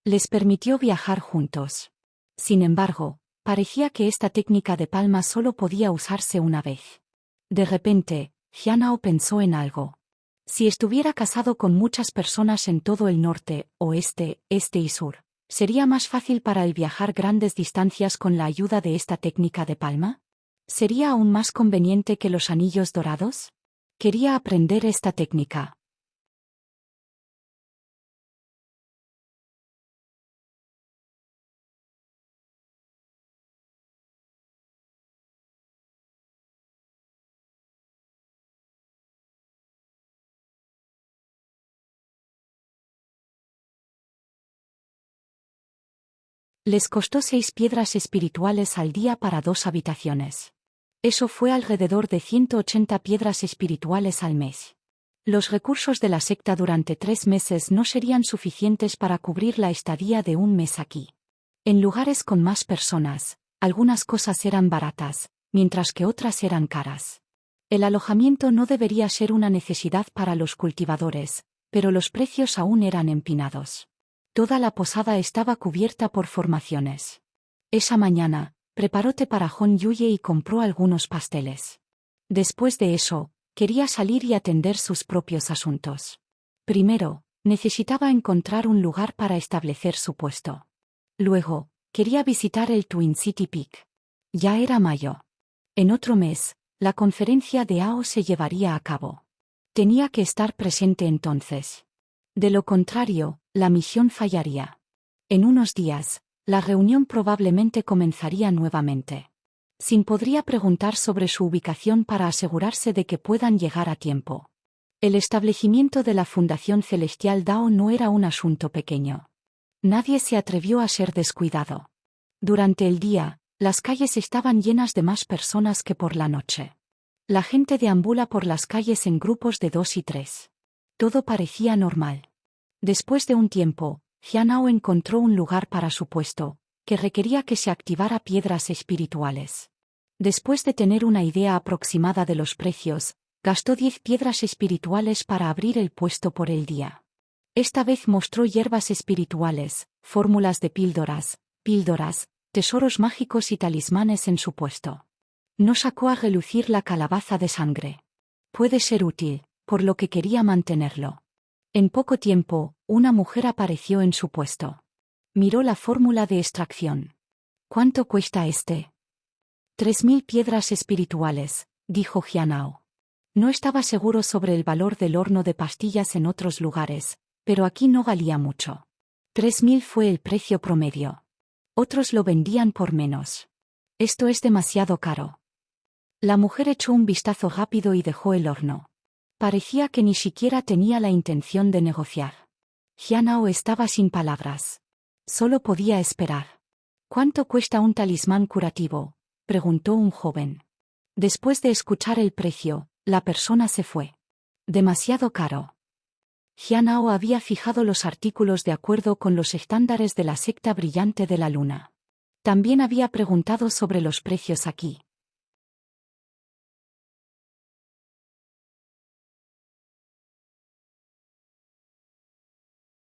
Speaker 1: Les permitió viajar juntos. Sin embargo, parecía que esta técnica de palma solo podía usarse una vez. De repente, Jianao pensó en algo. Si estuviera casado con muchas personas en todo el norte, oeste, este y sur, ¿sería más fácil para él viajar grandes distancias con la ayuda de esta técnica de palma? ¿Sería aún más conveniente que los anillos dorados? Quería aprender esta técnica. Les costó 6 piedras espirituales al día para 2 habitaciones. Eso fue alrededor de 180 piedras espirituales al mes. Los recursos de la secta durante 3 meses no serían suficientes para cubrir la estadía de un mes aquí. En lugares con más personas, algunas cosas eran baratas, mientras que otras eran caras. El alojamiento no debería ser una necesidad para los cultivadores, pero los precios aún eran empinados. Toda la posada estaba cubierta por formaciones. Esa mañana, preparó té para Hong Yuye y compró algunos pasteles. Después de eso, quería salir y atender sus propios asuntos. Primero, necesitaba encontrar un lugar para establecer su puesto. Luego, quería visitar el Twin City Peak. Ya era mayo. En otro mes, la conferencia de AO se llevaría a cabo. Tenía que estar presente entonces. De lo contrario, la misión fallaría. En unos días, la reunión probablemente comenzaría nuevamente. Sin podría preguntar sobre su ubicación para asegurarse de que puedan llegar a tiempo. El establecimiento de la Fundación Celestial Dao no era un asunto pequeño. Nadie se atrevió a ser descuidado. Durante el día, las calles estaban llenas de más personas que por la noche. La gente deambula por las calles en grupos de 2 y 3. Todo parecía normal. Después de un tiempo, Jianao encontró un lugar para su puesto, que requería que se activara piedras espirituales. Después de tener una idea aproximada de los precios, gastó 10 piedras espirituales para abrir el puesto por el día. Esta vez mostró hierbas espirituales, fórmulas de píldoras, tesoros mágicos y talismanes en su puesto. No sacó a relucir la calabaza de sangre. Puede ser útil, por lo que quería mantenerlo. En poco tiempo, una mujer apareció en su puesto. Miró la fórmula de extracción. ¿Cuánto cuesta este? 3000 piedras espirituales, dijo Jianao. No estaba seguro sobre el valor del horno de pastillas en otros lugares, pero aquí no valía mucho. 3000 fue el precio promedio. Otros lo vendían por menos. Esto es demasiado caro. La mujer echó un vistazo rápido y dejó el horno. Parecía que ni siquiera tenía la intención de negociar. Jianao estaba sin palabras. Solo podía esperar. ¿Cuánto cuesta un talismán curativo?, preguntó un joven. Después de escuchar el precio, la persona se fue. Demasiado caro. Jianao había fijado los artículos de acuerdo con los estándares de la secta brillante de la luna. También había preguntado sobre los precios aquí.